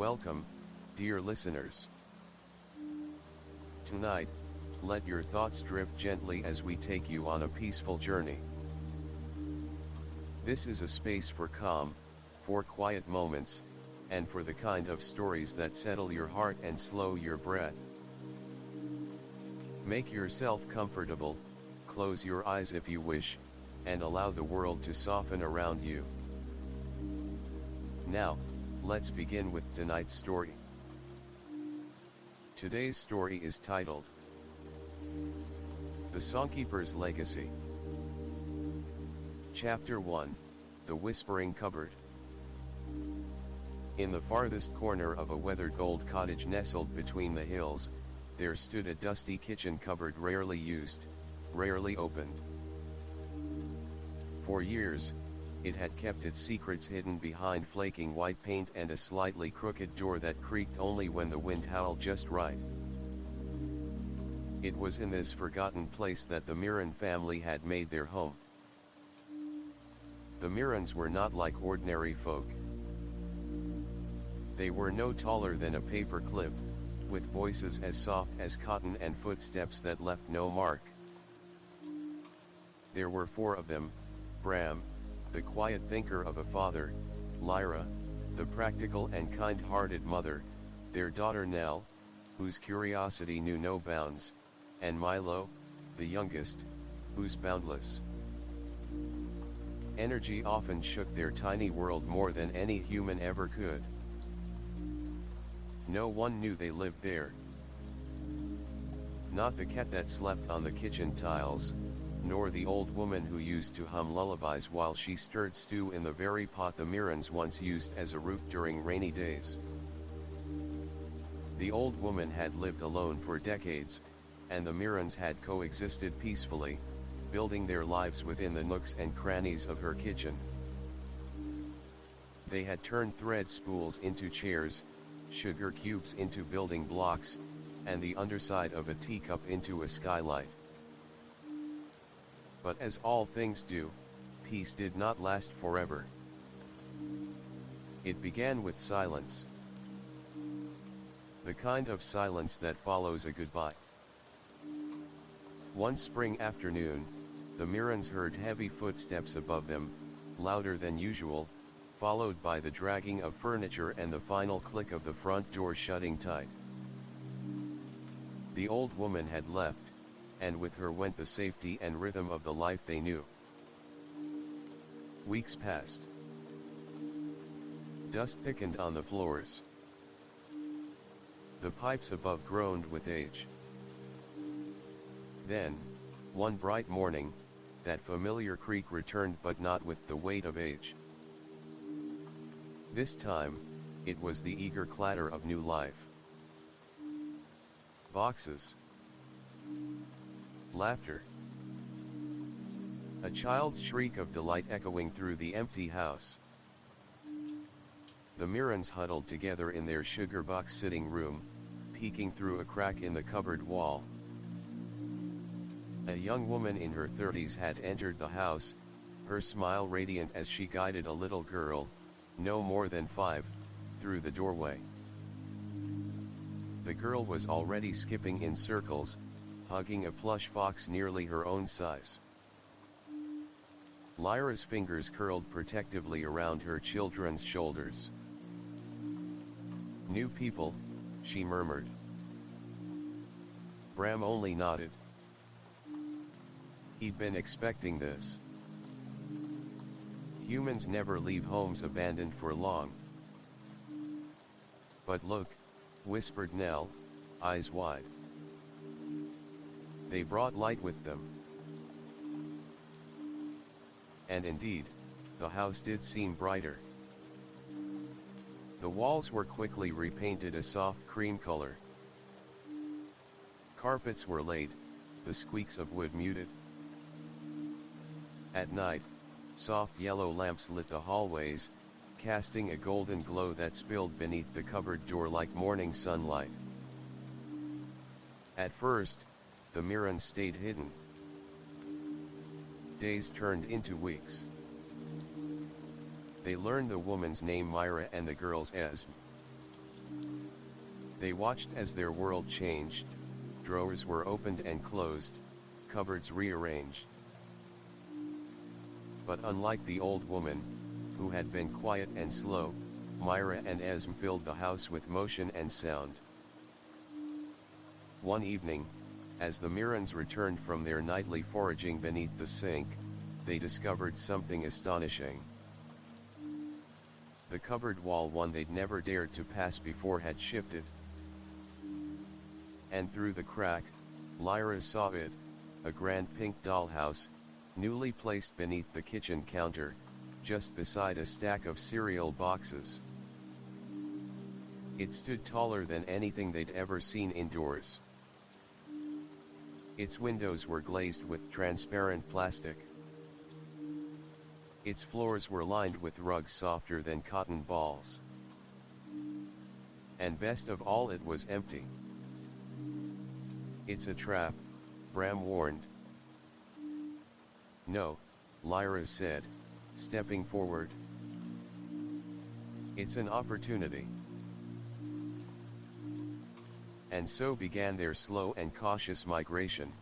Welcome, dear listeners. Tonight, let your thoughts drift gently as we take you on a peaceful journey. This is a space for calm, for quiet moments, and for the kind of stories that settle your heart and slow your breath. Make yourself comfortable, close your eyes if you wish, and allow the world to soften around you. Now, let's begin with tonight's story. Today's story is titled, The Songkeeper's Legacy. Chapter 1, The Whispering Cupboard. In the farthest corner of a weathered old cottage nestled between the hills, there stood a dusty kitchen cupboard rarely used, rarely opened. For years, it had kept its secrets hidden behind flaking white paint and a slightly crooked door that creaked only when the wind howled just right. It was in this forgotten place that the Mirren family had made their home. The Mirrens were not like ordinary folk. They were no taller than a paper clip, with voices as soft as cotton and footsteps that left no mark. There were 4 of them: Bram, the quiet thinker of a father; Lyra, the practical and kind-hearted mother; their daughter Nell, whose curiosity knew no bounds; and Milo, the youngest, whose boundless energy often shook their tiny world more than any human ever could. No one knew they lived there. Not the cat that slept on the kitchen tiles, nor the old woman who used to hum lullabies while she stirred stew in the very pot the Mirrens once used as a roof during rainy days. The old woman had lived alone for decades, and the Mirrens had coexisted peacefully, building their lives within the nooks and crannies of her kitchen. They had turned thread spools into chairs, sugar cubes into building blocks, and the underside of a teacup into a skylight. But as all things do, peace did not last forever. It began with silence. The kind of silence that follows a goodbye. One spring afternoon, the Mirrens heard heavy footsteps above them, louder than usual, followed by the dragging of furniture and the final click of the front door shutting tight. The old woman had left, and with her went the safety and rhythm of the life they knew. Weeks passed. Dust thickened on the floors. The pipes above groaned with age. Then, one bright morning, that familiar creak returned, but not with the weight of age. This time, it was the eager clatter of new life. Boxes. Laughter. A child's shriek of delight echoing through the empty house. The Mirrens huddled together in their sugar box sitting room, peeking through a crack in the cupboard wall. A young woman in her 30s had entered the house, her smile radiant as she guided a little girl, no more than 5, through the doorway. The girl was already skipping in circles, hugging a plush fox nearly her own size. Lyra's fingers curled protectively around her children's shoulders. "New people," she murmured. Bram only nodded. He'd been expecting this. Humans never leave homes abandoned for long. "But look," whispered Nell, eyes wide. They brought light with them. And indeed, the house did seem brighter. The walls were quickly repainted a soft cream color. Carpets were laid, the squeaks of wood muted. At night, soft yellow lamps lit the hallways, casting a golden glow that spilled beneath the cupboard door like morning sunlight. At first, the Mirrens stayed hidden. Days turned into weeks. They learned the woman's name Myra and the girl's Esm. They watched as their world changed, drawers were opened and closed, cupboards rearranged. But unlike the old woman, who had been quiet and slow, Myra and Esm filled the house with motion and sound. One evening, as the Mirans returned from their nightly foraging beneath the sink, they discovered something astonishing. The cupboard wall, one they'd never dared to pass before, had shifted. And through the crack, Lyra saw it, a grand pink dollhouse, newly placed beneath the kitchen counter, just beside a stack of cereal boxes. It stood taller than anything they'd ever seen indoors. Its windows were glazed with transparent plastic. Its floors were lined with rugs softer than cotton balls. And best of all, it was empty. "It's a trap," Bram warned. "No," Lyra said, stepping forward. "It's an opportunity." And so began their slow and cautious migration.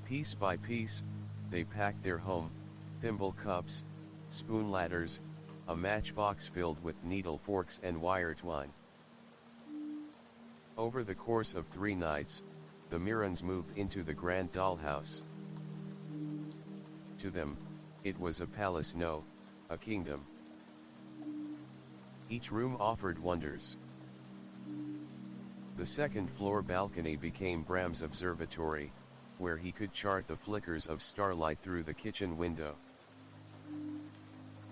Piece by piece, they packed their home, thimble cups, spoon ladders, a matchbox filled with needle forks and wire twine. Over the course of 3 nights, the Mirans moved into the grand dollhouse. To them, it was a palace, no, a kingdom. Each room offered wonders. The second-floor balcony became Bram's observatory, where he could chart the flickers of starlight through the kitchen window.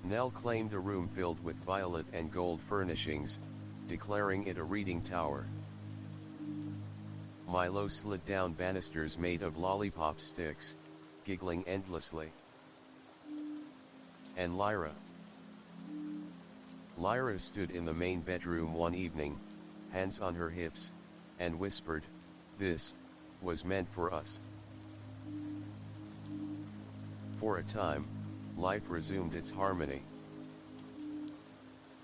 Nell claimed a room filled with violet and gold furnishings, declaring it a reading tower. Milo slid down banisters made of lollipop sticks, giggling endlessly. And Lyra stood in the main bedroom one evening, hands on her hips, and whispered, "This was meant for us." For a time, life resumed its harmony.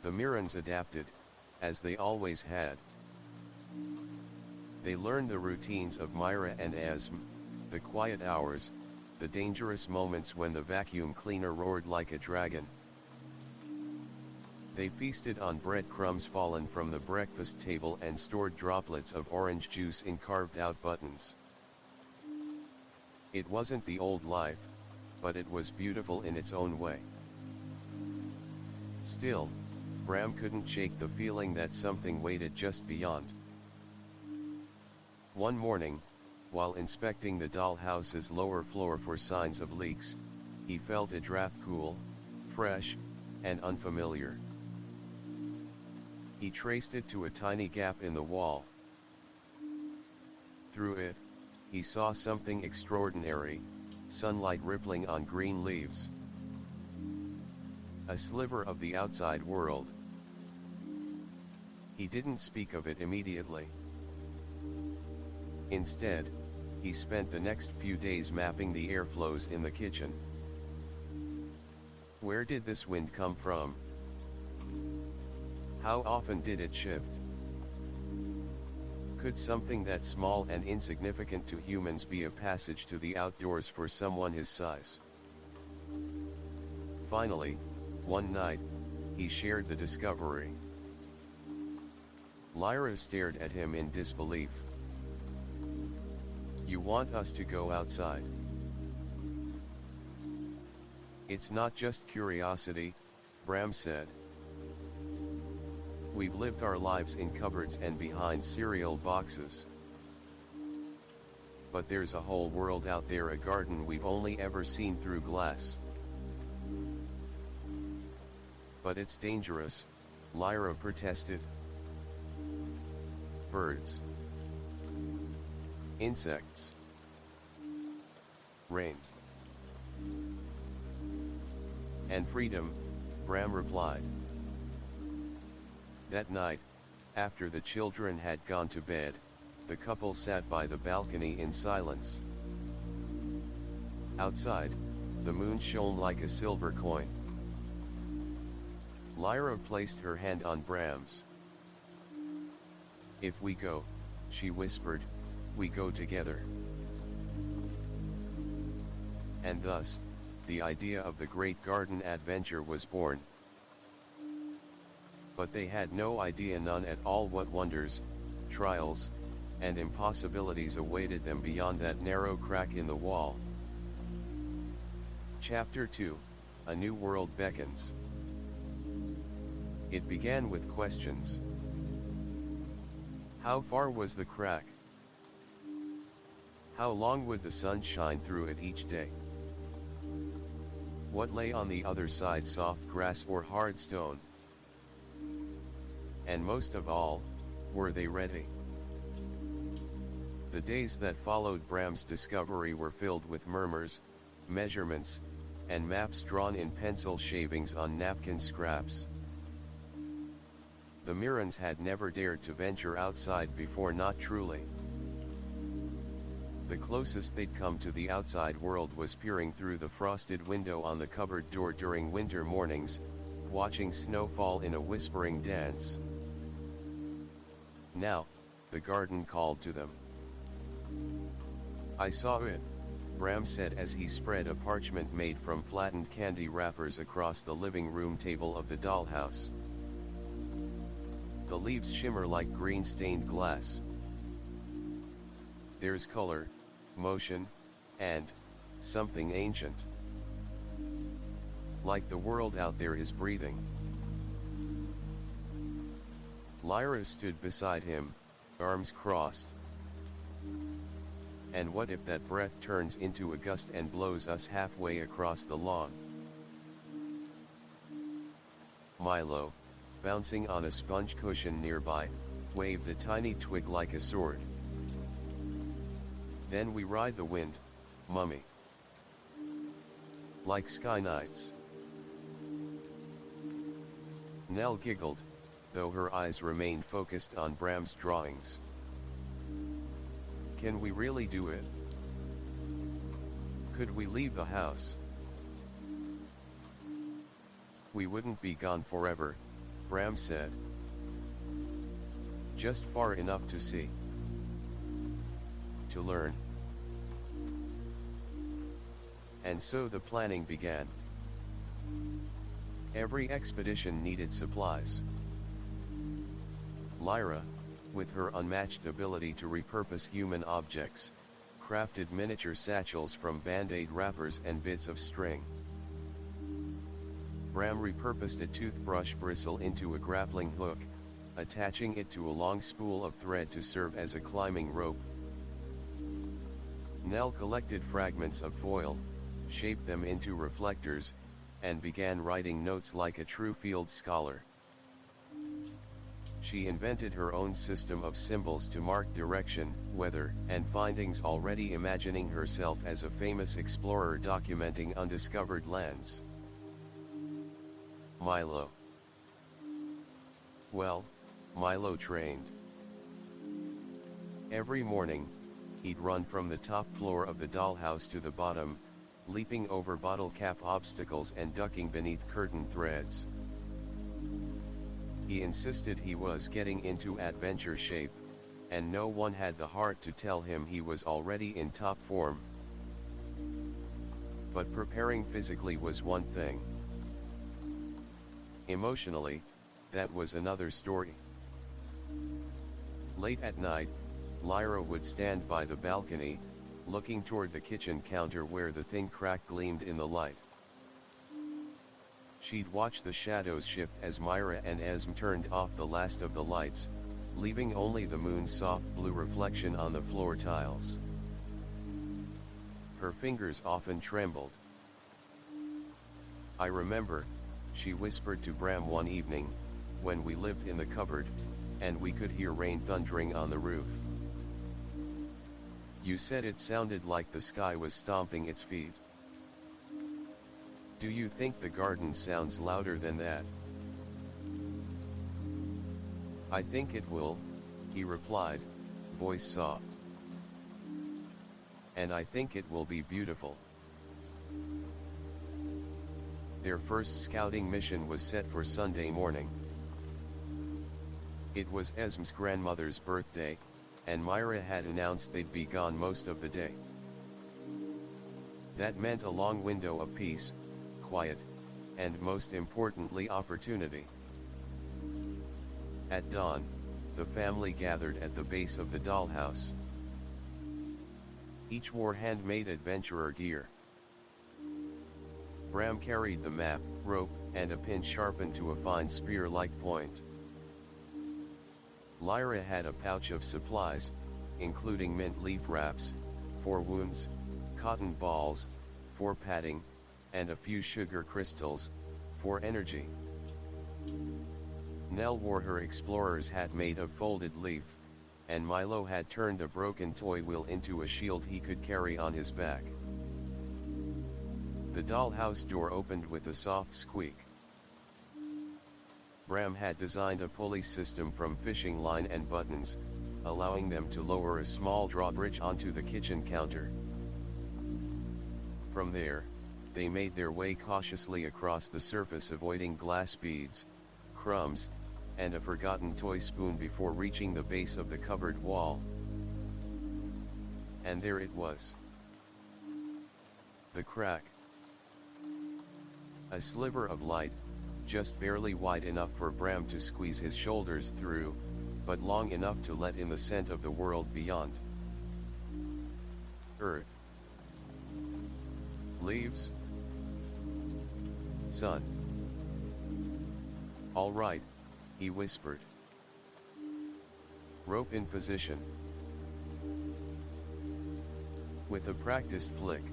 The Mirans adapted, as they always had. They learned the routines of Myra and Esm, the quiet hours, the dangerous moments when the vacuum cleaner roared like a dragon. They feasted on breadcrumbs fallen from the breakfast table and stored droplets of orange juice in carved-out buttons. It wasn't the old life, but it was beautiful in its own way. Still, Bram couldn't shake the feeling that something waited just beyond. One morning, while inspecting the dollhouse's lower floor for signs of leaks, he felt a draft cool, fresh, and unfamiliar. He traced it to a tiny gap in the wall. Through it, he saw something extraordinary, sunlight rippling on green leaves. A sliver of the outside world. He didn't speak of it immediately. Instead, he spent the next few days mapping the airflows in the kitchen. Where did this wind come from? How often did it shift? Could something that small and insignificant to humans be a passage to the outdoors for someone his size? Finally, one night, he shared the discovery. Lyra stared at him in disbelief. "You want us to go outside?" "It's not just curiosity," Bram said. "We've lived our lives in cupboards and behind cereal boxes. But there's a whole world out there, a garden we've only ever seen through glass." "But it's dangerous," Lyra protested. "Birds, insects, rain, and freedom," Bram replied. That night, after the children had gone to bed, the couple sat by the balcony in silence. Outside, the moon shone like a silver coin. Lyra placed her hand on Bram's. If we go, she whispered, we go together. And thus, the idea of the great garden adventure was born. But they had no idea, none at all, what wonders, trials, and impossibilities awaited them beyond that narrow crack in the wall. Chapter 2, A New World Beckons. It began with questions. How far was the crack? How long would the sun shine through it each day? What lay on the other side, soft grass or hard stone? And most of all, were they ready? The days that followed Bram's discovery were filled with murmurs, measurements, and maps drawn in pencil shavings on napkin scraps. The Mirrans had never dared to venture outside before, not truly. The closest they'd come to the outside world was peering through the frosted window on the cupboard door during winter mornings, watching snow fall in a whispering dance. Now, the garden called to them. I saw it, Bram said as he spread a parchment made from flattened candy wrappers across the living room table of the dollhouse. The leaves shimmer like green stained glass. There's color, motion, and something ancient. Like the world out there is breathing. Lyra stood beside him, arms crossed. And what if that breath turns into a gust and blows us halfway across the lawn? Milo, bouncing on a sponge cushion nearby, waved a tiny twig like a sword. Then we ride the wind, Mummy. Like sky knights. Nell giggled, though her eyes remained focused on Bram's drawings. Can we really do it? Could we leave the house? We wouldn't be gone forever, Bram said. Just far enough to see. To learn. And so the planning began. Every expedition needed supplies. Lyra, with her unmatched ability to repurpose human objects, crafted miniature satchels from band-aid wrappers and bits of string. Bram repurposed a toothbrush bristle into a grappling hook, attaching it to a long spool of thread to serve as a climbing rope. Nell collected fragments of foil, shaped them into reflectors, and began writing notes like a true field scholar. She invented her own system of symbols to mark direction, weather, and findings, already imagining herself as a famous explorer documenting undiscovered lands. Milo. Well, Milo trained. Every morning, he'd run from the top floor of the dollhouse to the bottom, leaping over bottle cap obstacles and ducking beneath curtain threads. He insisted he was getting into adventure shape, and no one had the heart to tell him he was already in top form. But preparing physically was one thing. Emotionally, that was another story. Late at night, Lyra would stand by the balcony, looking toward the kitchen counter where the thin crack gleamed in the light. She'd watch the shadows shift as Myra and Esm turned off the last of the lights, leaving only the moon's soft blue reflection on the floor tiles. Her fingers often trembled. I remember, she whispered to Bram one evening, when we lived in the cupboard, and we could hear rain thundering on the roof. You said it sounded like the sky was stomping its feet. Do you think the garden sounds louder than that? I think it will, he replied, voice soft. And I think it will be beautiful. Their first scouting mission was set for Sunday morning. It was Esm's grandmother's birthday, and Myra had announced they'd be gone most of the day. That meant a long window of peace, quiet, and most importantly opportunity. At dawn, the family gathered at the base of the dollhouse. Each wore handmade adventurer gear. Bram carried the map, rope, and a pin sharpened to a fine spear-like point. Lyra had a pouch of supplies, including mint leaf wraps, 4 wounds, cotton balls, for padding, and a few sugar crystals, for energy. Nell wore her explorer's hat made of folded leaf, and Milo had turned a broken toy wheel into a shield he could carry on his back. The dollhouse door opened with a soft squeak. Bram had designed a pulley system from fishing line and buttons, allowing them to lower a small drawbridge onto the kitchen counter. From there, they made their way cautiously across the surface, avoiding glass beads, crumbs, and a forgotten toy spoon before reaching the base of the cupboard wall. And there it was. The crack. A sliver of light, just barely wide enough for Bram to squeeze his shoulders through, but long enough to let in the scent of the world beyond. Earth. Leaves. Sun. All right, he whispered. Rope in position. With a practiced flick,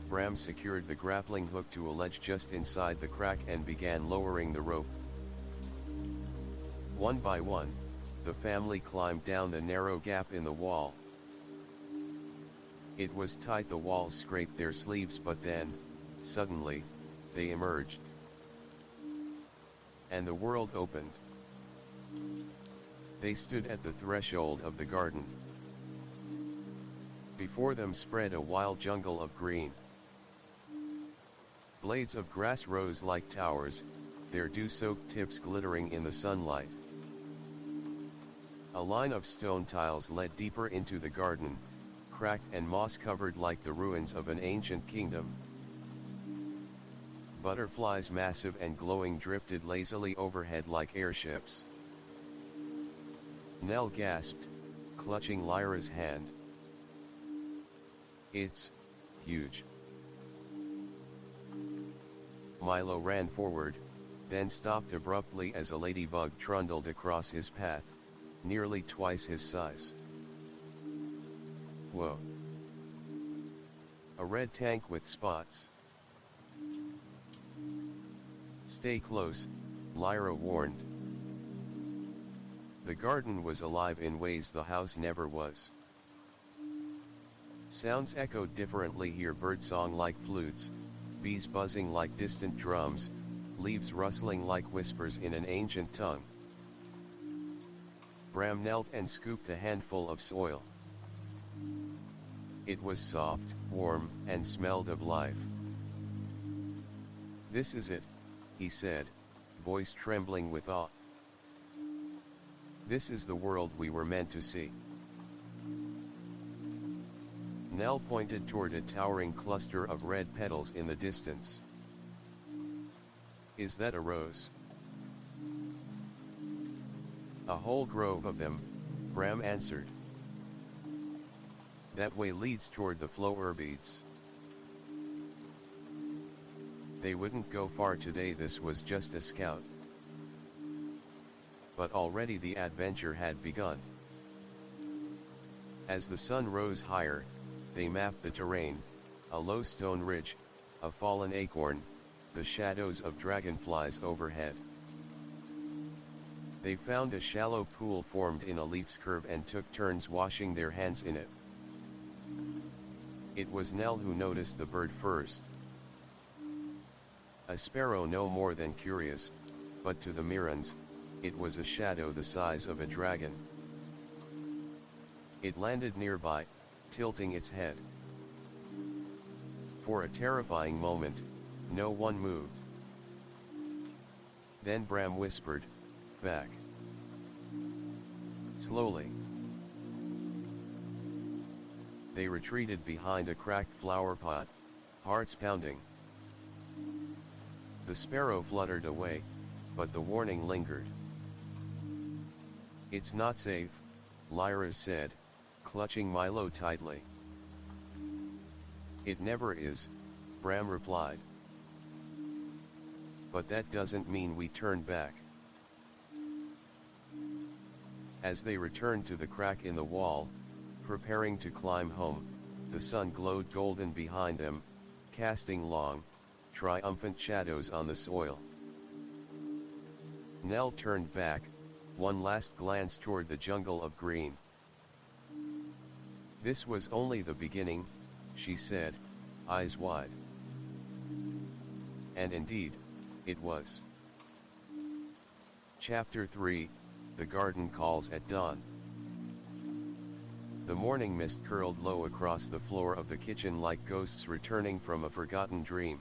Bram secured the grappling hook to a ledge just inside the crack and began lowering the rope. One by one, the family climbed down the narrow gap in the wall. It was tight, the walls scraped their sleeves, but then, suddenly, they emerged. And the world opened. They stood at the threshold of the garden. Before them spread a wild jungle of green. Blades of grass rose like towers, their dew-soaked tips glittering in the sunlight. A line of stone tiles led deeper into the garden, cracked and moss-covered like the ruins of an ancient kingdom. Butterflies, massive and glowing, drifted lazily overhead like airships. Nell gasped, clutching Lyra's hand. "It's huge." Milo ran forward, then stopped abruptly as a ladybug trundled across his path, nearly twice his size. Whoa! A red tank with spots. "Stay close," Lyra warned. The garden was alive in ways the house never was. Sounds echoed differently here, birdsong like flutes, bees buzzing like distant drums, leaves rustling like whispers in an ancient tongue. Bram knelt and scooped a handful of soil. It was soft, warm, and smelled of life. "This is it," he said, voice trembling with awe. "This is the world we were meant to see." Nell pointed toward a towering cluster of red petals in the distance. "Is that a rose?" "A whole grove of them," Bram answered. "That way leads toward the flower beads." They wouldn't go far today, this was just a scout. But already the adventure had begun. As the sun rose higher, they mapped the terrain, a low stone ridge, a fallen acorn, the shadows of dragonflies overhead. They found a shallow pool formed in a leaf's curve and took turns washing their hands in it. It was Nell who noticed the bird first. A sparrow no more than curious, but to the Mirans, it was a shadow the size of a dragon. It landed nearby, tilting its head. For a terrifying moment, no one moved. Then Bram whispered, "Back." Slowly, they retreated behind a cracked flower pot, hearts pounding. The sparrow fluttered away, but the warning lingered. "It's not safe," Lyra said, clutching Milo tightly. "It never is," Bram replied. "But that doesn't mean we turn back." As they returned to the crack in the wall, preparing to climb home, the sun glowed golden behind them, casting long, triumphant shadows on the soil. Nell turned back, one last glance toward the jungle of green. "This was only the beginning," she said, eyes wide. And indeed, it was. Chapter 3, The Garden Calls at Dawn. The morning mist curled low across the floor of the kitchen like ghosts returning from a forgotten dream.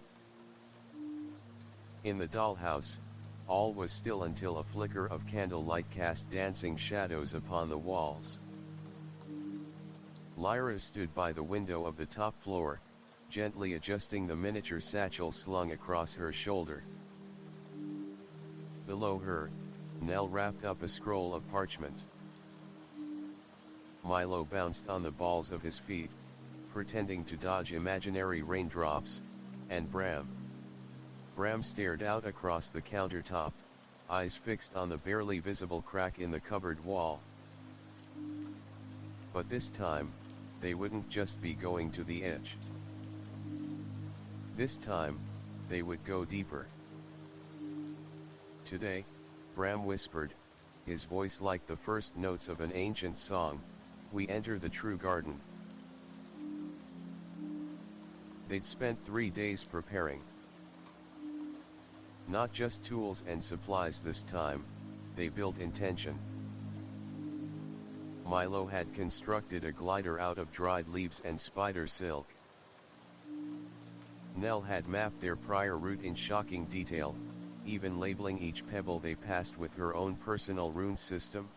In the dollhouse, all was still until a flicker of candlelight cast dancing shadows upon the walls. Lyra stood by the window of the top floor, gently adjusting the miniature satchel slung across her shoulder. Below her, Nell wrapped up a scroll of parchment. Milo bounced on the balls of his feet, pretending to dodge imaginary raindrops, and Bram stared out across the countertop, eyes fixed on the barely visible crack in the cupboard wall. But this time, they wouldn't just be going to the edge. This time, they would go deeper. "Today," Bram whispered, his voice like the first notes of an ancient song, "we enter the true garden." They'd spent 3 days preparing. Not just tools and supplies this time, they built intention. Milo had constructed a glider out of dried leaves and spider silk. Nell had mapped their prior route in shocking detail, even labeling each pebble they passed with her own personal rune system.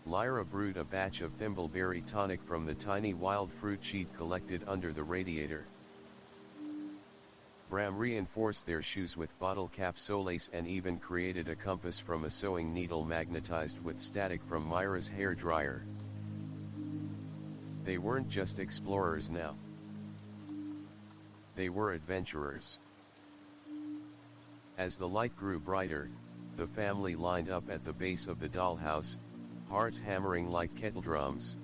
Lyra brewed a batch of thimbleberry tonic from the tiny wild fruit she'd collected under the radiator. Bram reinforced their shoes with bottle cap solace and even created a compass from a sewing needle magnetized with static from Myra's hairdryer. They weren't just explorers now. They were adventurers. As the light grew brighter, the family lined up at the base of the dollhouse, hearts hammering like kettle drums.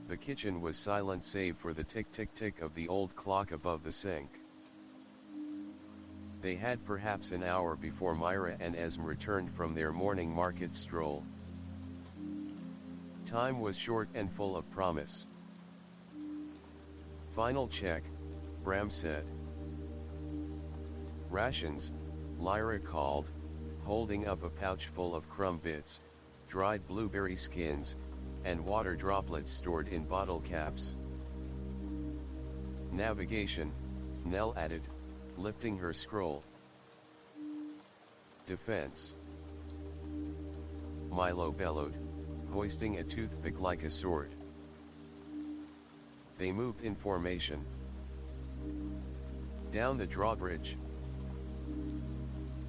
The kitchen was silent save for the tick-tick-tick of the old clock above the sink. They had perhaps an hour before Myra and Esme returned from their morning market stroll. Time was short and full of promise. "Final check," Bram said. "Rations," Lyra called, holding up a pouch full of crumb bits, dried blueberry skins, and water droplets stored in bottle caps. "Navigation," Nell added, lifting her scroll. "Defense," Milo bellowed, hoisting a toothpick like a sword. They moved in formation. Down the drawbridge.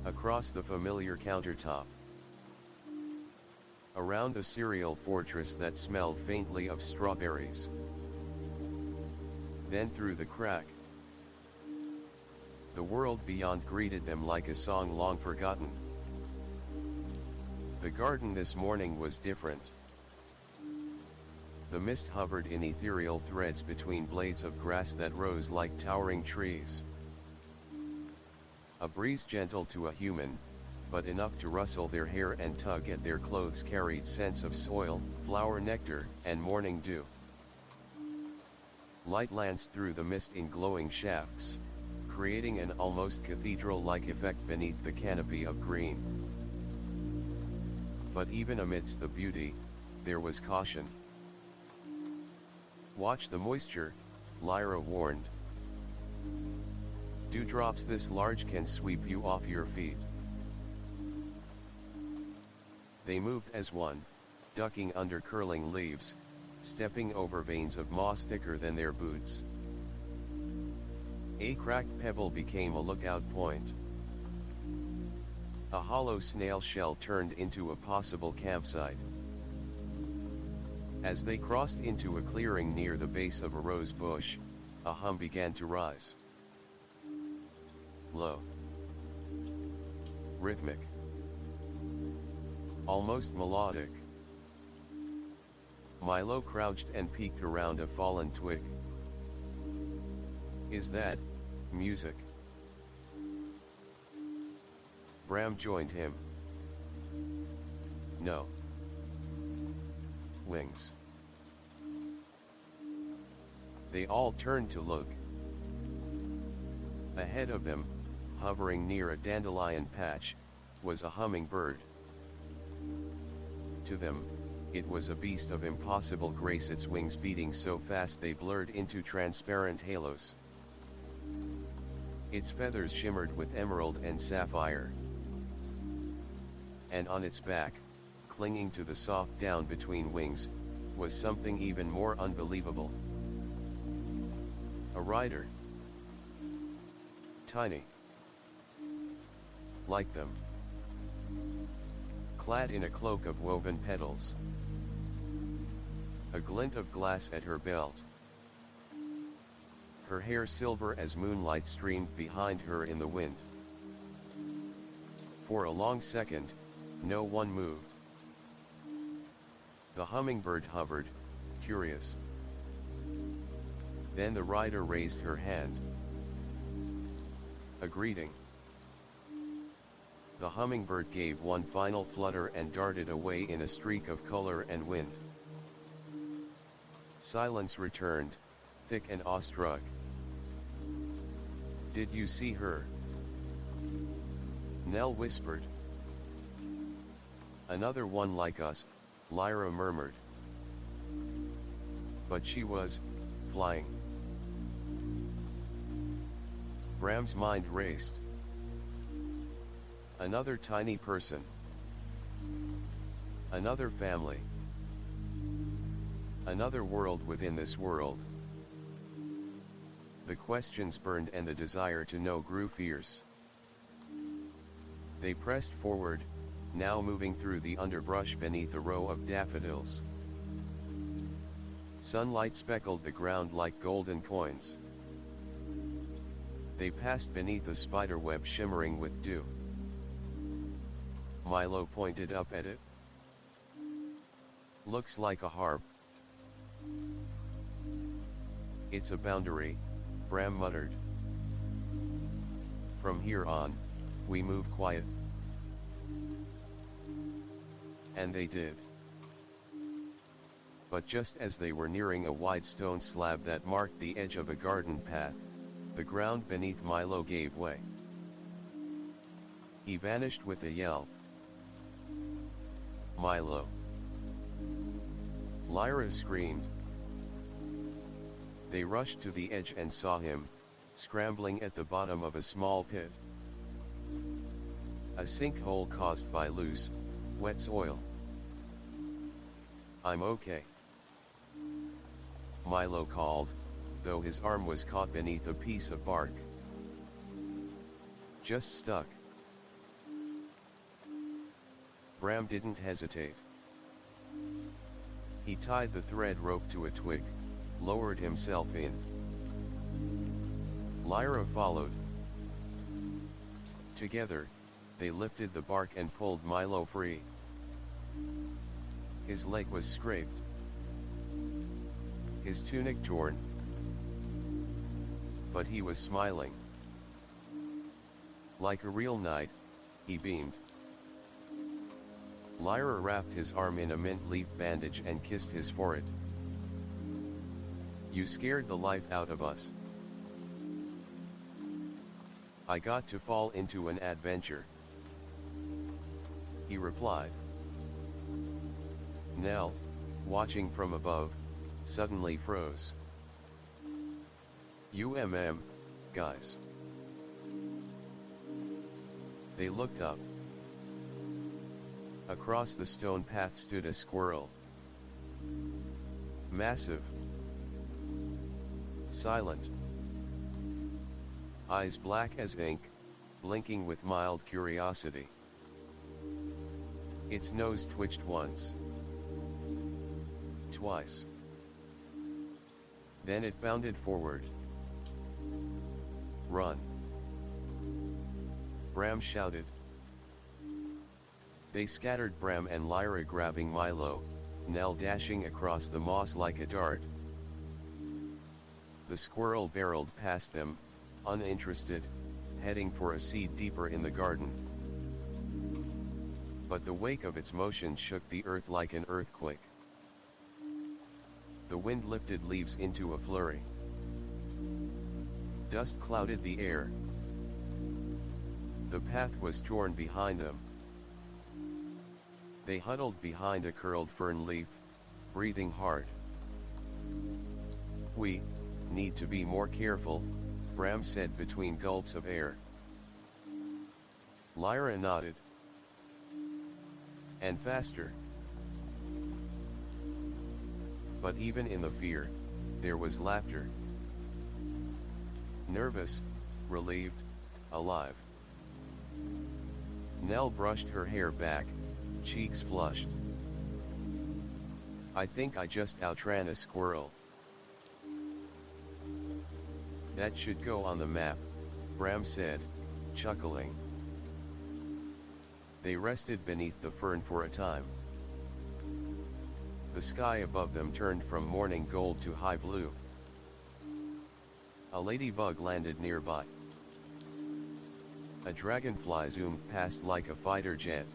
Across the familiar countertop. Around the cereal fortress that smelled faintly of strawberries. Then through the crack. The world beyond greeted them like a song long forgotten. The garden this morning was different. The mist hovered in ethereal threads between blades of grass that rose like towering trees. A breeze gentle to a human, but enough to rustle their hair and tug at their clothes carried scents of soil, flower nectar, and morning dew. Light lanced through the mist in glowing shafts, creating an almost cathedral-like effect beneath the canopy of green. But even amidst the beauty, there was caution. "Watch the moisture," Lyra warned. "Dewdrops this large can sweep you off your feet." They moved as one, ducking under curling leaves, stepping over veins of moss thicker than their boots. A cracked pebble became a lookout point. A hollow snail shell turned into a possible campsite. As they crossed into a clearing near the base of a rose bush, a hum began to rise. Low. Rhythmic. Almost melodic. Milo crouched and peeked around a fallen twig. Is that music? Bram joined him. No. Wings. They all turned to look. Ahead of them, hovering near a dandelion patch, was a hummingbird. To them, it was a beast of impossible grace, its wings beating so fast they blurred into transparent halos. Its feathers shimmered with emerald and sapphire. And on its back, clinging to the soft down between wings, was something even more unbelievable. A rider. Tiny. Like them. Clad in a cloak of woven petals. A glint of glass at her belt. Her hair silver as moonlight streamed behind her in the wind. For a long second, no one moved. The hummingbird hovered, curious. Then the rider raised her hand. A greeting. The hummingbird gave one final flutter and darted away in a streak of color and wind. Silence returned, thick and awestruck. Did you see her? Nell whispered. Another one like us, Lyra murmured. But she was flying. Bram's mind raced. Another tiny person. Another family. Another world within this world. The questions burned and the desire to know grew fierce. They pressed forward, now moving through the underbrush beneath a row of daffodils. Sunlight speckled the ground like golden coins. They passed beneath a spiderweb shimmering with dew. Milo pointed up at it. Looks like a harp. It's a boundary, Bram muttered. From here on, we move quiet. And they did. But just as they were nearing a wide stone slab that marked the edge of a garden path, the ground beneath Milo gave way. He vanished with a yelp. Milo. Lyra screamed. They rushed to the edge and saw him, scrambling at the bottom of a small pit. A sinkhole caused by loose, wet soil. I'm okay. Milo called, though his arm was caught beneath a piece of bark. Just stuck. Bram didn't hesitate. He tied the thread rope to a twig, lowered himself in. Lyra followed. Together, they lifted the bark and pulled Milo free. His leg was scraped. His tunic torn. But he was smiling. Like a real knight, he beamed. Lyra wrapped his arm in a mint leaf bandage and kissed his forehead. You scared the life out of us. I got to fall into an adventure. He replied. Nell, watching from above, suddenly froze. Guys. They looked up. Across the stone path stood a squirrel. Massive. Silent. Eyes black as ink, blinking with mild curiosity. Its nose twitched once. Twice. Then it bounded forward. Run! Bram shouted. They scattered, Bram and Lyra grabbing Milo, Nell dashing across the moss like a dart. The squirrel barreled past them, uninterested, heading for a seed deeper in the garden. But the wake of its motion shook the earth like an earthquake. The wind lifted leaves into a flurry. Dust clouded the air. The path was torn behind them. They huddled behind a curled fern leaf, breathing hard. We need to be more careful, Bram said between gulps of air. Lyra nodded. And faster. But even in the fear, there was laughter. Nervous, relieved, alive. Nell brushed her hair back, cheeks flushed. I think I just outran a squirrel. That should go on the map, Bram said, chuckling. They rested beneath the fern for a time. The sky above them turned from morning gold to high blue. A ladybug landed nearby. A dragonfly zoomed past like a fighter jet.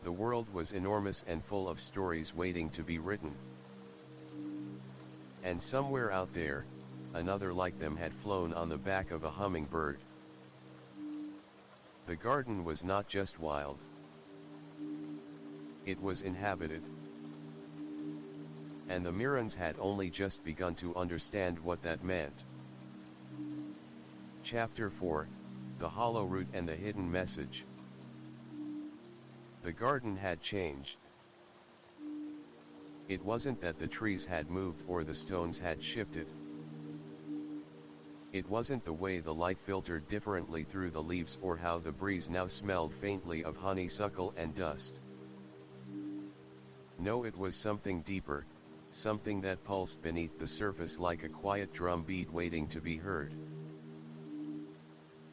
The world was enormous and full of stories waiting to be written. And somewhere out there, another like them had flown on the back of a hummingbird. The garden was not just wild. It was inhabited. And the Mirans had only just begun to understand what that meant. Chapter 4, The Hollow Root and the Hidden Message. The garden had changed. It wasn't that the trees had moved or the stones had shifted. It wasn't the way the light filtered differently through the leaves or how the breeze now smelled faintly of honeysuckle and dust. No, it was something deeper, something that pulsed beneath the surface like a quiet drum beat waiting to be heard.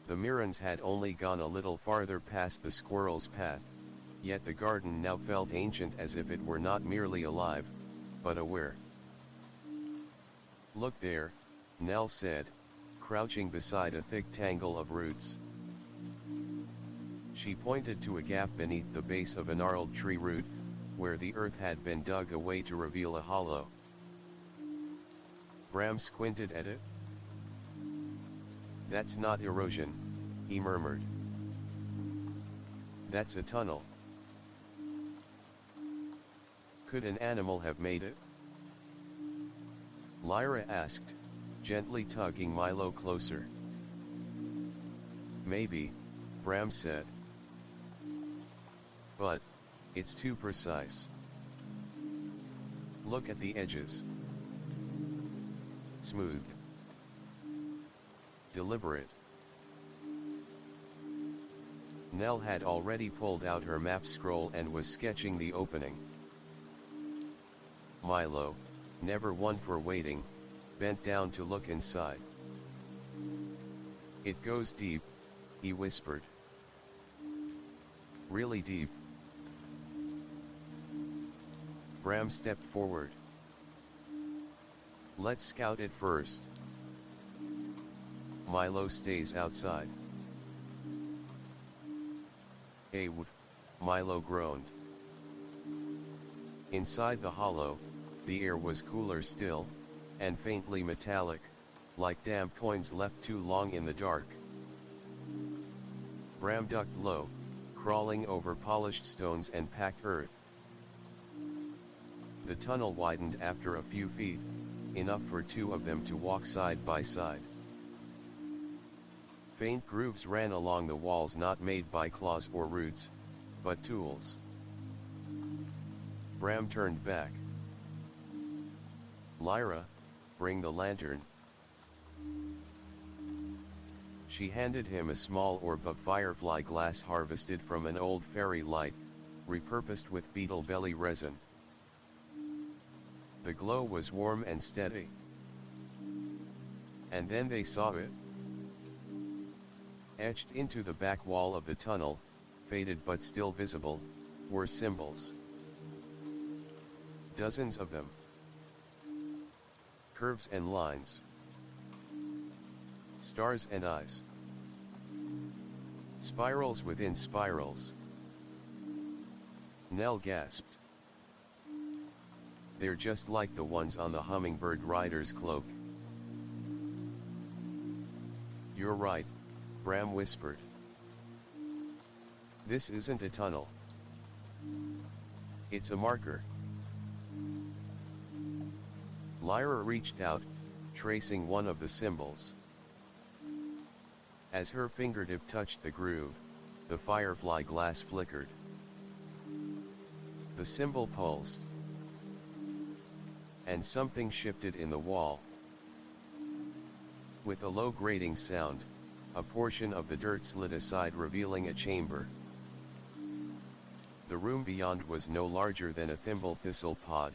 The Mirans had only gone a little farther past the squirrel's path, yet the garden now felt ancient, as if it were not merely alive, but aware. Look there, Nell said, crouching beside a thick tangle of roots. She pointed to a gap beneath the base of a gnarled tree root, where the earth had been dug away to reveal a hollow. Bram squinted at it. That's not erosion, he murmured. That's a tunnel. Could an animal have made it? Lyra asked, gently tugging Milo closer. Maybe, Bram said. But it's too precise. Look at the edges. Smooth. Deliberate. Nell had already pulled out her map scroll and was sketching the opening. Milo, never one for waiting, bent down to look inside. It goes deep, he whispered. Really deep. Bram stepped forward. Let's scout it first. Milo stays outside. Would, Milo groaned. Inside the hollow, the air was cooler still, and faintly metallic, like damp coins left too long in the dark. Bram ducked low, crawling over polished stones and packed earth. The tunnel widened after a few feet, enough for two of them to walk side by side. Faint grooves ran along the walls, not made by claws or roots, but tools. Bram turned back. Lyra, bring the lantern. She handed him a small orb of firefly glass harvested from an old fairy light, repurposed with beetle belly resin. The glow was warm and steady. And then they saw it. Etched into the back wall of the tunnel, faded but still visible, were symbols. Dozens of them. Curves and lines. Stars and eyes. Spirals within spirals. Nell gasped. They're just like the ones on the hummingbird rider's cloak. You're right, Bram whispered. This isn't a tunnel. It's a marker. Lyra reached out, tracing one of the symbols. As her fingertip touched the groove, the firefly glass flickered. The symbol pulsed. And something shifted in the wall. With a low grating sound, a portion of the dirt slid aside, revealing a chamber. The room beyond was no larger than a thimble thistle pod,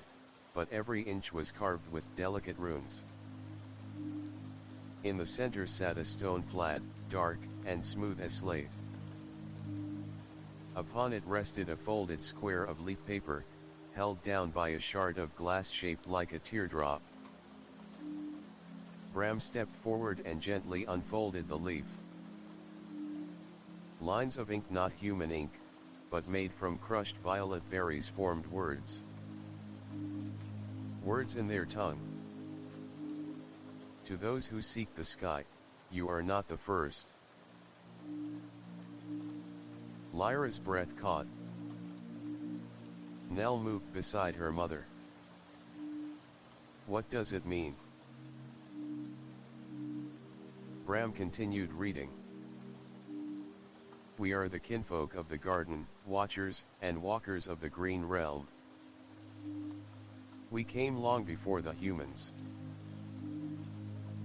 but every inch was carved with delicate runes. In the center sat a stone flat, dark, and smooth as slate. Upon it rested a folded square of leaf paper, held down by a shard of glass shaped like a teardrop. Bram stepped forward and gently unfolded the leaf. Lines of ink, not human ink, but made from crushed violet berries, formed words. Words in their tongue. To those who seek the sky, you are not the first. Lyra's breath caught. Nell moved beside her mother. What does it mean? Bram continued reading. We are the kinfolk of the garden, watchers and walkers of the green realm. We came long before the humans.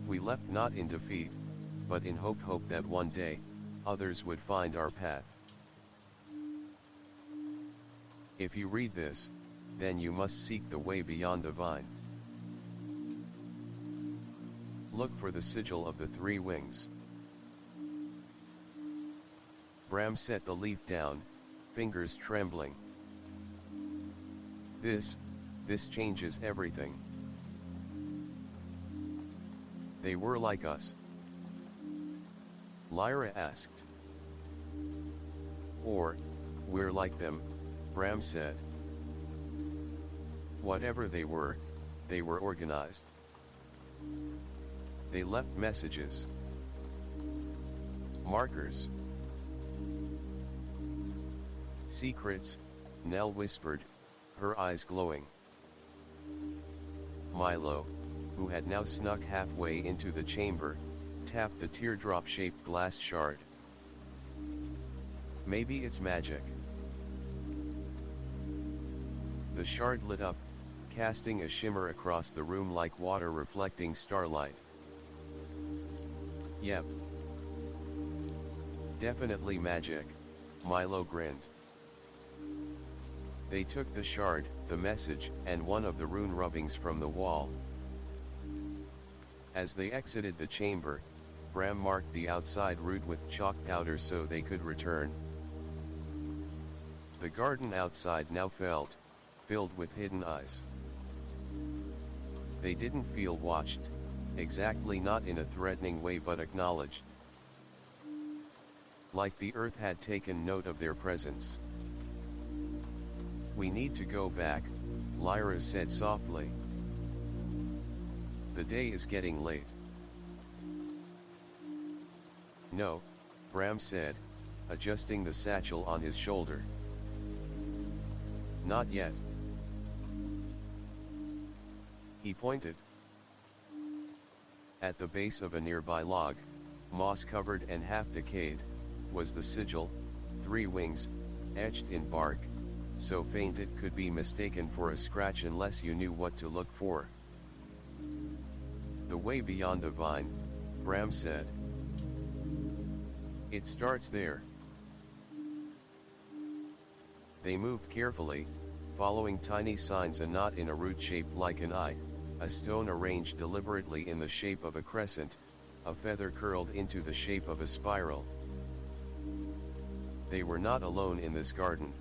We left not in defeat, but in hope that one day, others would find our path. If you read this, then you must seek the way beyond the vine. Look for the sigil of the three wings. Bram set the leaf down, fingers trembling. This changes everything. They were like us. Lyra asked. Or, we're like them, Bram said. Whatever they were organized. They left messages. Markers. Secrets, Nell whispered, her eyes glowing. Milo, who had now snuck halfway into the chamber, tapped the teardrop-shaped glass shard. Maybe it's magic. The shard lit up, casting a shimmer across the room like water reflecting starlight. Yep. Definitely magic, Milo grinned. They took the shard, the message, and one of the rune rubbings from the wall. As they exited the chamber, Bram marked the outside route with chalk powder so they could return. The garden outside now felt filled with hidden eyes. They didn't feel watched, exactly not in a threatening way, but acknowledged. Like the earth had taken note of their presence. We need to go back, Lyra said softly. The day is getting late. No, Bram said, adjusting the satchel on his shoulder. Not yet. He pointed. At the base of a nearby log, moss-covered and half-decayed, was the sigil, 3 wings, etched in bark, so faint it could be mistaken for a scratch unless you knew what to look for. "The way beyond the vine," Bram said. "It starts there." They moved carefully, following tiny signs: a knot in a root shaped like an eye, a stone arranged deliberately in the shape of a crescent, a feather curled into the shape of a spiral. They were not alone in this garden.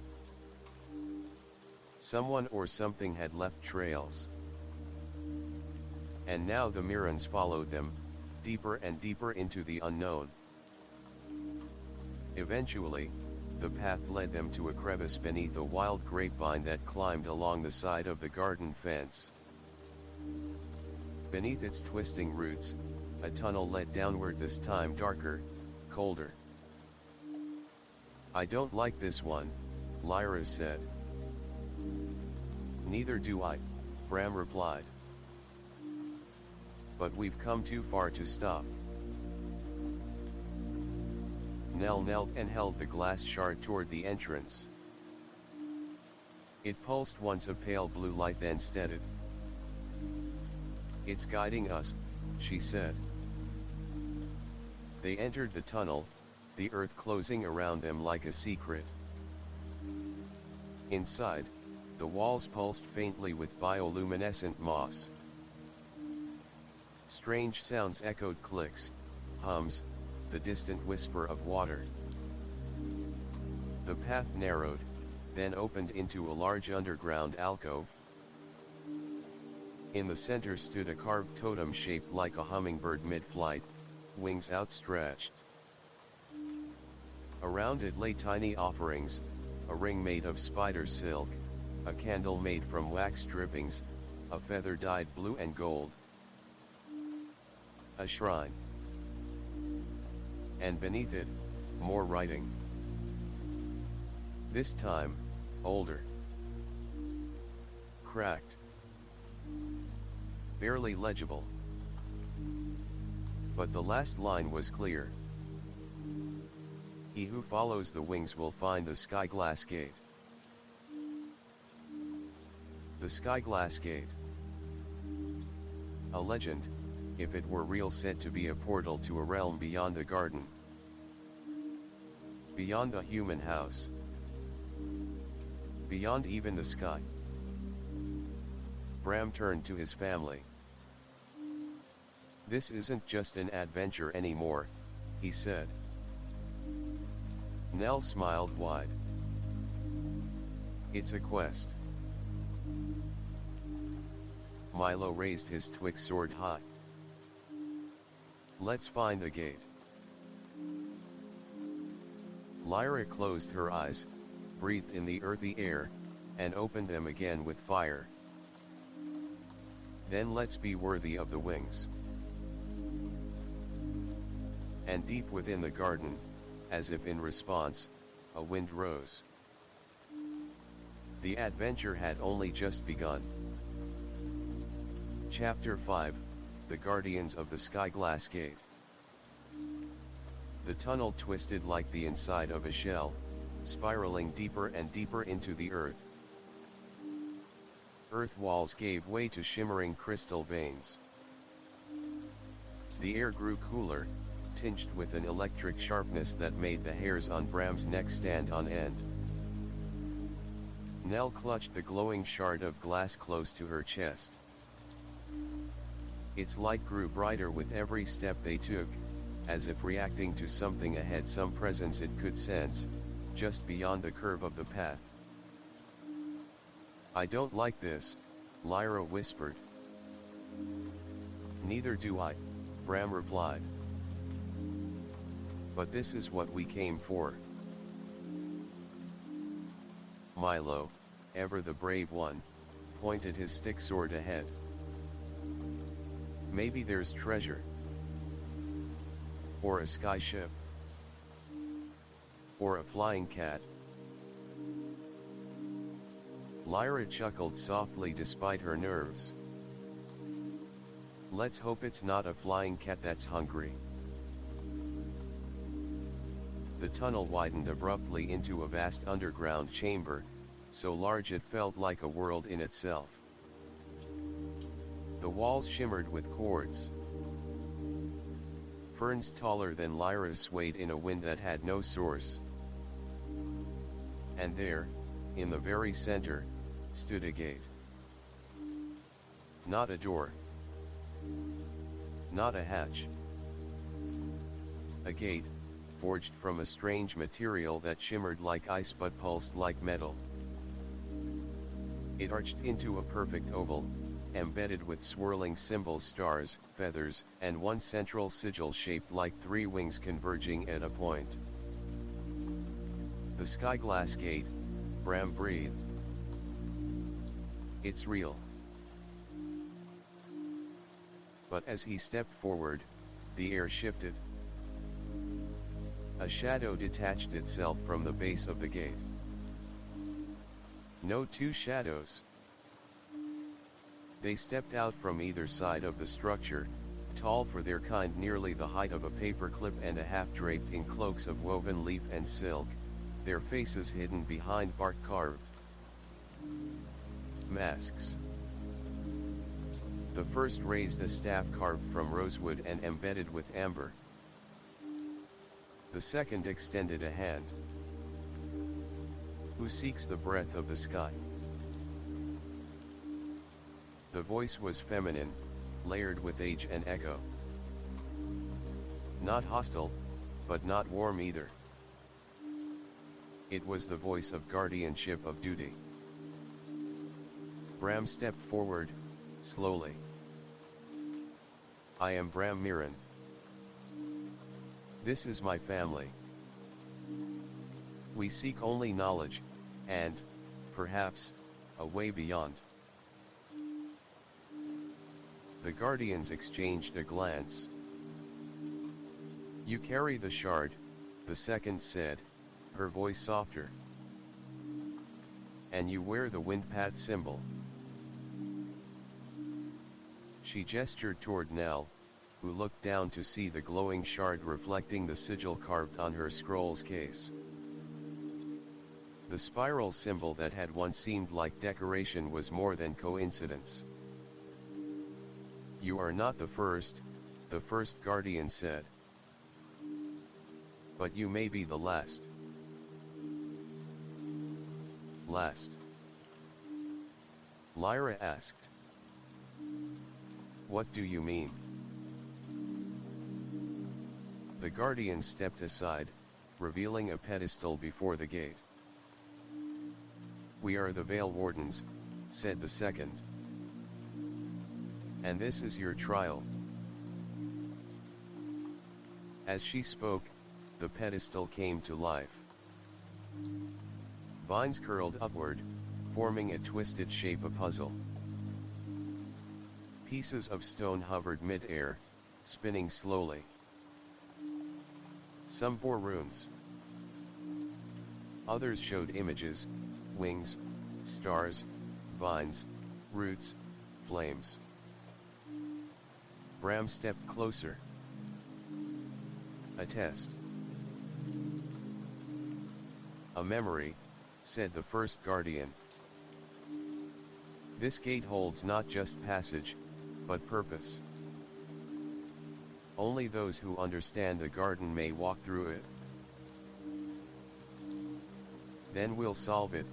Someone or something had left trails. And now the Mirans followed them, deeper and deeper into the unknown. Eventually, the path led them to a crevice beneath a wild grapevine that climbed along the side of the garden fence. Beneath its twisting roots, a tunnel led downward, this time darker, colder. "I don't like this one," Lyra said. "Neither do I," Bram replied. "But we've come too far to stop." Nell knelt and held the glass shard toward the entrance. It pulsed once, a pale blue light, then steadied. "It's guiding us," she said. They entered the tunnel, the earth closing around them like a secret. Inside, the walls pulsed faintly with bioluminescent moss. Strange sounds echoed: clicks, hums, the distant whisper of water. The path narrowed, then opened into a large underground alcove. In the center stood a carved totem shaped like a hummingbird mid-flight, wings outstretched. Around it lay tiny offerings, a ring made of spider silk, a candle made from wax drippings, a feather dyed blue and gold. A shrine. And beneath it, more writing. This time, older. Cracked. Barely legible. But the last line was clear. "He who follows the wings will find the sky glass gate." The sky glass gate. A legend, if it were real, said to be a portal to a realm beyond the garden. Beyond the human house. Beyond even the sky. Bram turned to his family. "This isn't just an adventure anymore," he said. Nell smiled wide. "It's a quest." Milo raised his twig sword high. "Let's find the gate." Lyra closed her eyes, breathed in the earthy air, and opened them again with fire. "Then let's be worthy of the wings." And deep within the garden, as if in response, a wind rose. The adventure had only just begun. Chapter 5, The Guardians of the Sky Glass Gate. The tunnel twisted like the inside of a shell, spiraling deeper and deeper into the earth. Earth walls gave way to shimmering crystal veins. The air grew cooler, tinged with an electric sharpness that made the hairs on Bram's neck stand on end. Nell clutched the glowing shard of glass close to her chest. Its light grew brighter with every step they took, as if reacting to something ahead, some presence it could sense, just beyond the curve of the path. "I don't like this," Lyra whispered. "Neither do I," Bram replied. "But this is what we came for." Milo, ever the brave one, pointed his stick sword ahead. "Maybe there's treasure. Or a skyship. Or a flying cat." Lyra chuckled softly despite her nerves. "Let's hope it's not a flying cat that's hungry." The tunnel widened abruptly into a vast underground chamber, so large it felt like a world in itself. The walls shimmered with cords. Ferns taller than Lyra swayed in a wind that had no source. And there, in the very center, stood a gate. Not a door. Not a hatch. A gate, forged from a strange material that shimmered like ice but pulsed like metal. It arched into a perfect oval, embedded with swirling symbols, stars, feathers, and one central sigil shaped like three wings converging at a point. The skyglass gate, Bram breathed. It's real. But as he stepped forward, the air shifted. A shadow detached itself from the base of the gate. No two shadows. They stepped out from either side of the structure, tall for their kind, nearly the height of a paperclip and a half draped in cloaks of woven leaf and silk, their faces hidden behind bark carved masks. The first raised a staff carved from rosewood and embedded with amber. The second extended a hand. Who seeks the breath of the sky? The voice was feminine, layered with age and echo. Not hostile, but not warm either. It was the voice of guardianship, of duty. Bram stepped forward, slowly. I am Bram Mirren. This is my family. We seek only knowledge, and, perhaps, a way beyond. The guardians exchanged a glance. You carry the shard, the second said, her voice softer. And you wear the windpath symbol. She gestured toward Nell, who looked down to see the glowing shard reflecting the sigil carved on her scroll's case. The spiral symbol that had once seemed like decoration was more than coincidence. You are not the first guardian said. But you may be the last. Last? Lyra asked. What do you mean? The guardian stepped aside, revealing a pedestal before the gate. We are the Veil Wardens, said the second. And this is your trial. As she spoke, the pedestal came to life. Vines curled upward, forming a twisted shape, a puzzle. Pieces of stone hovered mid-air, spinning slowly. Some bore runes. Others showed images, wings, stars, vines, roots, flames. Bram stepped closer. A test. A memory, said the first guardian. This gate holds not just passage, but purpose. Only those who understand the garden may walk through it. Then we'll solve it,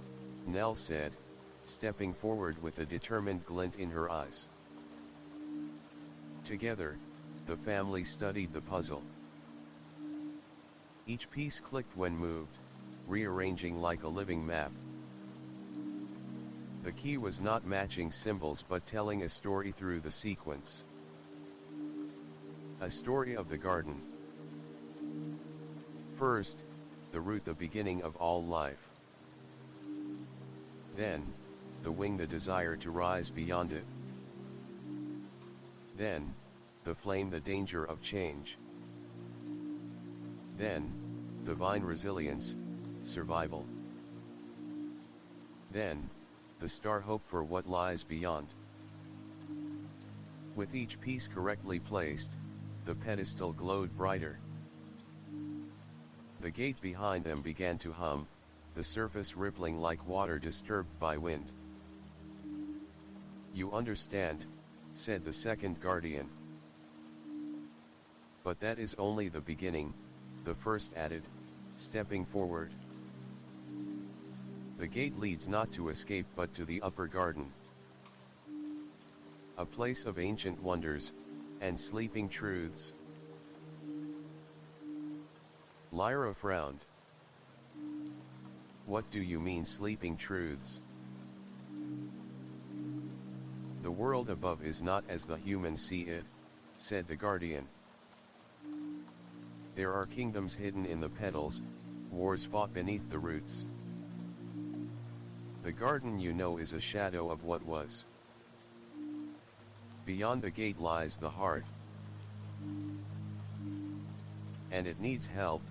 Nell said, stepping forward with a determined glint in her eyes. Together, the family studied the puzzle. Each piece clicked when moved, rearranging like a living map. The key was not matching symbols but telling a story through the sequence. A story of the garden. First, the root, the beginning of all life. Then, the wing, the desire to rise beyond it. Then, the flame, the danger of change. Then, the vine, resilience, survival. Then, the star, hope for what lies beyond. With each piece correctly placed, the pedestal glowed brighter. The gate behind them began to hum, the surface rippling like water disturbed by wind. "You understand," said the second guardian. "But that is only the beginning," the first added, stepping forward. "The gate leads not to escape but to the upper garden, a place of ancient wonders, and sleeping truths." Lyra frowned. "What do you mean, sleeping truths?" "The world above is not as the humans see it," said the guardian. "There are kingdoms hidden in the petals, wars fought beneath the roots. The garden you know is a shadow of what was. Beyond the gate lies the heart. And it needs help,"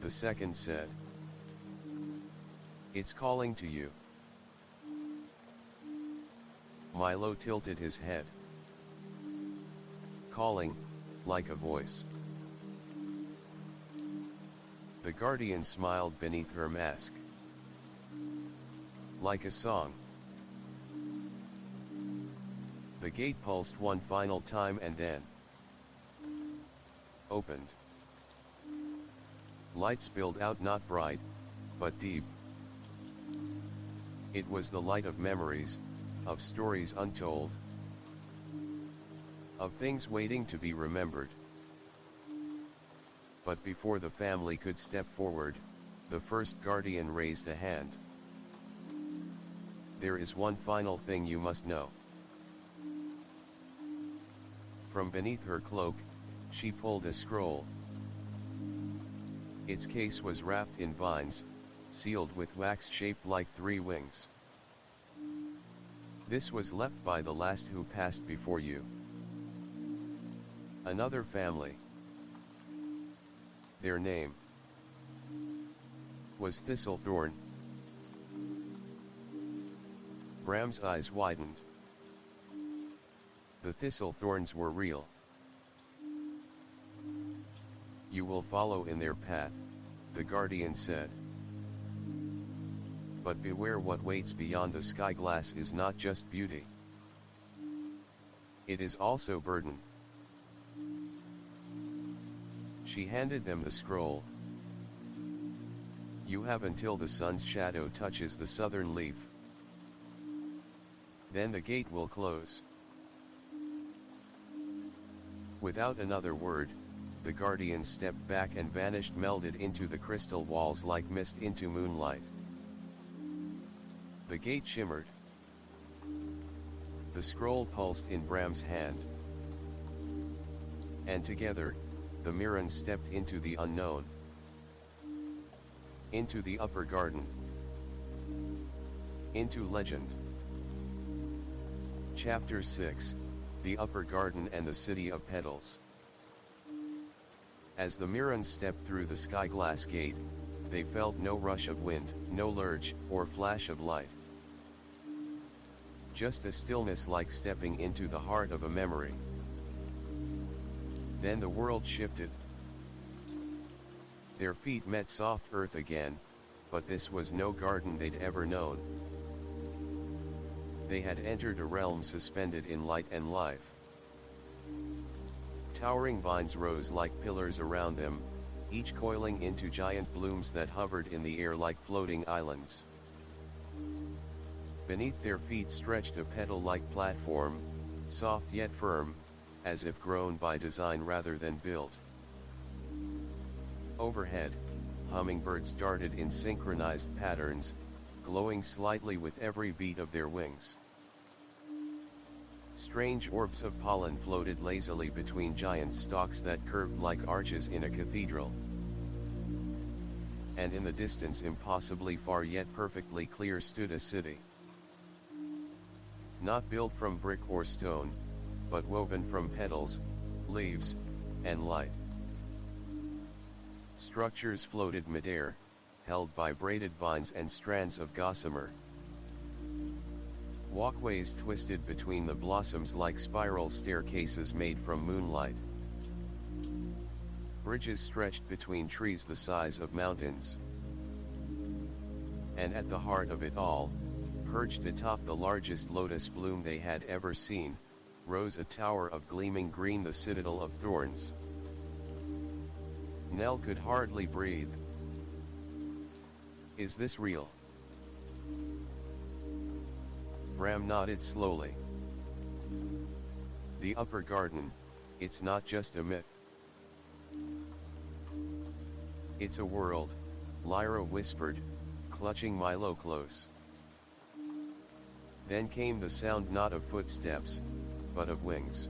the second said. "It's calling to you." Milo tilted his head. "Calling, like a voice." The guardian smiled beneath her mask. "Like a song." The gate pulsed one final time and then opened. Light spilled out, not bright, but deep. It was the light of memories, of stories untold, of things waiting to be remembered. But before the family could step forward, the first guardian raised a hand. "There is one final thing you must know." From beneath her cloak, she pulled a scroll. Its case was wrapped in vines, sealed with wax shaped like 3 wings. "This was left by the last who passed before you. Another family. Their name was Thistlethorn." Bram's eyes widened. The Thistlethorns were real. "You will follow in their path," the guardian said. "But beware, what waits beyond the sky glass is not just beauty. It is also burden." She handed them the scroll. "You have until the sun's shadow touches the southern leaf. Then the gate will close." Without another word, the guardian stepped back and vanished, melded into the crystal walls like mist into moonlight. The gate shimmered. The scroll pulsed in Bram's hand. And together, the Mirrans stepped into the unknown. Into the upper garden. Into legend. Chapter 6, The Upper Garden and the City of Petals. As the Mirrans stepped through the sky glass gate, they felt no rush of wind, no lurch, or flash of light. Just a stillness, like stepping into the heart of a memory. Then the world shifted. Their feet met soft earth again, but this was no garden they'd ever known. They had entered a realm suspended in light and life. Towering vines rose like pillars around them, each coiling into giant blooms that hovered in the air like floating islands. Beneath their feet stretched a petal-like platform, soft yet firm, as if grown by design rather than built. Overhead, hummingbirds darted in synchronized patterns, glowing slightly with every beat of their wings. Strange orbs of pollen floated lazily between giant stalks that curved like arches in a cathedral. And in the distance, impossibly far yet perfectly clear, stood a city. Not built from brick or stone, but woven from petals, leaves, and light. Structures floated midair, held by braided vines and strands of gossamer. Walkways twisted between the blossoms like spiral staircases made from moonlight. Bridges stretched between trees the size of mountains. And at the heart of it all, perched atop the largest lotus bloom they had ever seen, rose a tower of gleaming green, the citadel of thorns. Nell could hardly breathe. Is this real? Bram nodded slowly. The upper garden, it's not just a myth. It's a world, Lyra whispered, clutching Milo close. Then came the sound, not of footsteps, but of wings.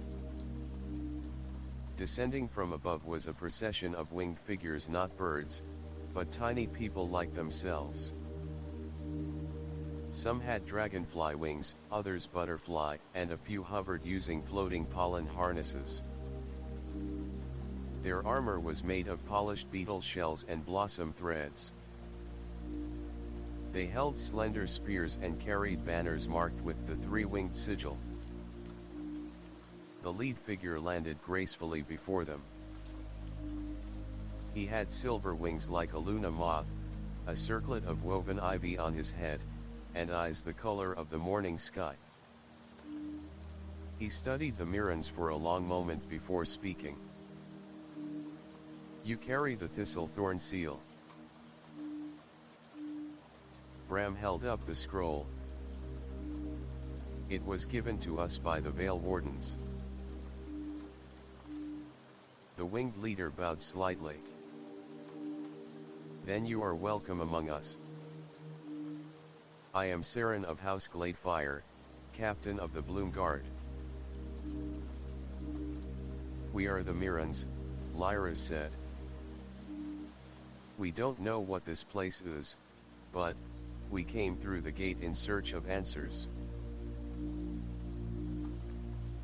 Descending from above was a procession of winged figures, not birds, but tiny people like themselves. Some had dragonfly wings, others butterfly, and a few hovered using floating pollen harnesses. Their armor was made of polished beetle shells and blossom threads. They held slender spears and carried banners marked with the three-winged sigil. The lead figure landed gracefully before them. He had silver wings like a luna moth, a circlet of woven ivy on his head, and eyes the color of the morning sky. He studied the Mirrans for a long moment before speaking. You carry the thistlethorn seal. Bram held up the scroll. It was given to us by the Vale Wardens. The winged leader bowed slightly. Then you are welcome among us. I am Saren of House Gladefire, captain of the Bloom Guard. We are the Mirrans, Lyra said. We don't know what this place is, but we came through the gate in search of answers.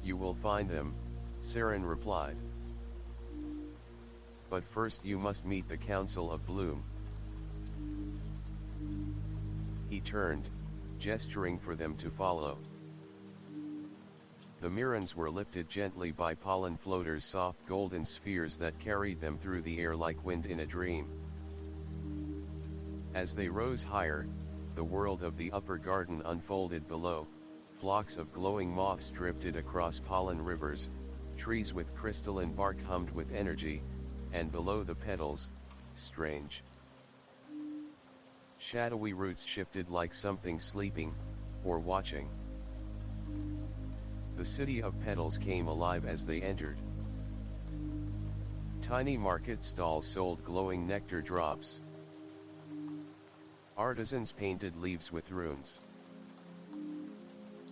You will find them, Saren replied. But first you must meet the Council of Bloom. He turned, gesturing for them to follow. The Mirrans were lifted gently by pollen floaters, soft golden spheres that carried them through the air like wind in a dream. As they rose higher, the world of the upper garden unfolded below. Flocks of glowing moths drifted across pollen rivers, trees with crystalline bark hummed with energy, and below the petals, strange, shadowy roots shifted like something sleeping, or watching. The city of petals came alive as they entered. Tiny market stalls sold glowing nectar drops. Artisans painted leaves with runes.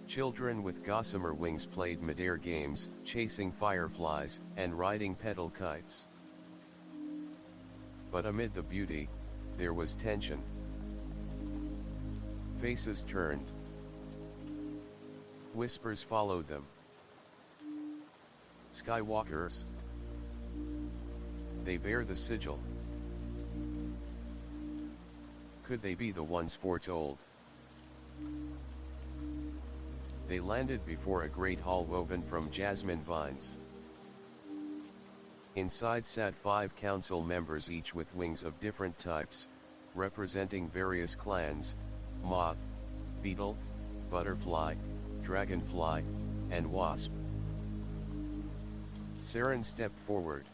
Children with gossamer wings played midair games, chasing fireflies, and riding petal kites. But amid the beauty, there was tension. Faces turned. Whispers followed them. Skywalkers. They bear the sigil. Could they be the ones foretold? They landed before a great hall woven from jasmine vines. Inside sat 5 council members, each with wings of different types, representing various clans: moth, beetle, butterfly, dragonfly, and wasp. Saren stepped forward.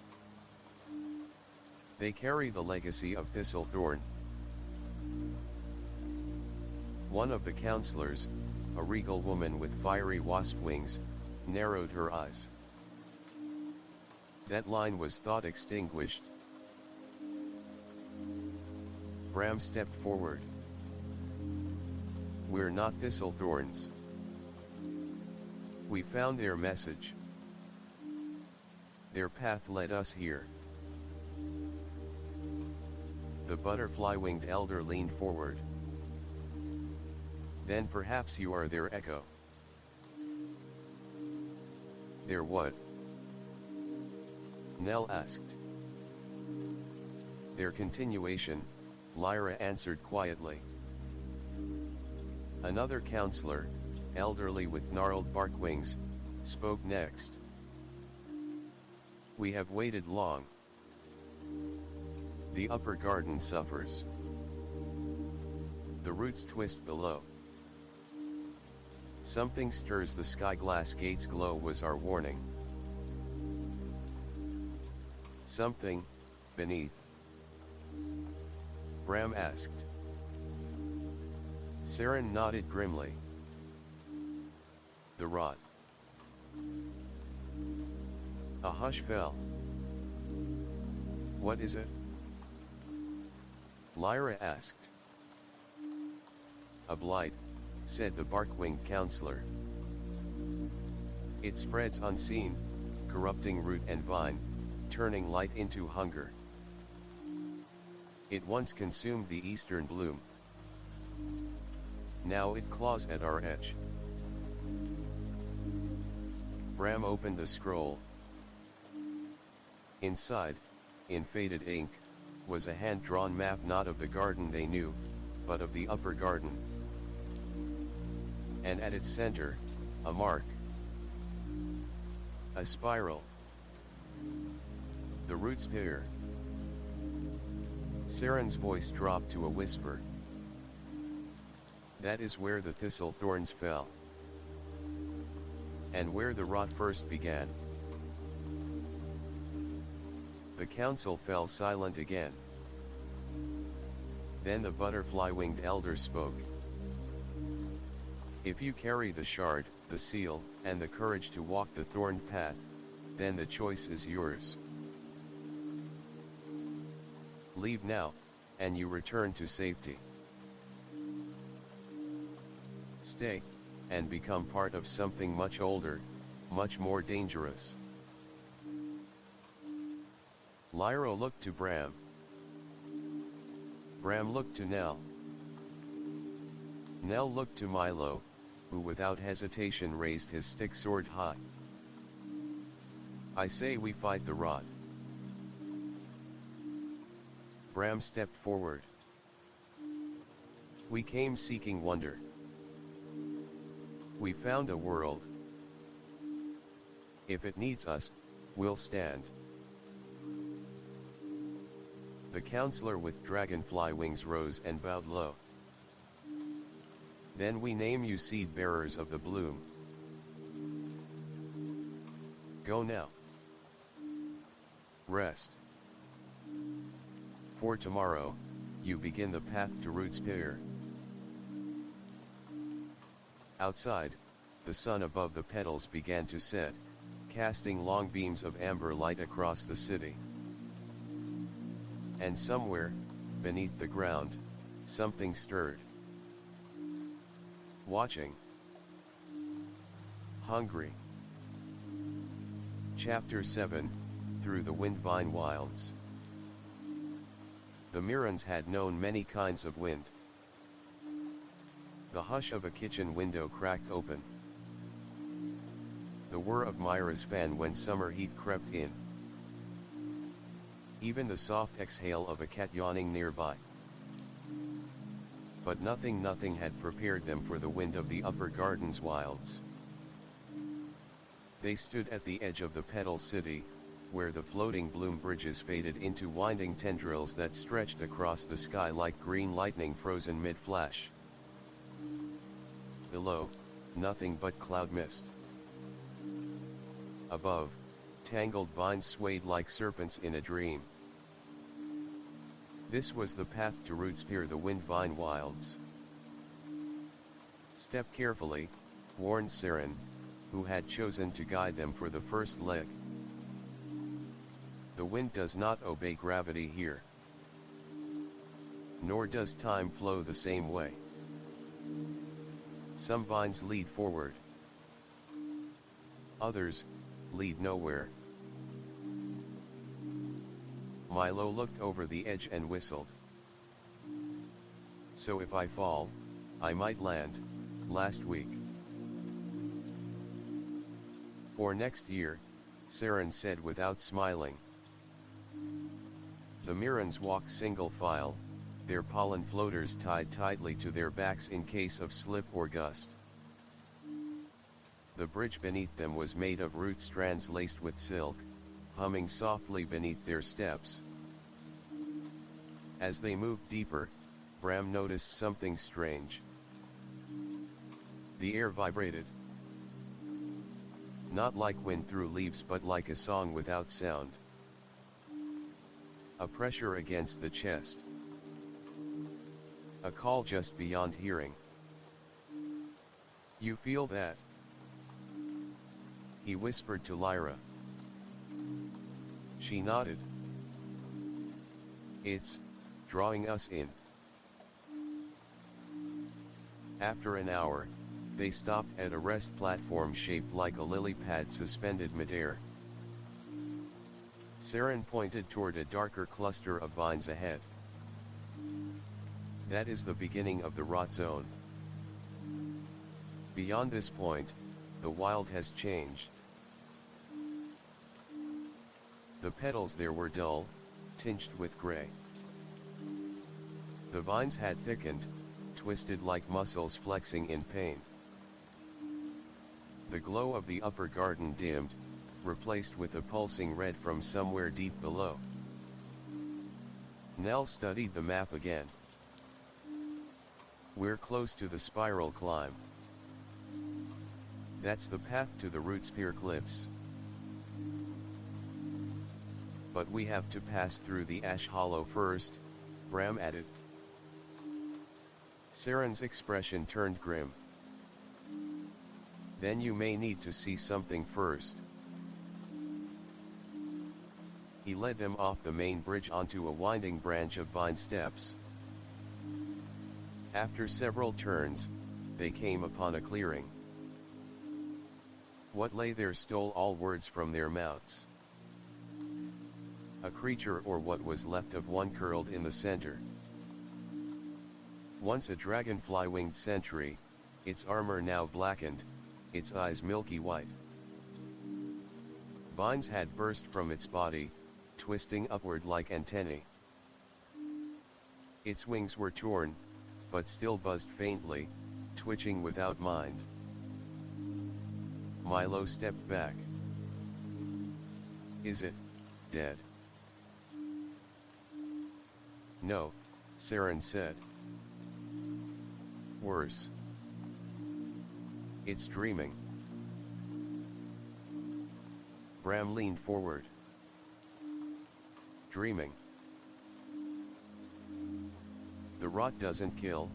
They carry the legacy of Thistlethorn. One of the counselors, a regal woman with fiery wasp wings, narrowed her eyes. That line was thought extinguished. Bram stepped forward. We're not Thistlethorns. We found their message. Their path led us here. The butterfly-winged elder leaned forward. Then perhaps you are their echo. Their what? Nell asked. Their continuation, Lyra answered quietly. Another counselor, elderly with gnarled bark wings, spoke next. We have waited long. The upper garden suffers. The roots twist below. Something stirs, the sky glass gates glow was our warning. Something, beneath? Bram asked. Saren nodded grimly. The rot. A hush fell. What is it? Lyra asked. A blight, said the bark-winged counselor. It spreads unseen, corrupting root and vine, turning light into hunger. It once consumed the eastern bloom. Now it claws at our edge. Bram opened the scroll. Inside, in faded ink, was a hand-drawn map, not of the garden they knew, but of the upper garden. And at its center, a mark. A spiral. The roots pair. Saren's voice dropped to a whisper. That is where the thistle thorns fell. And where the rot first began. The council fell silent again. Then the butterfly-winged elder spoke. If you carry the shard, the seal, and the courage to walk the thorned path, then the choice is yours. Leave now, and you return to safety. Stay, and become part of something much older, much more dangerous. Lyra looked to Bram. Bram looked to Nell. Nell looked to Milo, who without hesitation raised his stick sword high. I say we fight the rot. Bram stepped forward. We came seeking wonder. We found a world. If it needs us, we'll stand. The counselor with dragonfly wings rose and bowed low. Then we name you seed bearers of the bloom. Go now. Rest. For tomorrow, you begin the path to Roots Pier. Outside, the sun above the petals began to set, casting long beams of amber light across the city. And somewhere, beneath the ground, something stirred. Watching. Hungry. Chapter 7, Through the Windvine Wilds. The Mirans had known many kinds of wind. The hush of a kitchen window cracked open. The whir of Myra's fan when summer heat crept in. Even the soft exhale of a cat yawning nearby. But nothing had prepared them for the wind of the upper garden's wilds. They stood at the edge of the petal city, where the floating bloom bridges faded into winding tendrils that stretched across the sky like green lightning frozen mid-flash. Below, nothing but cloud mist. Above, tangled vines swayed like serpents in a dream. This was the path to Roots Pier, the Windvine Wilds. Step carefully, warned Saren, who had chosen to guide them for the first leg. The wind does not obey gravity here. Nor does time flow the same way. Some vines lead forward. Others lead nowhere. Milo looked over the edge and whistled. So if I fall, I might land, last week. Or next year, Saren said without smiling. The Mirans walked single file, their pollen floaters tied tightly to their backs in case of slip or gust. The bridge beneath them was made of root strands laced with silk, humming softly beneath their steps. As they moved deeper, Bram noticed something strange. The air vibrated. Not like wind through leaves but like a song without sound. A pressure against the chest. A call just beyond hearing. "You feel that?" he whispered to Lyra. She nodded. "It's drawing us in." After an hour, they stopped at a rest platform shaped like a lily pad suspended midair. Saren pointed toward a darker cluster of vines ahead. "That is the beginning of the rot zone. Beyond this point, the wild has changed." The petals there were dull, tinged with gray. The vines had thickened, twisted like muscles flexing in pain. The glow of the upper garden dimmed, replaced with a pulsing red from somewhere deep below. Nell studied the map again. "We're close to the spiral climb. That's the path to the Root Spear Cliffs. But we have to pass through the Ash Hollow first," Bram added. Saren's expression turned grim. "Then you may need to see something first." He led them off the main bridge onto a winding branch of vine steps. After several turns, they came upon a clearing. What lay there stole all words from their mouths. A creature, or what was left of one, curled in the center. Once a dragonfly-winged sentry, its armor now blackened, its eyes milky white. Vines had burst from its body, twisting upward like antennae. Its wings were torn, but still buzzed faintly, twitching without mind. Milo stepped back. "Is it dead?" "No," Saren said. "Worse. It's dreaming." Bram leaned forward. "Dreaming? The rot doesn't kill,"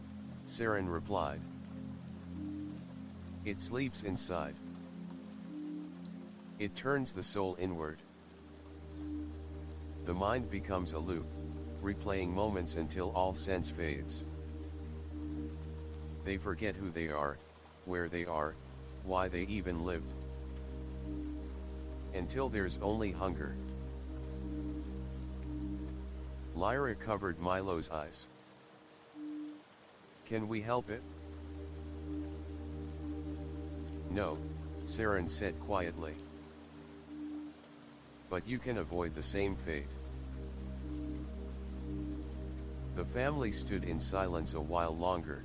Saren replied. "It sleeps inside. It turns the soul inward. The mind becomes a loop, replaying moments until all sense fades. They forget who they are, where they are, why they even lived. Until there's only hunger." Lyra covered Milo's eyes. "Can we help it?" "No," Saren said quietly. "But you can avoid the same fate." The family stood in silence a while longer.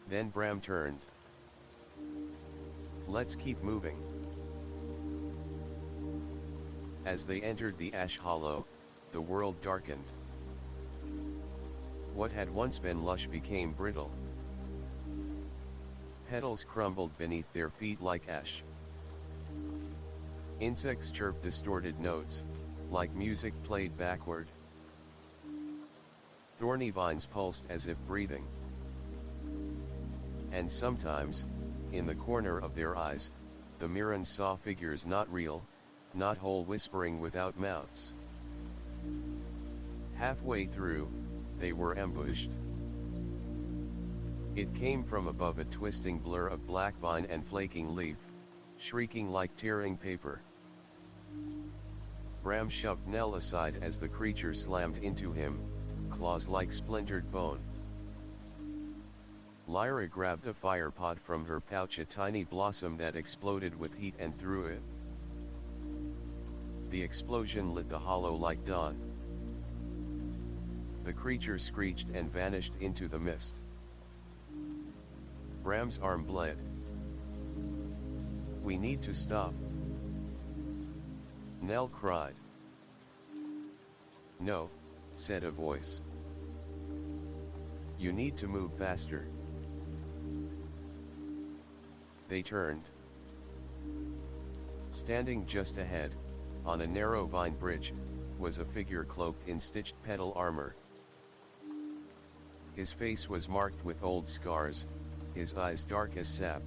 Then Bram turned. "Let's keep moving." As they entered the Ash Hollow, the world darkened. What had once been lush became brittle. Petals crumbled beneath their feet like ash. Insects chirped distorted notes, like music played backward. Thorny vines pulsed as if breathing. And sometimes, in the corner of their eyes, the Mirrans saw figures not real, not whole, whispering without mouths. Halfway through, they were ambushed. It came from above, a twisting blur of black vine and flaking leaf, shrieking like tearing paper. Bram shoved Nell aside as the creature slammed into him, claws like splintered bone. Lyra grabbed a fire pod from her pouch, a tiny blossom that exploded with heat, and threw it. The explosion lit the hollow like dawn. The creature screeched and vanished into the mist. Bram's arm bled. "We need to stop," Nell cried. "No," said a voice. "You need to move faster." They turned. Standing just ahead, on a narrow vine bridge, was a figure cloaked in stitched petal armor. His face was marked with old scars, his eyes dark as sap.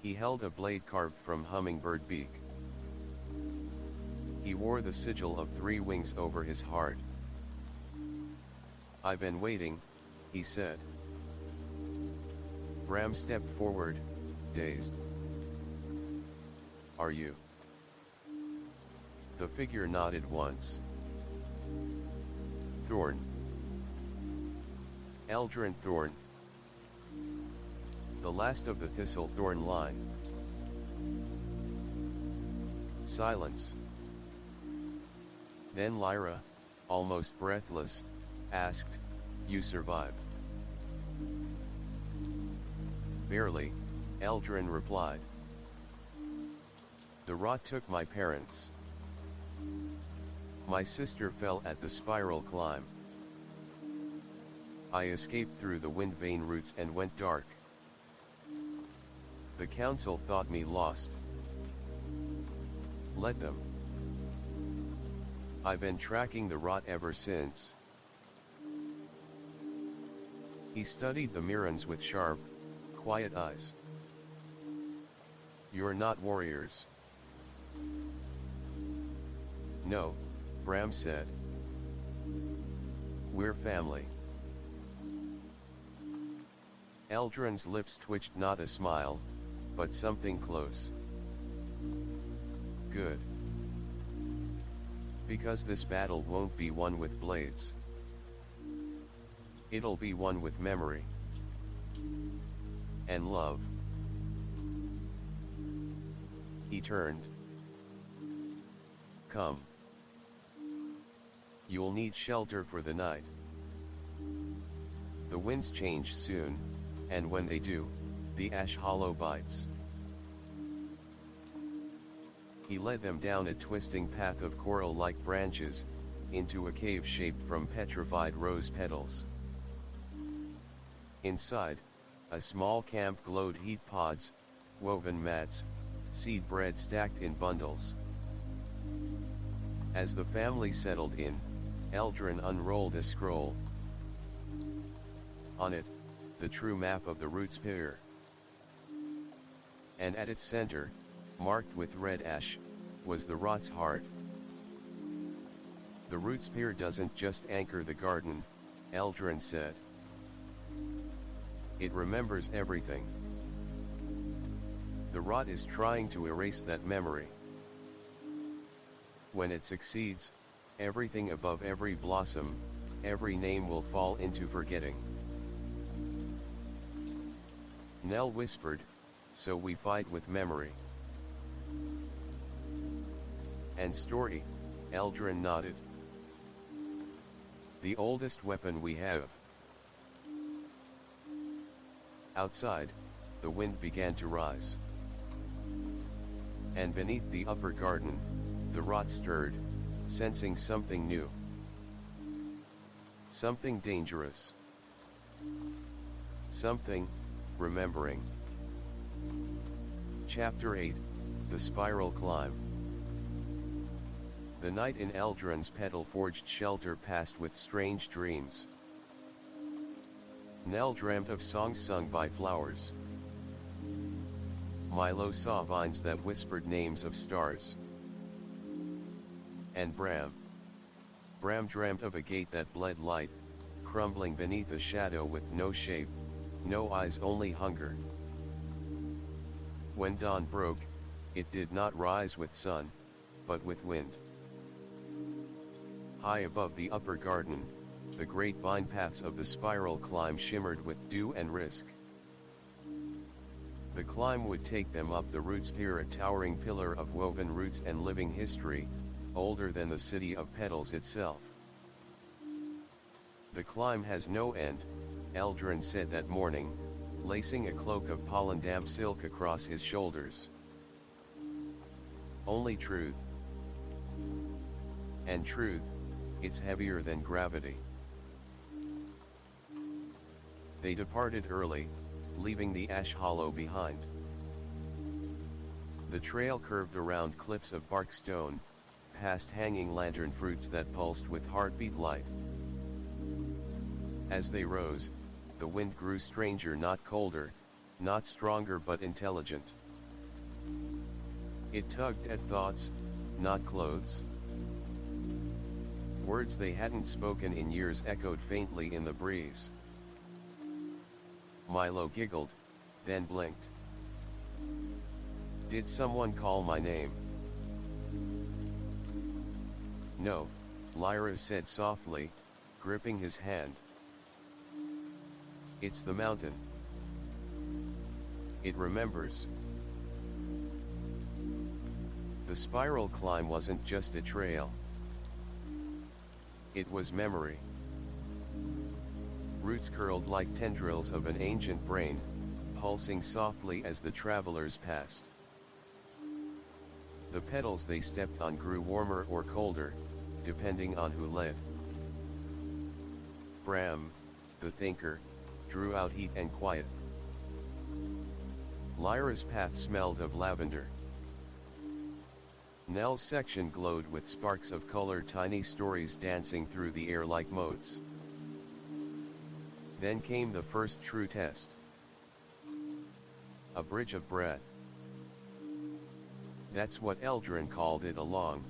He held a blade carved from hummingbird beak. He wore the sigil of 3 wings over his heart. "I've been waiting," he said. Bram stepped forward, dazed. "Are you?" The figure nodded once. "Thorn. Eldrin Thorn. The last of the Thistle Thorn line." Silence. Then Lyra, almost breathless, asked, "You survived?" "Barely," Eldrin replied. "The rot took my parents. My sister fell at the spiral climb. I escaped through the wind vein roots and went dark. The council thought me lost. Let them. I've been tracking the rot ever since." He studied the Mirrans with sharp, quiet eyes. "You're not warriors." "No," Bram said. "We're family." Eldrin's lips twitched, not a smile, but something close. "Good. Because this battle won't be won with blades. It'll be won with memory. And love." He turned. "Come. You'll need shelter for the night. The winds change soon, and when they do, the ash hollow bites." He led them down a twisting path of coral-like branches, into a cave shaped from petrified rose petals. Inside, a small camp glowed: heat pods, woven mats, seed bread stacked in bundles. As the family settled in, Eldrin unrolled a scroll. On it, the true map of the root spear. And at its center, marked with red ash, was the rot's heart. "The root spear doesn't just anchor the garden," Eldrin said. "It remembers everything. The rot is trying to erase that memory. When it succeeds, everything above every blossom, every name will fall into forgetting." Nell whispered, "So we fight with memory." "And story," Eldrin nodded. "The oldest weapon we have." Outside, the wind began to rise. And beneath the upper garden, the rot stirred, sensing something new. Something dangerous. Something, remembering. Chapter 8, The Spiral Climb. The night in Eldrin's petal-forged shelter passed with strange dreams. Nell dreamt of songs sung by flowers. Milo saw vines that whispered names of stars. And Bram dreamt of a gate that bled light, crumbling beneath a shadow with no shape, no eyes, only hunger. When dawn broke, it did not rise with sun, but with wind. High above the upper garden, the great vine paths of the spiral climb shimmered with dew and risk. The climb would take them up the root spear, a towering pillar of woven roots and living history, older than the city of petals itself. "The climb has no end," Eldrin said that morning, lacing a cloak of pollen-damp silk across his shoulders. "Only truth. And truth, it's heavier than gravity. They departed early, leaving the ash hollow behind. The trail curved around cliffs of bark stone, past hanging lantern fruits that pulsed with heartbeat light. As they rose, the wind grew stranger, not colder, not stronger but intelligent. It tugged at thoughts, not clothes. Words they hadn't spoken in years echoed faintly in the breeze. Milo giggled, then blinked. Did someone call my name? No, Lyra said softly, gripping his hand. It's the mountain. It remembers. The spiral climb wasn't just a trail. It was memory. Roots curled like tendrils of an ancient brain, pulsing softly as the travelers passed. The petals they stepped on grew warmer or colder, depending on who led. Bram, the thinker, drew out heat and quiet. Lyra's path smelled of lavender. Nell's section glowed with sparks of color, tiny stories dancing through the air like motes. Then came the first true test. A bridge of breath. That's what Eldrin called it, a long,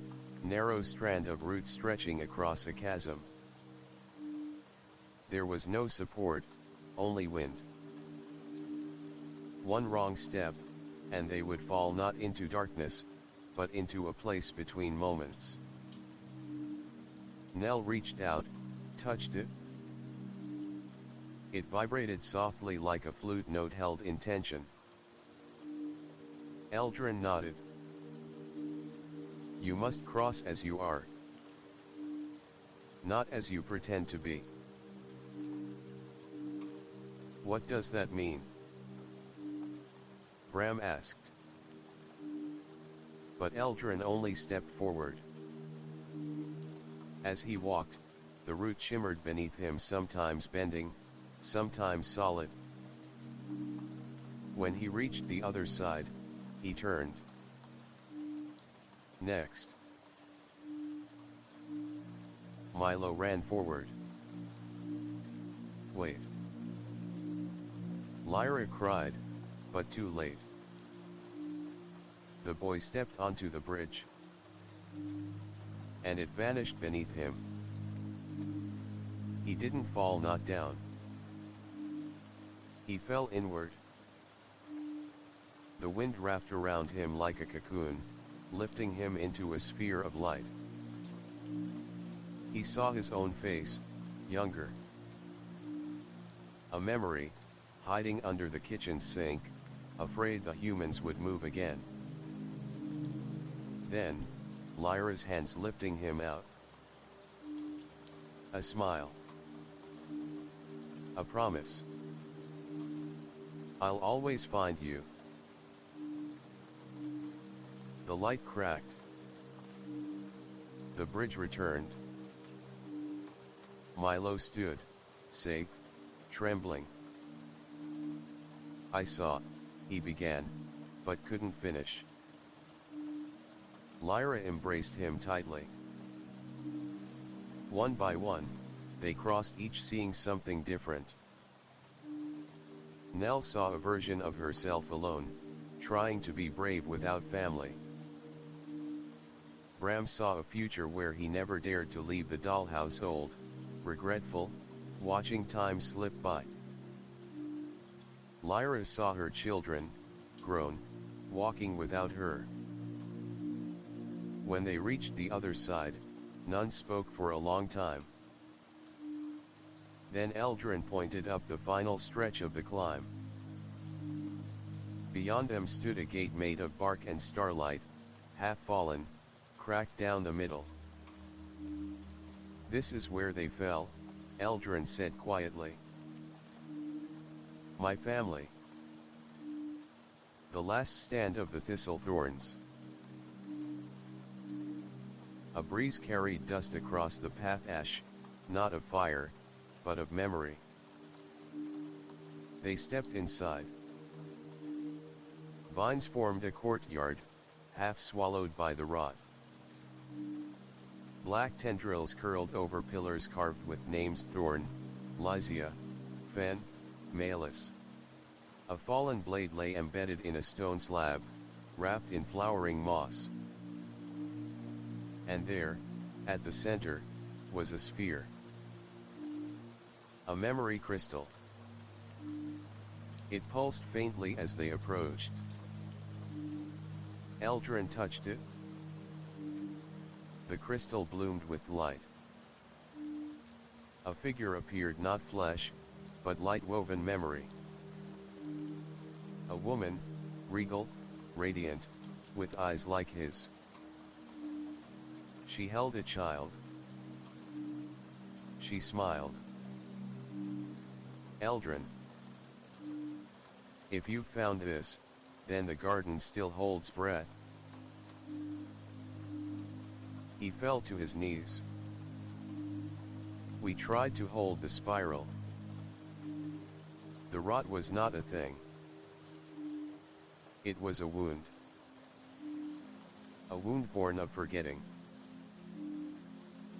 narrow strand of roots stretching across a chasm. There was no support, only wind. One wrong step, and they would fall not into darkness, but into a place between moments. Nell reached out, touched it. It vibrated softly like a flute note held in tension. Eldrin nodded. You must cross as you are, not as you pretend to be. What does that mean? Bram asked. But Eldrin only stepped forward. As he walked, the root shimmered beneath him, sometimes bending, sometimes solid. When he reached the other side, he turned. Next. Milo ran forward. Wait. Lyra cried, but too late. The boy stepped onto the bridge, and it vanished beneath him. He didn't fall, not down. He fell inward. The wind wrapped around him like a cocoon, lifting him into a sphere of light. He saw his own face, younger. A memory, hiding under the kitchen sink, afraid the humans would move again. Then, Lyra's hands lifting him out. A smile. A promise. I'll always find you. The light cracked. The bridge returned. Milo stood, safe, trembling. I saw, he began, but couldn't finish. Lyra embraced him tightly. One by one, they crossed, each seeing something different. Nell saw a version of herself alone, trying to be brave without family. Bram saw a future where he never dared to leave the dollhouse, old, regretful, watching time slip by. Lyra saw her children, grown, walking without her. When they reached the other side, none spoke for a long time. Then Eldrin pointed up the final stretch of the climb. Beyond them stood a gate made of bark and starlight, half fallen, cracked down the middle. This is where they fell, Eldrin said quietly. My family. The last stand of the thistle thorns. A breeze carried dust across the path, ash, not of fire, but of memory. They stepped inside. Vines formed a courtyard, half swallowed by the rot. Black tendrils curled over pillars carved with names: Thorn, Lysia, Fen, Malus. A fallen blade lay embedded in a stone slab, wrapped in flowering moss. And there, at the center, was a sphere. A memory crystal. It pulsed faintly as they approached. Eldrin touched it. The crystal bloomed with light. A figure appeared, not flesh, but light-woven memory. A woman, regal, radiant, with eyes like his. She held a child. She smiled. Eldrin, if you've found this, then the garden still holds breath. He fell to his knees. We tried to hold the spiral. The rot was not a thing. It was a wound. A wound born of forgetting.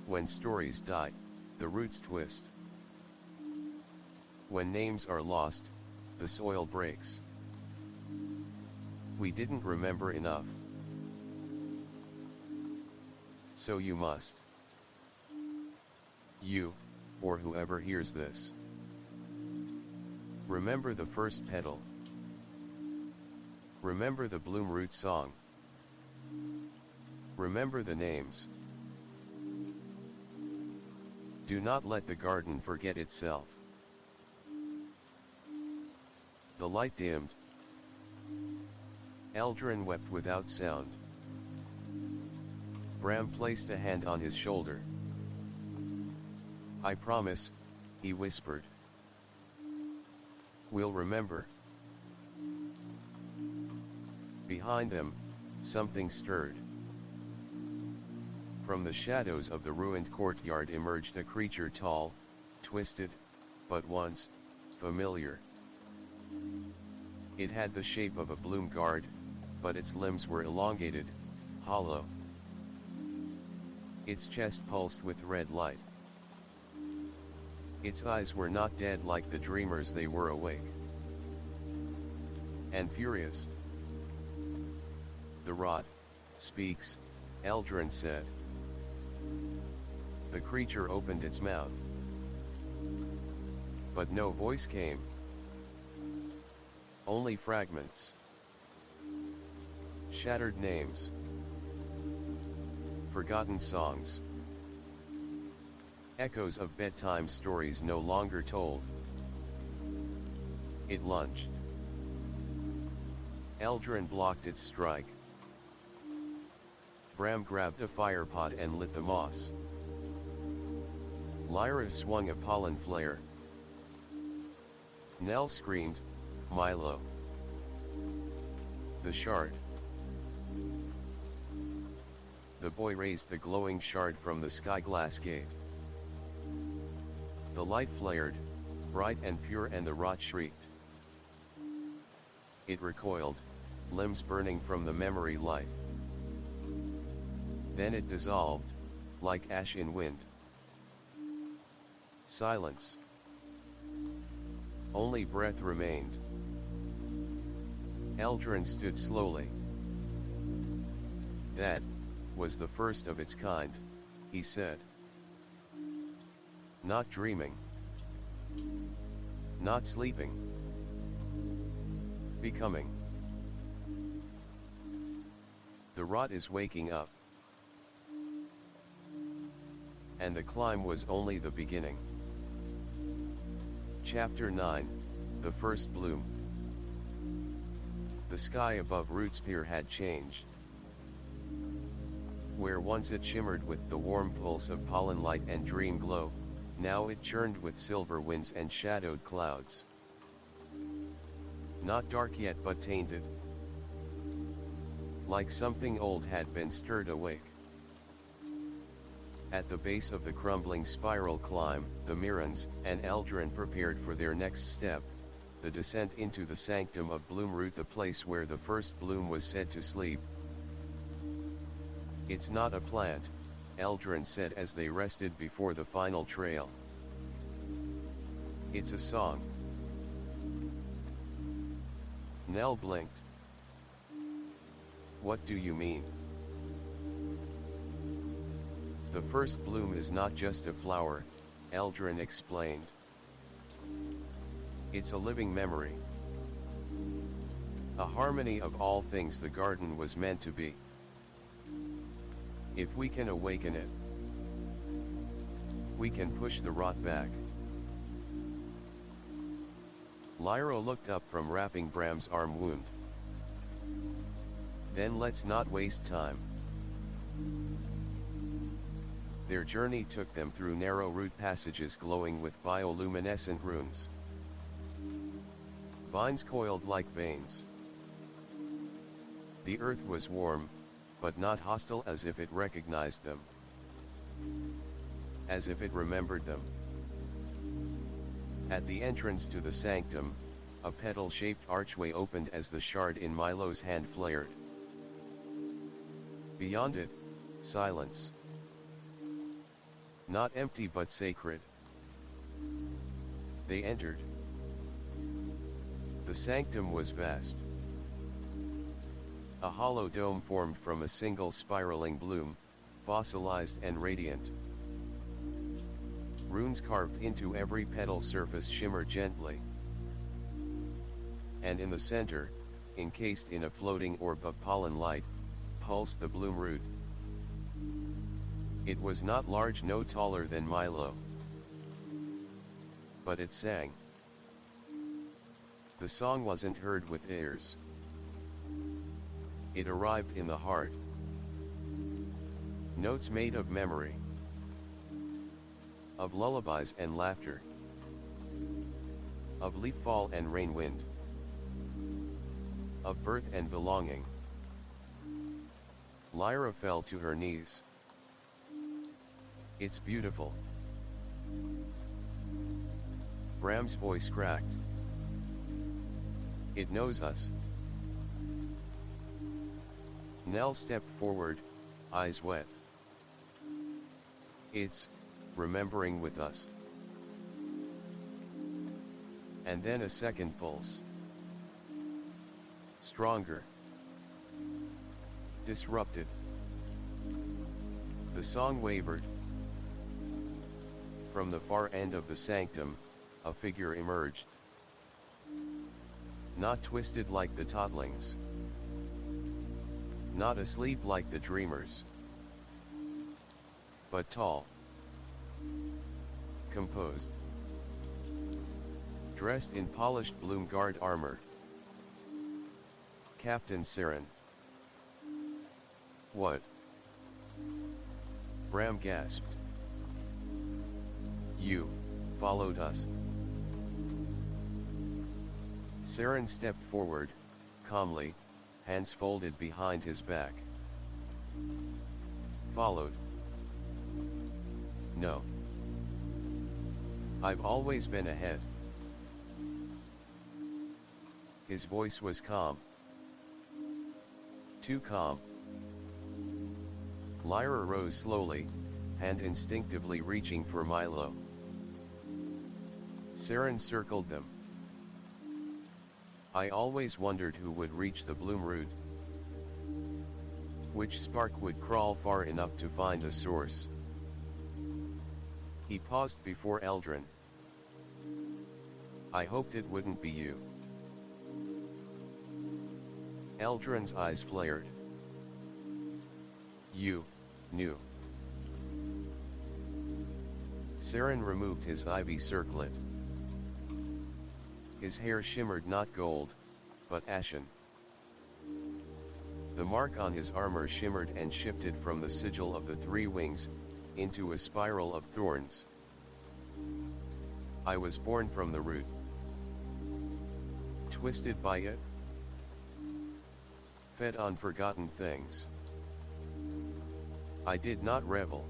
When stories die, the roots twist. When names are lost, the soil breaks. We didn't remember enough. So you must. You, or whoever hears this. Remember the first petal. Remember the bloomroot song. Remember the names. Do not let the garden forget itself. The light dimmed. Eldrin wept without sound. Bram placed a hand on his shoulder. I promise, he whispered. We'll remember. Behind them, something stirred. From the shadows of the ruined courtyard emerged a creature, tall, twisted, but once familiar. It had the shape of a bloom gourd, but its limbs were elongated, hollow. Its chest pulsed with red light. Its eyes were not dead like the dreamers, they were awake. And furious. The rot speaks, Eldrin said. The creature opened its mouth. But no voice came. Only fragments. Shattered names. Forgotten songs. Echoes of bedtime stories no longer told. It lunged. Eldrin blocked its strike. Bram grabbed a firepot and lit the moss. Lyra swung a pollen flare. Nell screamed, Milo. The shard. The boy raised the glowing shard from the sky glass gate. The light flared, bright and pure, and the rot shrieked. It recoiled, limbs burning from the memory light. Then it dissolved, like ash in wind. Silence. Only breath remained. Eldrin stood slowly. That was the first of its kind, he said. Not dreaming. Not sleeping. Becoming. The rot is waking up. And the climb was only the beginning. Chapter 9, The First Bloom. The sky above Rootsphere had changed. Where once it shimmered with the warm pulse of pollen light and dream glow, now it churned with silver winds and shadowed clouds. Not dark yet, but tainted. Like something old had been stirred awake. At the base of the crumbling spiral climb, the Mirans and Eldrin prepared for their next step, the descent into the sanctum of Bloomroot, the place where the first bloom was said to sleep. "It's not a plant," Eldrin said as they rested before the final trail. "It's a song." Nell blinked. "What do you mean?" "The first bloom is not just a flower," Eldrin explained. "It's a living memory. A harmony of all things the garden was meant to be. If we can awaken it, we can push the rot back." Lyra looked up from wrapping Bram's arm wound. "Then let's not waste time." Their journey took them through narrow root passages glowing with bioluminescent runes. Vines coiled like veins. The earth was warm, but not hostile, as if it recognized them. As if it remembered them. At the entrance to the sanctum, a petal-shaped archway opened as the shard in Milo's hand flared. Beyond it, silence. Not empty but sacred. They entered. The sanctum was vast. A hollow dome formed from a single spiraling bloom, fossilized and radiant. Runes carved into every petal surface shimmered gently. And in the center, encased in a floating orb of pollen light, pulsed the bloom root. It was not large, no taller than Milo. But it sang. The song wasn't heard with ears. It arrived in the heart. Notes made of memory. Of lullabies and laughter. Of leafall and rain wind. Of birth and belonging. Lyra fell to her knees. "It's beautiful." Bram's voice cracked. "It knows us." Nell stepped forward, eyes wet. "It's remembering with us." And then a second pulse. Stronger. Disrupted. The song wavered. From the far end of the sanctum, a figure emerged. Not twisted like the toddlings. Not asleep like the dreamers. But tall. Composed. Dressed in polished bloom guard armor. Captain Saren. "What?" Bram gasped. "You followed us." Saren stepped forward, calmly, hands folded behind his back. "Followed? No. I've always been ahead." His voice was calm. Too calm. Lyra rose slowly, hand instinctively reaching for Milo. Saren circled them. "I always wondered who would reach the bloom root. Which spark would crawl far enough to find a source." He paused before Eldrin. "I hoped it wouldn't be you." Eldrin's eyes flared. "You knew." Saren removed his ivy circlet. His hair shimmered not gold, but ashen. The mark on his armor shimmered and shifted from the sigil of the three wings, into a spiral of thorns. "I was born from the root. Twisted by it. Fed on forgotten things. I did not revel.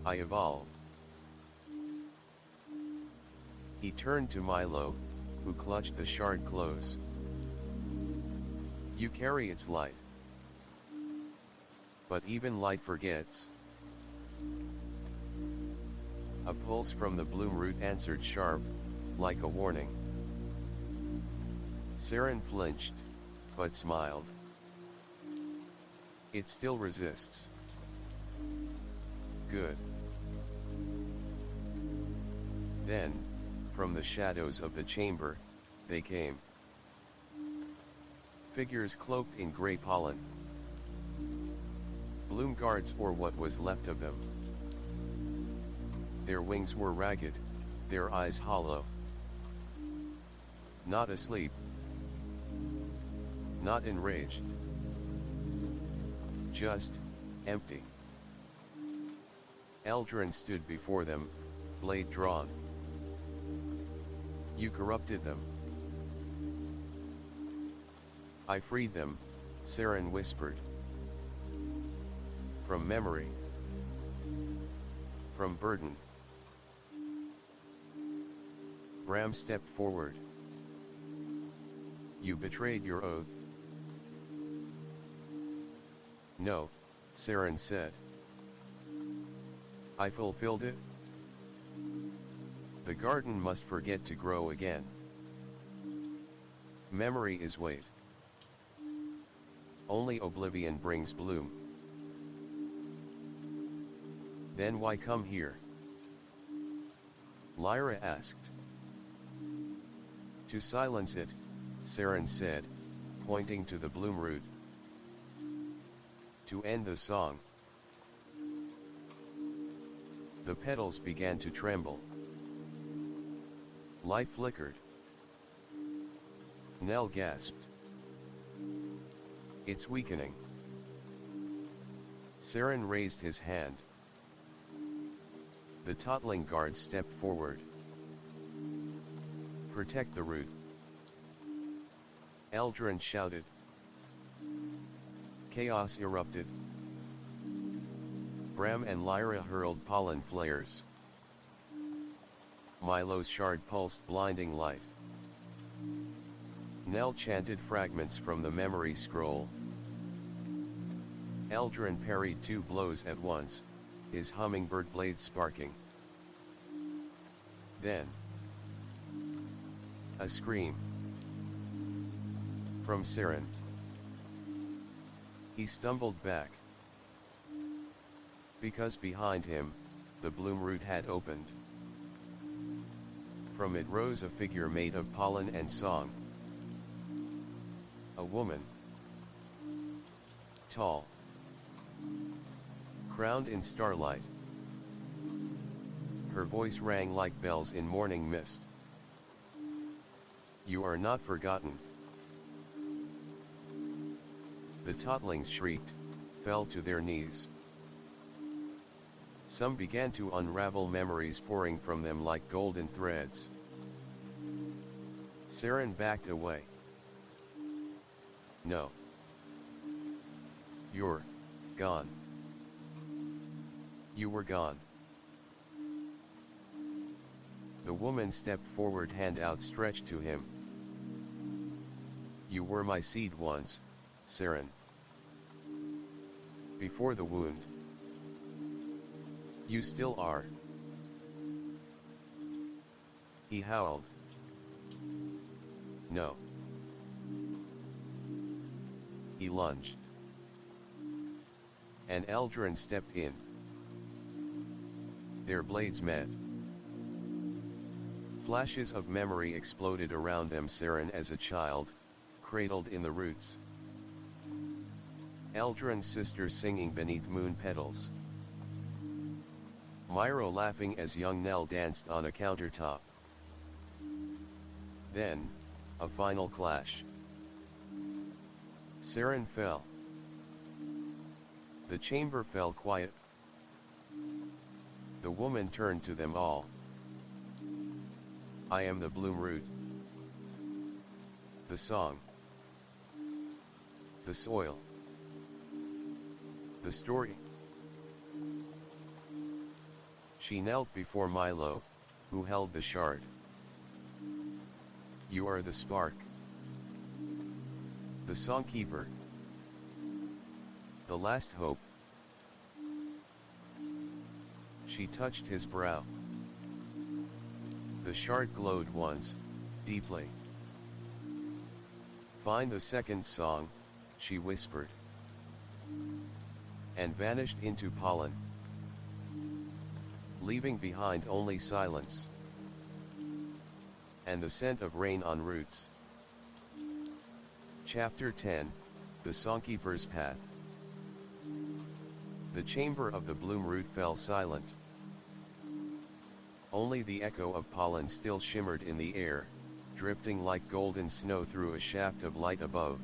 I evolved. He turned to Milo, who clutched the shard close. You carry its light. But even light forgets. A pulse from the bloom root answered sharp, like a warning. Saren flinched, but smiled. It still resists. Good. Then, from the shadows of the chamber, they came. Figures cloaked in grey pollen. Bloom guards, or what was left of them. Their wings were ragged, their eyes hollow. Not asleep. Not enraged. Just empty. Eldrin stood before them, blade drawn. You corrupted them. I freed them, Saren whispered. From memory. From burden. Bram stepped forward. You betrayed your oath. No, Saren said. I fulfilled it. The garden must forget to grow again. Memory is weight. Only oblivion brings bloom. Then why come here? Lyra asked. To silence it, Saren said, pointing to the bloom root. To end the song. The petals began to tremble. Light flickered. Nell gasped. It's weakening. Saren raised his hand. The toddling guard stepped forward. Protect the root. Eldrin shouted. Chaos erupted. Bram and Lyra hurled pollen flares. Milo's shard pulsed blinding light. Nell chanted fragments from the memory scroll. Eldrin parried 2 blows at once, his hummingbird blade sparking. Then, a scream from Saren. He stumbled back. Because behind him, the bloom root had opened. From it rose a figure made of pollen and song. A woman. Tall. Crowned in starlight. Her voice rang like bells in morning mist. You are not forgotten. The toddlings shrieked, fell to their knees. Some began to unravel, memories pouring from them like golden threads. Saren backed away. No. You're gone. You were gone. The woman stepped forward, hand outstretched to him. You were my seed once, Saren. Before the wound. You still are. He howled. No. He lunged. And Eldrin stepped in. Their blades met. Flashes of memory exploded around them. Saren as a child, cradled in the roots. Eldrin's sister singing beneath moon petals. Myro laughing as young Nell danced on a countertop. Then, a final clash. Saren fell. The chamber fell quiet. The woman turned to them all. I am the bloom root. The song. The soil. The story. She knelt before Milo, who held the shard. You are the spark. The Songkeeper. The last hope. She touched his brow. The shard glowed once, deeply. Find the second song, she whispered. And vanished into pollen, leaving behind only silence and the scent of rain on roots. Chapter 10, The Songkeeper's Path. The chamber of the bloomroot fell silent. Only the echo of pollen still shimmered in the air, drifting like golden snow through a shaft of light above.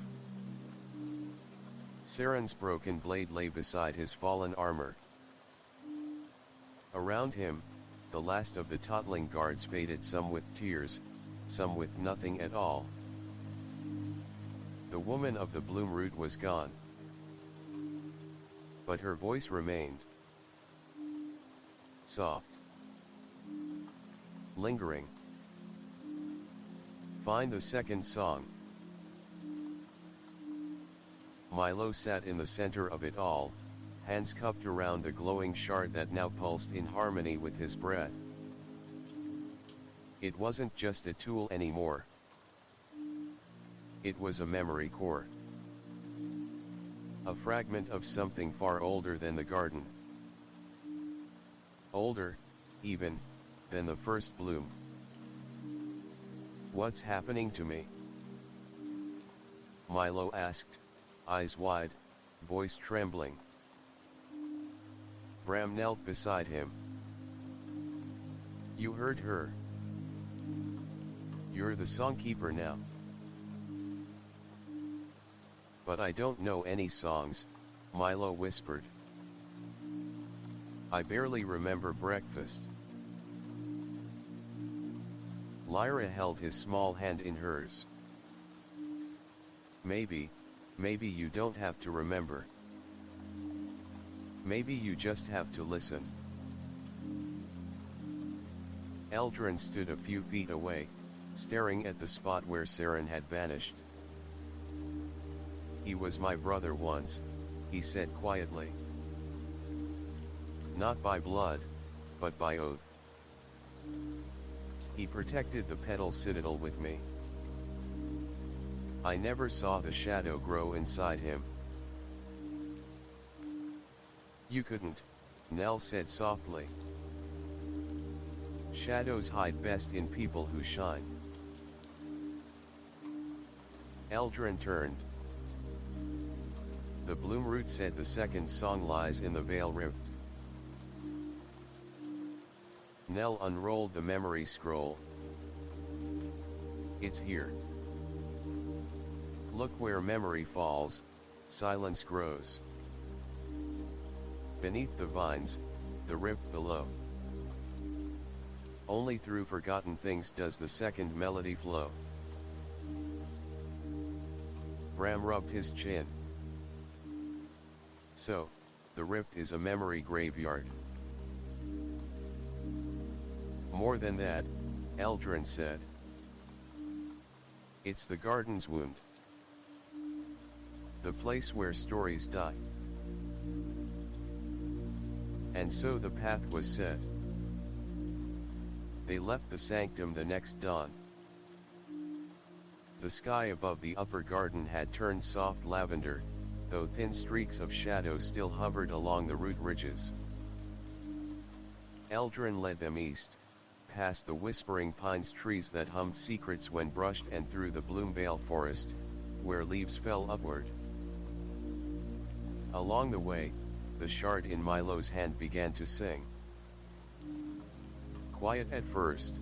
Saren's broken blade lay beside his fallen armor. Around him, the last of the toddling guards faded, some with tears, some with nothing at all. The woman of the bloomroot was gone. But her voice remained. Soft. Lingering. Find the second song. Milo sat in the center of it all, hands cupped around the glowing shard that now pulsed in harmony with his breath. It wasn't just a tool anymore. It was a memory core. A fragment of something far older than the garden. Older, even, than the first bloom. What's happening to me? Milo asked, eyes wide, voice trembling. Bram knelt beside him. You heard her. You're the Songkeeper now. But I don't know any songs, Milo whispered. I barely remember breakfast. Lyra held his small hand in hers. Maybe you don't have to remember. Maybe you just have to listen. Eldrin stood a few feet away, staring at the spot where Saren had vanished. He was my brother once, he said quietly. Not by blood, but by oath. He protected the petal citadel with me. I never saw the shadow grow inside him. You couldn't, Nell said softly. Shadows hide best in people who shine. Eldrin turned. The bloomroot said the second song lies in the Veil Rift. Nell unrolled the memory scroll. It's here. Look where memory falls, silence grows. Beneath the vines, the rift below. Only through forgotten things does the second melody flow. Bram rubbed his chin. So, the rift is a memory graveyard. More than that, Eldrin said. It's the garden's wound. The place where stories die. And so the path was set. They left the sanctum the next dawn. The sky above the upper garden had turned soft lavender, though thin streaks of shadow still hovered along the root ridges. Eldrin led them east, past the whispering pines trees that hummed secrets when brushed and through the Bloomvale forest, where leaves fell upward. Along the way, the shard in Milo's hand began to sing. Quiet at first.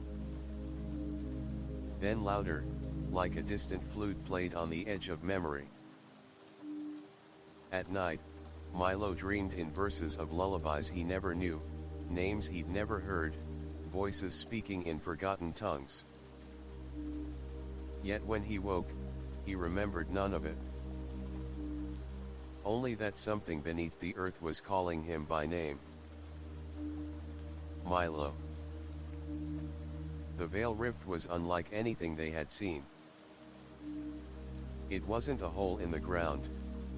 Then louder, like a distant flute played on the edge of memory. At night, Milo dreamed in verses of lullabies he never knew, names he'd never heard, voices speaking in forgotten tongues. Yet when he woke, he remembered none of it. Only that something beneath the earth was calling him by name. Milo. The veil rift was unlike anything they had seen. It wasn't a hole in the ground,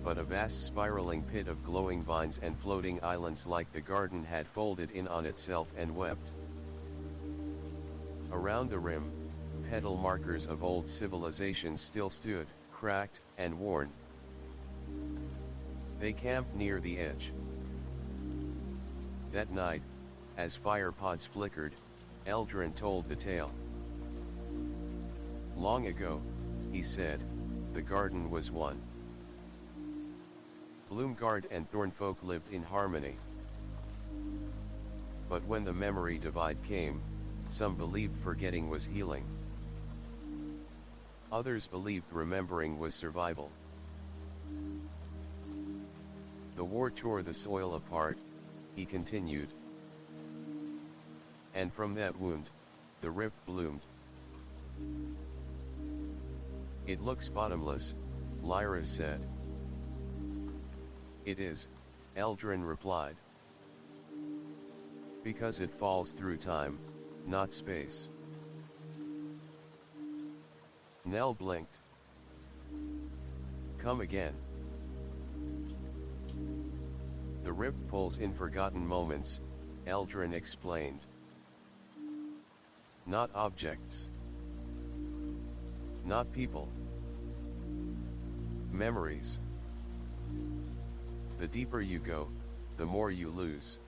but a vast spiraling pit of glowing vines and floating islands like the garden had folded in on itself and wept. Around the rim, petal markers of old civilizations still stood, cracked and worn. They camped near the edge. That night, as fire pods flickered, Eldrin told the tale. Long ago, he said, the garden was one. Bloomguard and Thornfolk lived in harmony. But when the memory divide came, some believed forgetting was healing. Others believed remembering was survival. The war tore the soil apart, he continued. And from that wound, the rift bloomed. It looks bottomless, Lyra said. It is, Eldrin replied. Because it falls through time, not space. Nell blinked. Come again. The rift pulls in forgotten moments, Eldrin explained. Not objects. Not people. Memories. The deeper you go, the more you lose.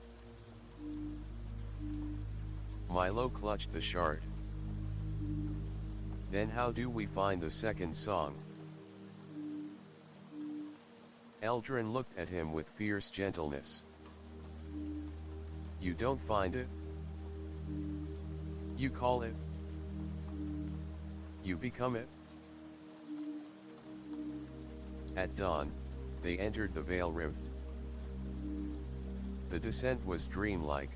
Milo clutched the shard. Then how do we find the second song? Eldrin looked at him with fierce gentleness. You don't find it? You call it? You become it? At dawn, they entered the Veil Rift. The descent was dreamlike.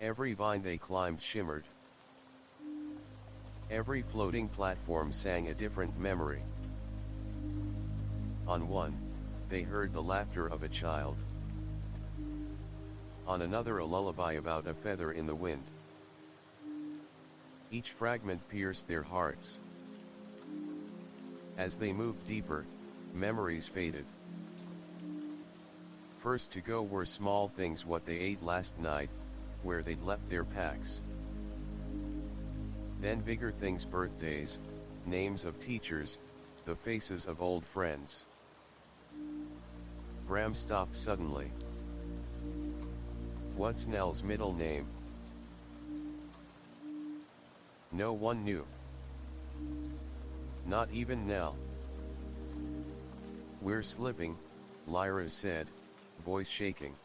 Every vine they climbed shimmered. Every floating platform sang a different memory. On one, they heard the laughter of a child. On another, a lullaby about a feather in the wind. Each fragment pierced their hearts. As they moved deeper, memories faded. First to go were small things, what they ate last night, where they'd left their packs. Then bigger things, birthdays, names of teachers, the faces of old friends. Bram stopped suddenly. What's Nell's middle name? No one knew. Not even Nell. We're slipping, Lyra said, voice shaking.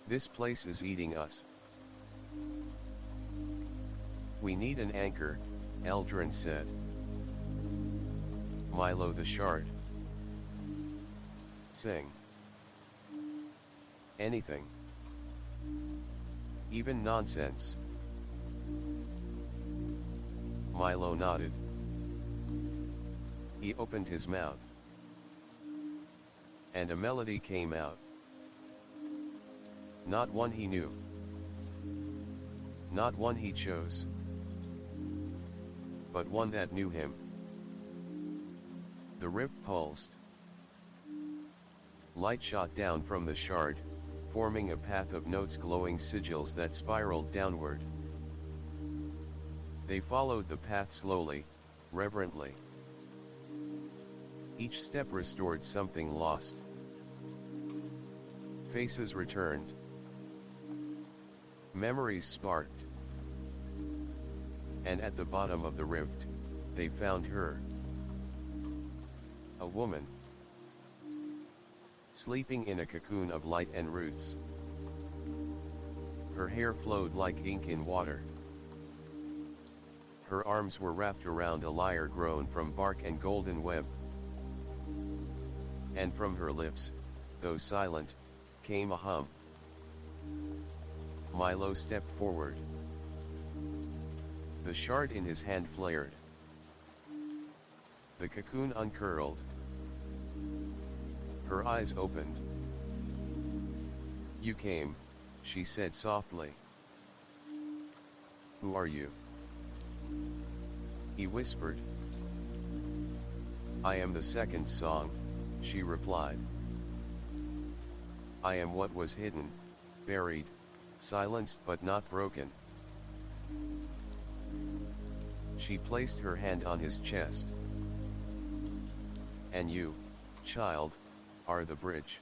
This place is eating us. We need an anchor, Eldrin said. Milo the shard. Sing. Anything. Even nonsense. Milo nodded. He opened his mouth. And a melody came out. Not one he knew. Not one he chose. But one that knew him. The rift pulsed. Light shot down from the shard, forming a path of notes, glowing sigils that spiraled downward. They followed the path slowly, reverently. Each step restored something lost. Faces returned. Memories sparked. And at the bottom of the rift, they found her. A woman. Sleeping in a cocoon of light and roots. Her hair flowed like ink in water. Her arms were wrapped around a lyre grown from bark and golden web. And from her lips, though silent, came a hum. Milo stepped forward. The shard in his hand flared. The cocoon uncurled. Her eyes opened. You came, she said softly. Who are you? He whispered. I am the second song, she replied. I am what was hidden, buried, silenced but not broken. She placed her hand on his chest. And you, child, are the bridge.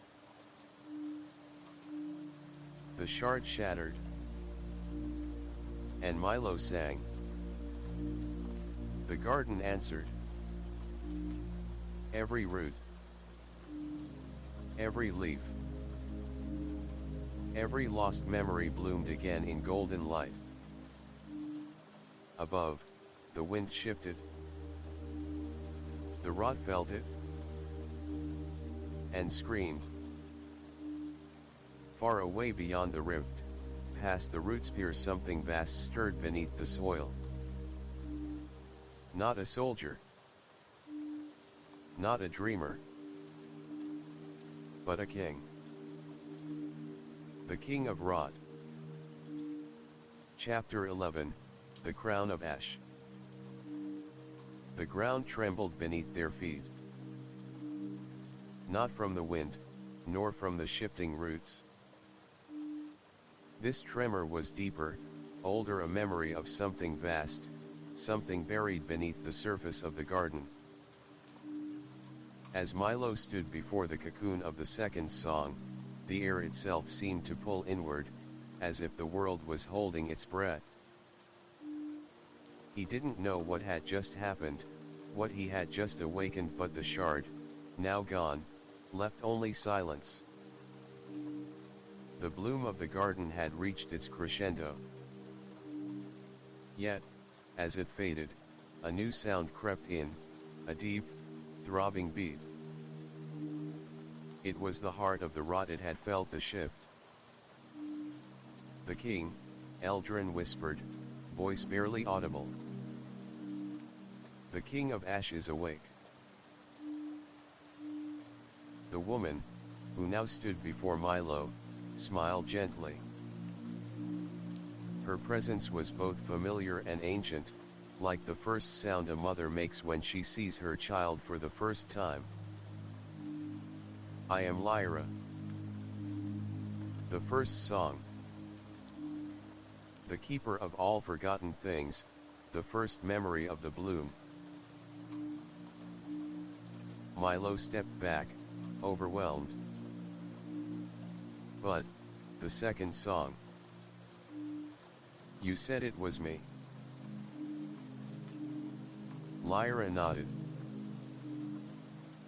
The shard shattered. And Milo sang. The garden answered. Every root, every leaf, every lost memory bloomed again in golden light. Above, the wind shifted. The rod felt it and screamed. Far away beyond the rift, past the root spear, something vast stirred beneath the soil. Not a soldier, not a dreamer, but a king. The King of Rod. Chapter 11, The Crown of Ash. The ground trembled beneath their feet. Not from the wind, nor from the shifting roots. This tremor was deeper, older, a memory of something vast, something buried beneath the surface of the garden. As Milo stood before the cocoon of the second song, the air itself seemed to pull inward, as if the world was holding its breath. He didn't know what had just happened, what he had just awakened, but the shard, now gone, left only silence. The bloom of the garden had reached its crescendo. Yet, as it faded, a new sound crept in, a deep, throbbing beat. It was the heart of the rot. It had felt the shift. The king, Eldrin whispered, voice barely audible. The King of Ash is awake. The woman, who now stood before Milo, smiled gently. Her presence was both familiar and ancient, like the first sound a mother makes when she sees her child for the first time. I am Lyra. The first song. The keeper of all forgotten things, the first memory of the bloom. Milo stepped back, overwhelmed. But, the second song. You said it was me. Lyra nodded.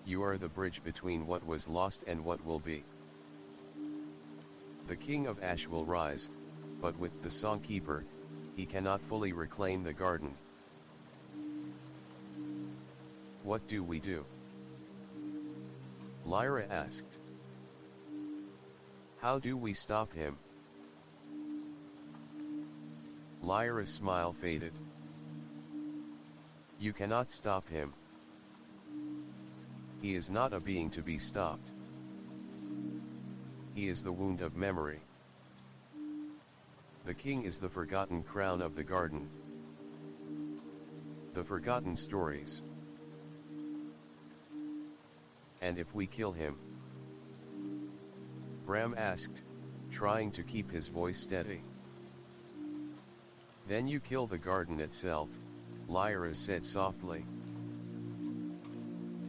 You are the bridge between what was lost and what will be. The King of Ash will rise, but with the Songkeeper, he cannot fully reclaim the garden. What do we do? Lyra asked. How do we stop him? Lyra's smile faded. You cannot stop him. He is not a being to be stopped. He is the wound of memory. The king is the forgotten crown of the garden. The forgotten stories. And if we kill him? Bram asked, trying to keep his voice steady. Then you kill the garden itself, Lyra said softly.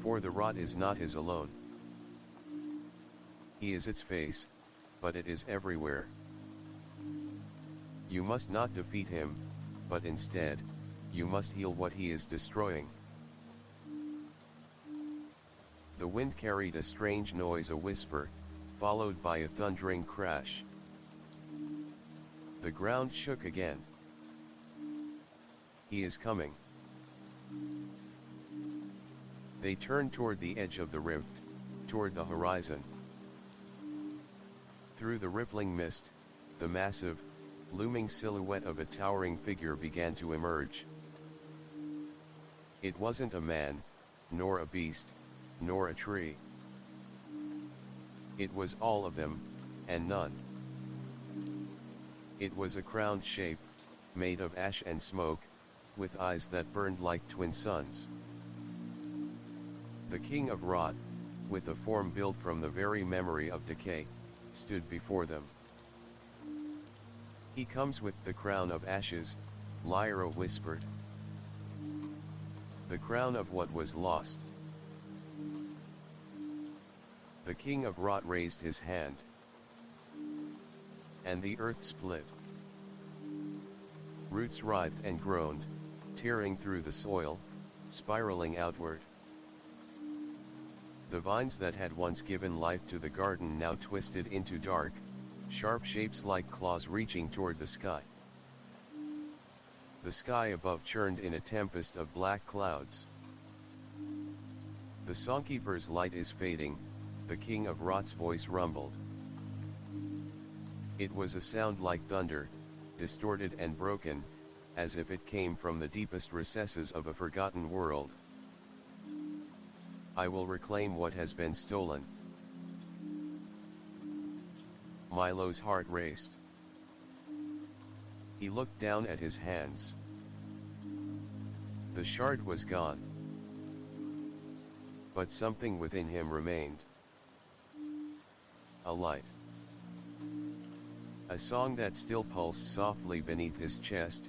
For the rot is not his alone. He is its face, but it is everywhere. You must not defeat him, but instead, you must heal what he is destroying. The wind carried a strange noise, a whisper, followed by a thundering crash. The ground shook again. He is coming. They turned toward the edge of the rift, toward the horizon. Through the rippling mist, the massive, looming silhouette of a towering figure began to emerge. It wasn't a man, nor a beast, nor a tree. It was all of them, and none. It was a crowned shape, made of ash and smoke, with eyes that burned like twin suns. The king of Rot, with a form built from the very memory of decay, stood before them. He comes with the crown of ashes, Lyra whispered. The crown of what was lost. The king of Rot raised his hand. And the earth split. Roots writhed and groaned, tearing through the soil, spiraling outward. The vines that had once given life to the garden now twisted into dark, sharp shapes like claws reaching toward the sky. The sky above churned in a tempest of black clouds. The Songkeeper's light is fading, the king of Rot's voice rumbled. It was a sound like thunder, distorted and broken, as if it came from the deepest recesses of a forgotten world. I will reclaim what has been stolen. Milo's heart raced. He looked down at his hands. The shard was gone. But something within him remained. A light. A song that still pulsed softly beneath his chest,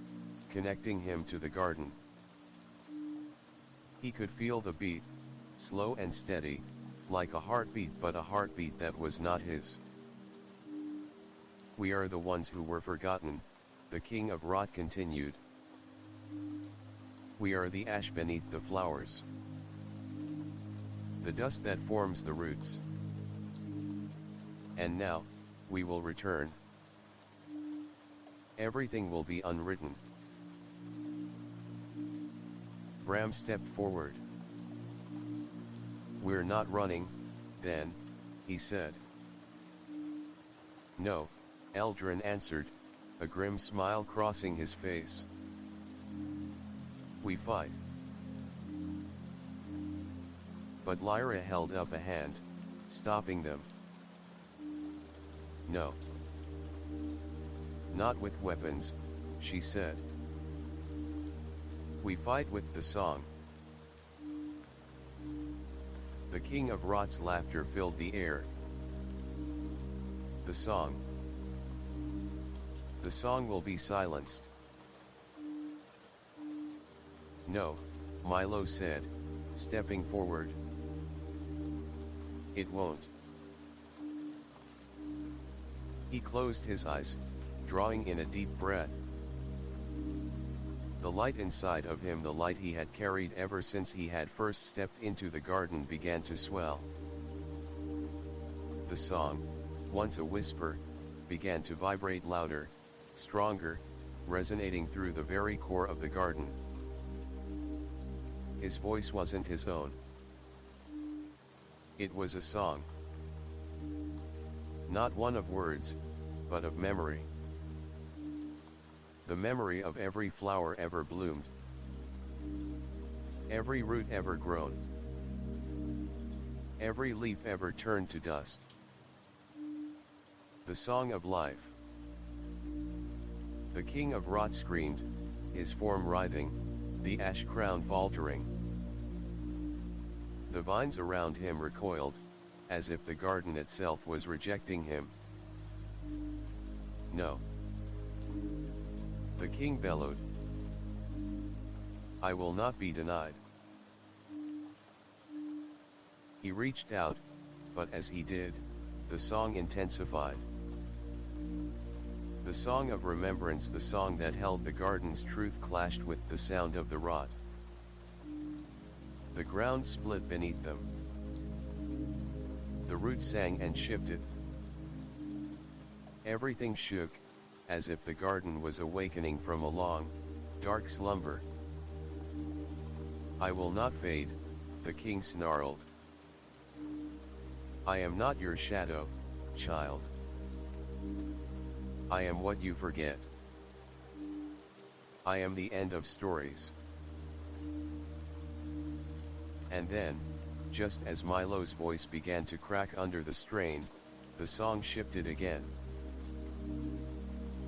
connecting him to the garden. He could feel the beat, slow and steady, like a heartbeat, but a heartbeat that was not his. We are the ones who were forgotten, the king of Rot continued. We are the ash beneath the flowers. The dust that forms the roots. And now, we will return. Everything will be unwritten. Bram stepped forward. We're not running, then, he said. No, Eldrin answered, a grim smile crossing his face. We fight. But Lyra held up a hand, stopping them. No. Not with weapons, she said. We fight with the song. The king of Rot's laughter filled the air. The song. The song will be silenced. No, Milo said, stepping forward. It won't. He closed his eyes, drawing in a deep breath. The light inside of him, the light he had carried ever since he had first stepped into the garden, began to swell. The song, once a whisper, began to vibrate louder, stronger, resonating through the very core of the garden. His voice wasn't his own. It was a song. Not one of words, but of memory. The memory of every flower ever bloomed. Every root ever grown. Every leaf ever turned to dust. The song of life. The king of Rot screamed, his form writhing, the ash crown faltering. The vines around him recoiled, as if the garden itself was rejecting him. No. The king bellowed. I will not be denied. He reached out, but as he did, the song intensified. The song of remembrance, the song that held the garden's truth, clashed with the sound of the rot. The ground split beneath them. The roots sang and shifted. Everything shook, as if the garden was awakening from a long, dark slumber. I will not fade, the king snarled. I am not your shadow, child. I am what you forget. I am the end of stories. And then, just as Milo's voice began to crack under the strain, the song shifted again.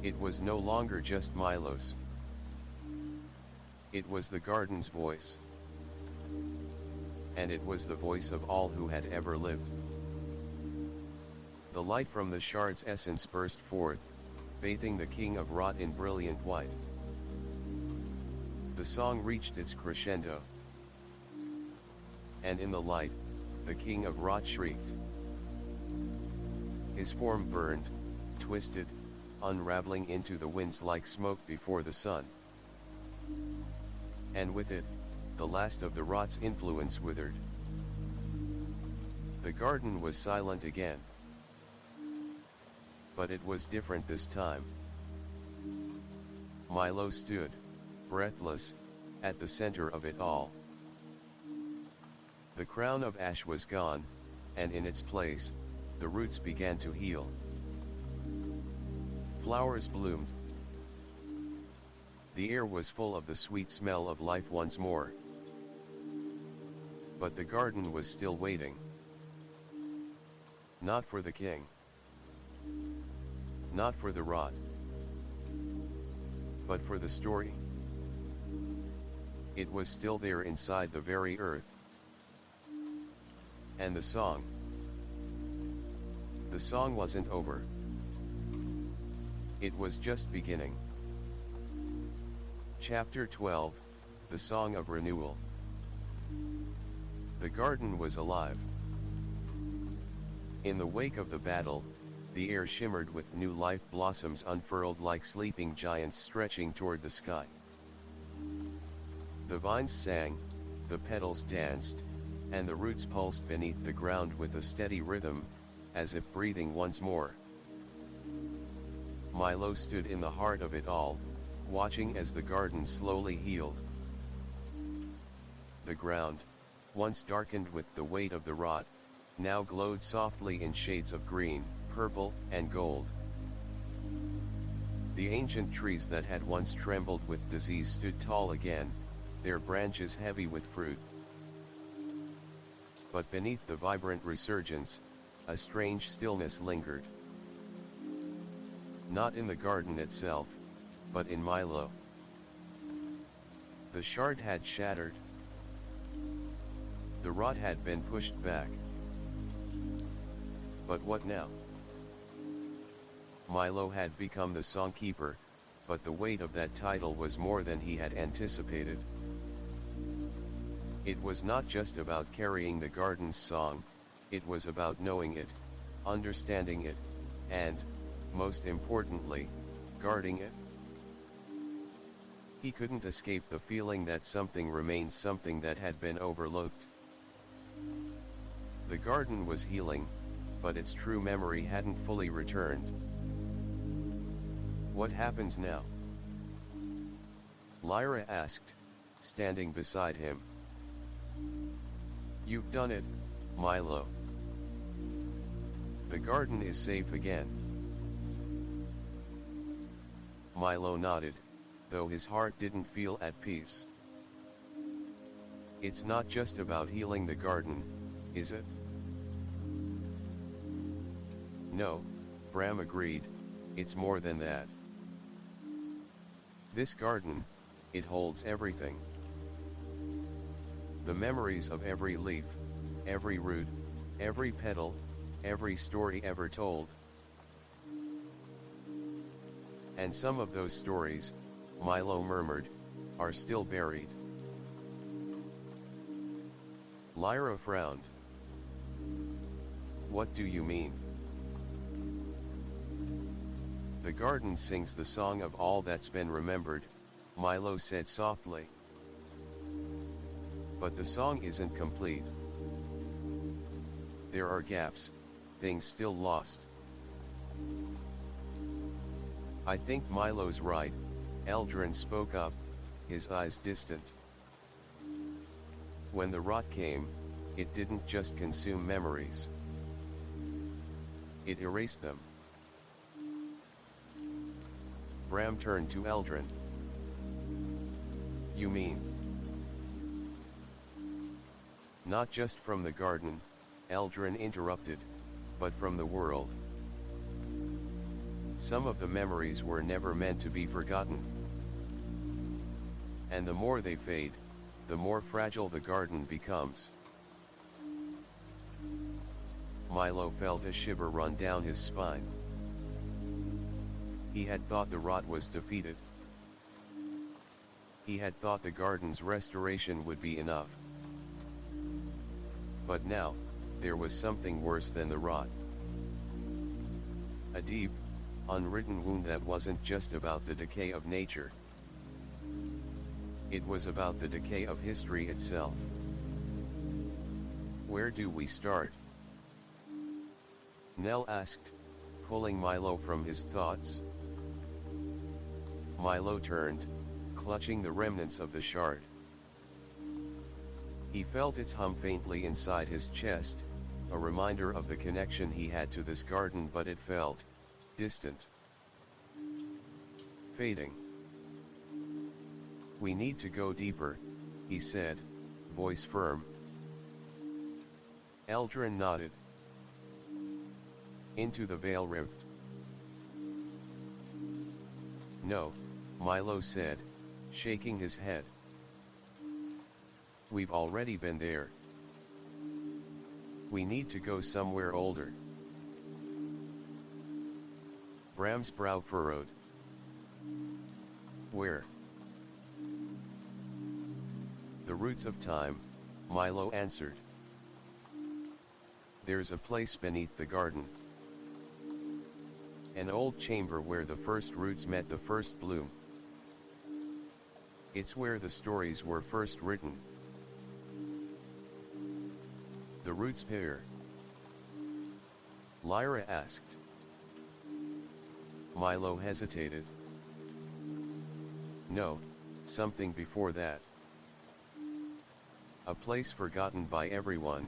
It was no longer just Milo's. It was the garden's voice. And it was the voice of all who had ever lived. The light from the shard's essence burst forth, bathing the king of rot in brilliant white. The song reached its crescendo. And in the light, the king of rot shrieked. His form burned, twisted, unraveling into the winds like smoke before the sun. And with it, the last of the rot's influence withered. The garden was silent again. But it was different this time. Milo stood, breathless, at the center of it all. The crown of ash was gone, and in its place, the roots began to heal. Flowers bloomed. The air was full of the sweet smell of life once more. But the garden was still waiting. Not for the king. Not for the rot. But for the story. It was still there inside the very earth. And the song. The song wasn't over. It was just beginning. Chapter 12, The Song of Renewal. The garden was alive. In the wake of the battle, the air shimmered with new life, blossoms unfurled like sleeping giants stretching toward the sky. The vines sang, the petals danced, and the roots pulsed beneath the ground with a steady rhythm, as if breathing once more. Milo stood in the heart of it all, watching as the garden slowly healed. The ground, once darkened with the weight of the rot, now glowed softly in shades of green, purple, and gold. The ancient trees that had once trembled with disease stood tall again, their branches heavy with fruit. But beneath the vibrant resurgence, a strange stillness lingered. Not in the garden itself, but in Milo. The shard had shattered. The rot had been pushed back. But what now? Milo had become the Songkeeper, but the weight of that title was more than he had anticipated. It was not just about carrying the garden's song, it was about knowing it, understanding it, and, most importantly, guarding it. He couldn't escape the feeling that something remained, something that had been overlooked. The garden was healing, but its true memory hadn't fully returned. What happens now? Lyra asked, standing beside him. You've done it, Milo. The garden is safe again. Milo nodded, though his heart didn't feel at peace. It's not just about healing the garden, is it? No, Bram agreed, it's more than that. This garden, it holds everything. The memories of every leaf, every root, every petal, every story ever told. And some of those stories, Milo murmured, are still buried. Lyra frowned. What do you mean? The garden sings the song of all that's been remembered, Milo said softly. But the song isn't complete. There are gaps, things still lost. I think Milo's right, Eldrin spoke up, his eyes distant. When the rot came, it didn't just consume memories. It erased them. Bram turned to Eldrin. You mean? Not just from the garden, Eldrin interrupted, but from the world. Some of the memories were never meant to be forgotten. And the more they fade, the more fragile the garden becomes. Milo felt a shiver run down his spine. He had thought the rot was defeated. He had thought the garden's restoration would be enough. But now, there was something worse than the rot. A deep, unwritten wound that wasn't just about the decay of nature. It was about the decay of history itself. Where do we start? Nell asked, pulling Milo from his thoughts. Milo turned, clutching the remnants of the shard. He felt its hum faintly inside his chest, a reminder of the connection he had to this garden, but it felt distant. Fading. We need to go deeper, he said, voice firm. Eldrin nodded. Into the veil rift. No, Milo said, shaking his head. We've already been there. We need to go somewhere older. Bram's brow furrowed. Where? The roots of time, Milo answered. There's a place beneath the garden. An old chamber where the first roots met the first bloom. It's where the stories were first written. The roots pair? Lyra asked. Milo hesitated. No, something before that. A place forgotten by everyone,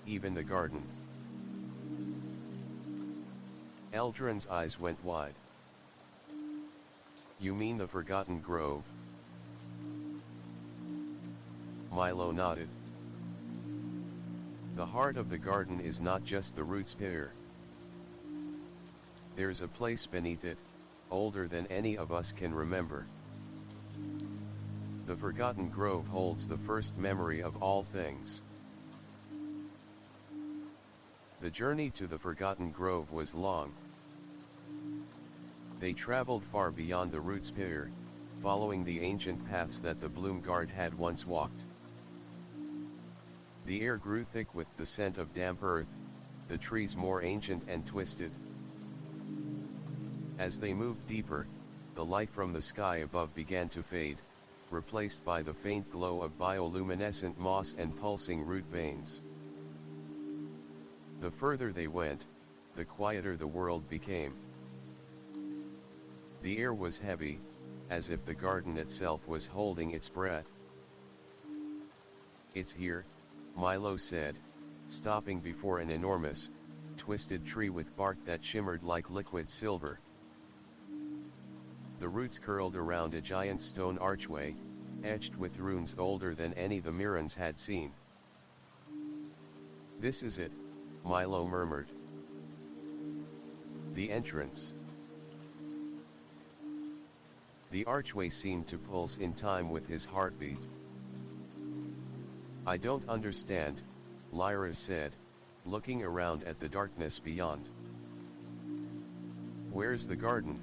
even the garden. Eldrin's eyes went wide. You mean the Forgotten Grove? Milo nodded. The heart of the garden is not just the roots pair. There's a place beneath it, older than any of us can remember. The Forgotten Grove holds the first memory of all things. The journey to the Forgotten Grove was long. They traveled far beyond the roots pair, following the ancient paths that the Bloom Guard had once walked. The air grew thick with the scent of damp earth, the trees more ancient and twisted. As they moved deeper, the light from the sky above began to fade, replaced by the faint glow of bioluminescent moss and pulsing root veins. The further they went, the quieter the world became. The air was heavy, as if the garden itself was holding its breath. It's here, Milo said, stopping before an enormous, twisted tree with bark that shimmered like liquid silver. The roots curled around a giant stone archway, etched with runes older than any the Mirans had seen. This is it, Milo murmured. The entrance. The archway seemed to pulse in time with his heartbeat. I don't understand, Lyra said, looking around at the darkness beyond. Where's the garden?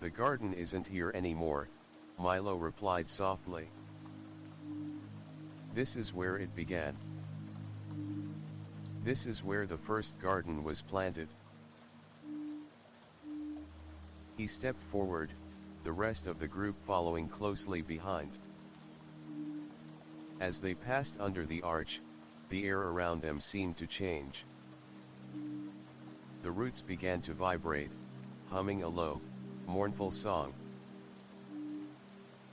The garden isn't here anymore, Milo replied softly. This is where it began. This is where the first garden was planted. He stepped forward, the rest of the group following closely behind. As they passed under the arch, the air around them seemed to change. The roots began to vibrate, humming a low, mournful song.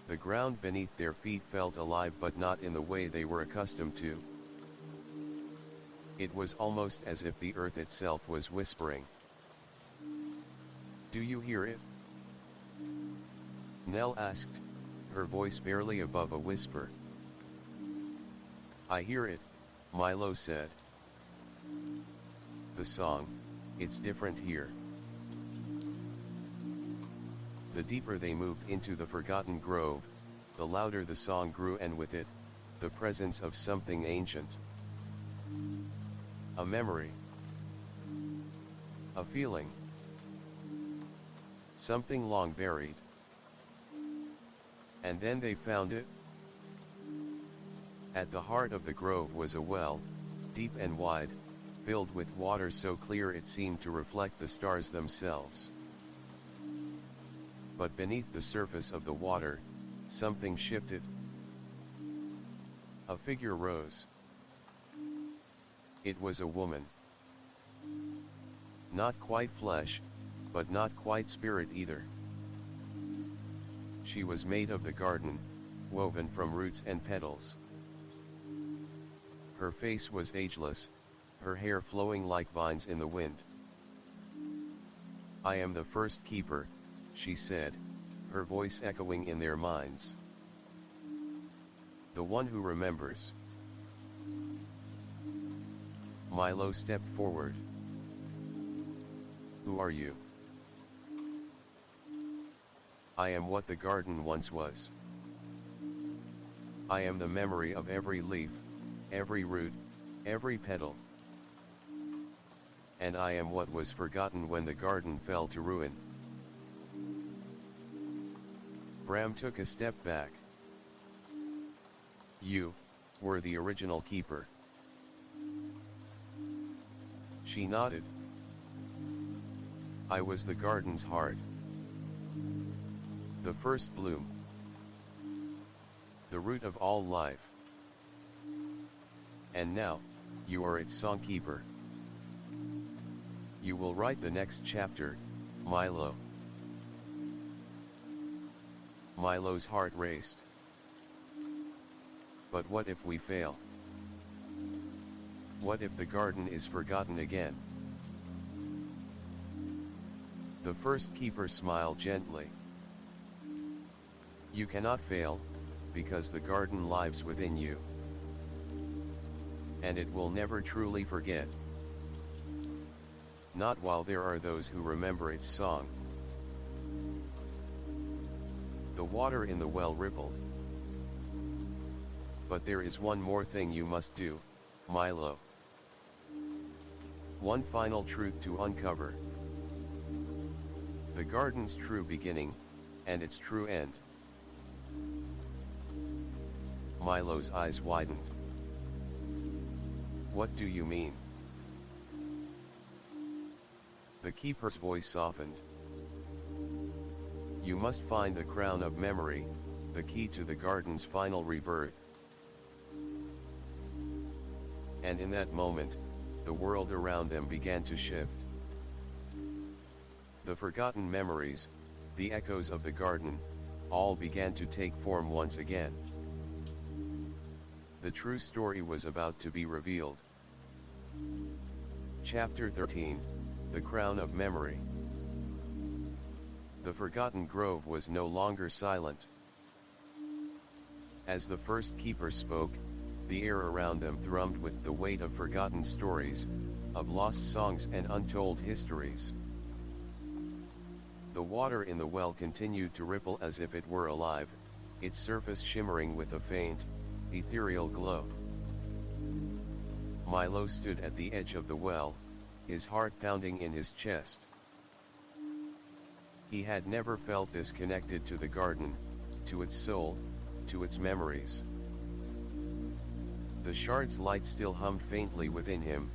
The ground beneath their feet felt alive, but not in the way they were accustomed to. It was almost as if the earth itself was whispering. Do you hear it? Nell asked, her voice barely above a whisper. I hear it, Milo said. The song, it's different here. The deeper they moved into the forgotten grove, the louder the song grew, and with it, the presence of something ancient. A memory. A feeling. Something long buried. And then they found it. At the heart of the grove was a well, deep and wide, filled with water so clear it seemed to reflect the stars themselves. But beneath the surface of the water, something shifted. A figure rose. It was a woman. Not quite flesh, but not quite spirit either. She was made of the garden, woven from roots and petals. Her face was ageless, her hair flowing like vines in the wind. "I am the first keeper," she said, her voice echoing in their minds. "The one who remembers." Milo stepped forward. "Who are you?" "I am what the garden once was. I am the memory of every leaf, every root, every petal. And I am what was forgotten when the garden fell to ruin." Bram took a step back. "You were the original keeper." She nodded. "I was the garden's heart. The first bloom. The root of all life. And now, you are its songkeeper. You will write the next chapter, Milo." Milo's heart raced. "But what if we fail? What if the garden is forgotten again?" The first keeper smiled gently. "You cannot fail, because the garden lives within you. And it will never truly forget. Not while there are those who remember its song." The water in the well rippled. "But there is one more thing you must do, Milo. One final truth to uncover. The garden's true beginning, and its true end." Milo's eyes widened. "What do you mean?" The keeper's voice softened. "You must find the crown of memory, the key to the garden's final rebirth." And in that moment, the world around them began to shift. The forgotten memories, the echoes of the garden, all began to take form once again. The true story was about to be revealed. Chapter 13, The Crown of Memory. The forgotten grove was no longer silent. As the first keeper spoke, the air around them thrummed with the weight of forgotten stories, of lost songs and untold histories. The water in the well continued to ripple as if it were alive, its surface shimmering with a faint, ethereal glow. Milo stood at the edge of the well, his heart pounding in his chest. He had never felt this connected to the garden, to its soul, to its memories. The shard's light still hummed faintly within him,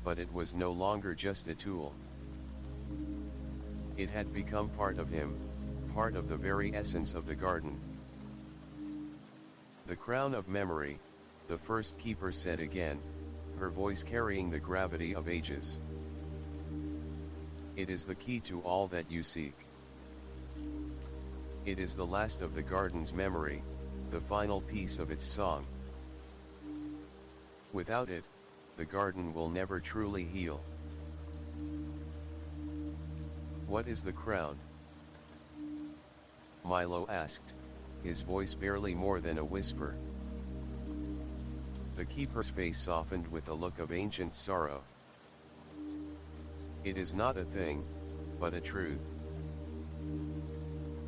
but it was no longer just a tool. It had become part of him, part of the very essence of the garden. "The crown of memory," the first keeper said again, her voice carrying the gravity of ages. "It is the key to all that you seek. It is the last of the garden's memory, the final piece of its song. Without it, the garden will never truly heal." "What is the crown?" Milo asked, his voice barely more than a whisper. The keeper's face softened with a look of ancient sorrow. It is not a thing, but a truth.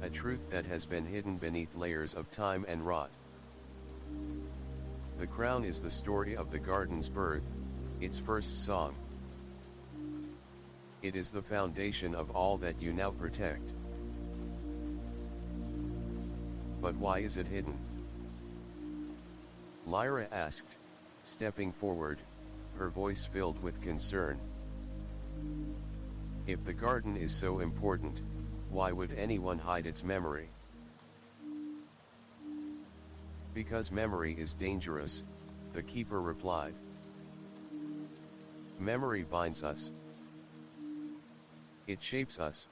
A truth that has been hidden beneath layers of time and rot. The crown is the story of the garden's birth, its first song. It is the foundation of all that you now protect. But why is it hidden? Lyra asked, stepping forward, her voice filled with concern. If the garden is so important, why would anyone hide its memory? Because memory is dangerous, the keeper replied. Memory binds us. It shapes us.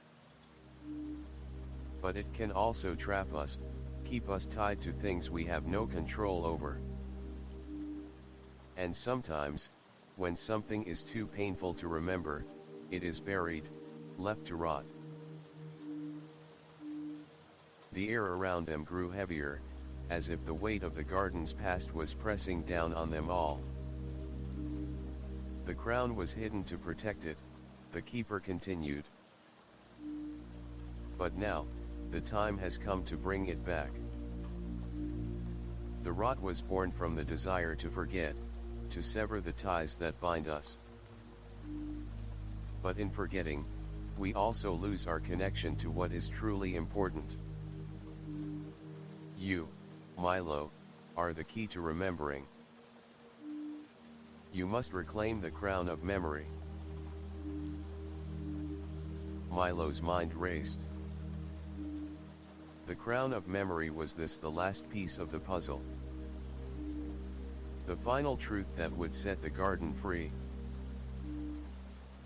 But it can also trap us, keep us tied to things we have no control over. And sometimes, when something is too painful to remember, it is buried, left to rot. The air around them grew heavier, as if the weight of the garden's past was pressing down on them all. The crown was hidden to protect it, the keeper continued. But now, the time has come to bring it back. The rot was born from the desire to forget, to sever the ties that bind us. But in forgetting, we also lose our connection to what is truly important. You, Milo, are the key to remembering. You must reclaim the crown of memory. Milo's mind raced. The crown of memory, was this the last piece of the puzzle? The final truth that would set the garden free?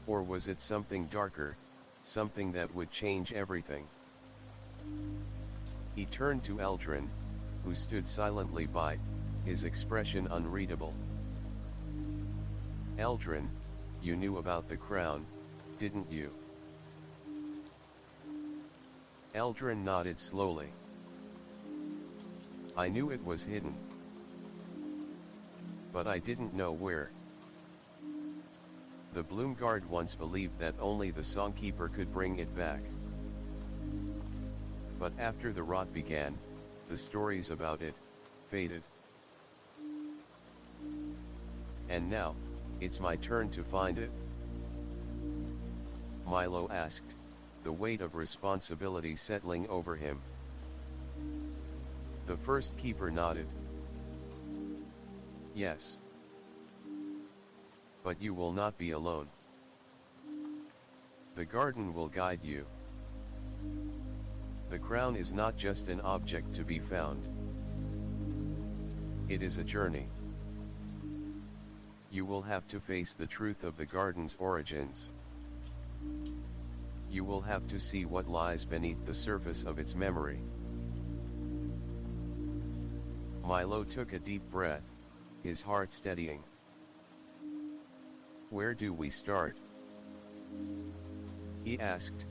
Or was it something darker, something that would change everything? He turned to Eldrin, who stood silently by, his expression unreadable. Eldrin, you knew about the crown, didn't you? Eldrin nodded slowly. I knew it was hidden. But I didn't know where. The Bloomguard once believed that only the Songkeeper could bring it back. But after the rot began, the stories about it faded. And now, it's my turn to find it? Milo asked, the weight of responsibility settling over him. The first keeper nodded. Yes. But you will not be alone. The garden will guide you. The crown is not just an object to be found. It is a journey. You will have to face the truth of the garden's origins. You will have to see what lies beneath the surface of its memory. Milo took a deep breath, his heart steadying. Where do we start? He asked,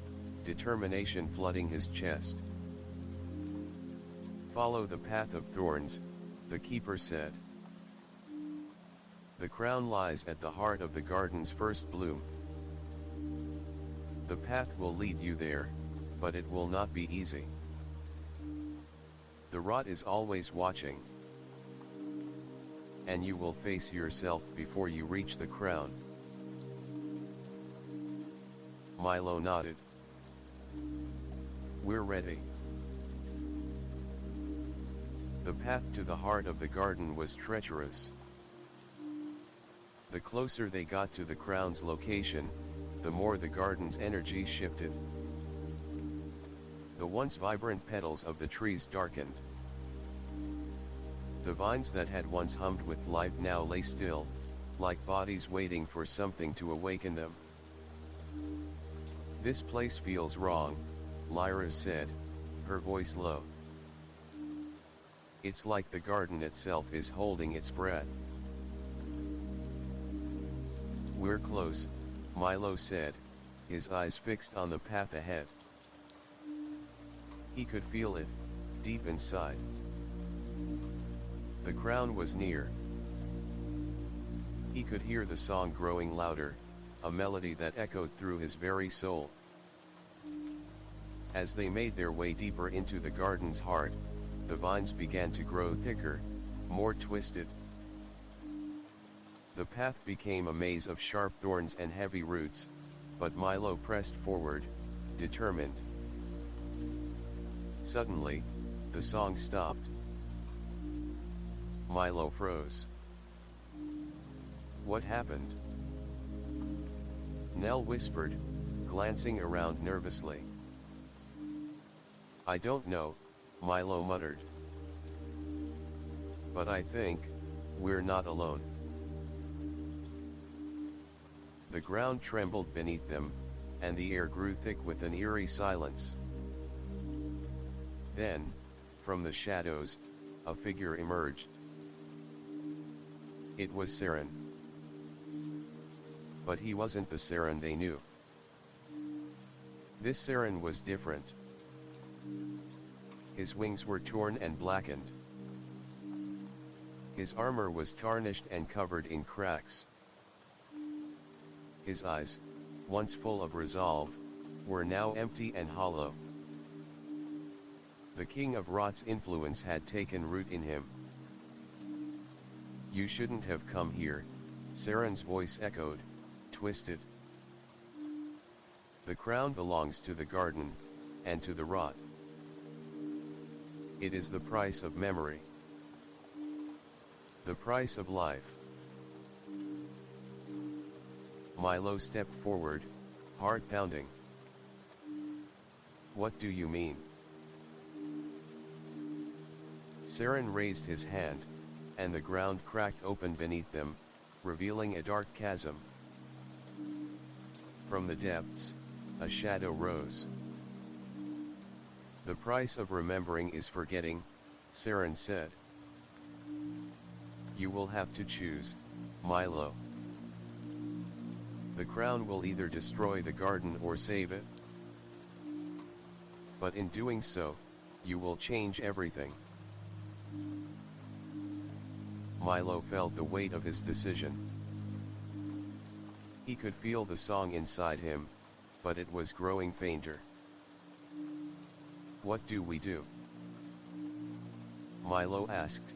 determination flooding his chest. Follow the path of thorns, the keeper said. The crown lies at the heart of the garden's first bloom. The path will lead you there, but it will not be easy. The rot is always watching. And you will face yourself before you reach the crown. Milo nodded. We're ready. The path to the heart of the garden was treacherous. The closer they got to the crown's location, the more the garden's energy shifted. The once vibrant petals of the trees darkened. The vines that had once hummed with life now lay still, like bodies waiting for something to awaken them. This place feels wrong, Lyra said, her voice low. It's like the garden itself is holding its breath. We're close, Milo said, his eyes fixed on the path ahead. He could feel it, deep inside. The crown was near. He could hear the song growing louder, a melody that echoed through his very soul. As they made their way deeper into the garden's heart, the vines began to grow thicker, more twisted. The path became a maze of sharp thorns and heavy roots, but Milo pressed forward, determined. Suddenly, the song stopped. Milo froze. What happened? Nell whispered, glancing around nervously. I don't know, Milo muttered. But I think, we're not alone. The ground trembled beneath them, and the air grew thick with an eerie silence. Then, from the shadows, a figure emerged. It was Saren. But he wasn't the Saren they knew. This Saren was different. His wings were torn and blackened. His armor was tarnished and covered in cracks. His eyes, once full of resolve, were now empty and hollow. The King of Rot's influence had taken root in him. You shouldn't have come here, Saren's voice echoed, twisted. The crown belongs to the garden, and to the Rot. It is the price of memory. The price of life. Milo stepped forward, heart pounding. What do you mean? Saren raised his hand, and the ground cracked open beneath them, revealing a dark chasm. From the depths, a shadow rose. The price of remembering is forgetting, Saren said. You will have to choose, Milo. The crown will either destroy the garden or save it. But in doing so, you will change everything. Milo felt the weight of his decision. He could feel the song inside him, but it was growing fainter. What do we do? Milo asked,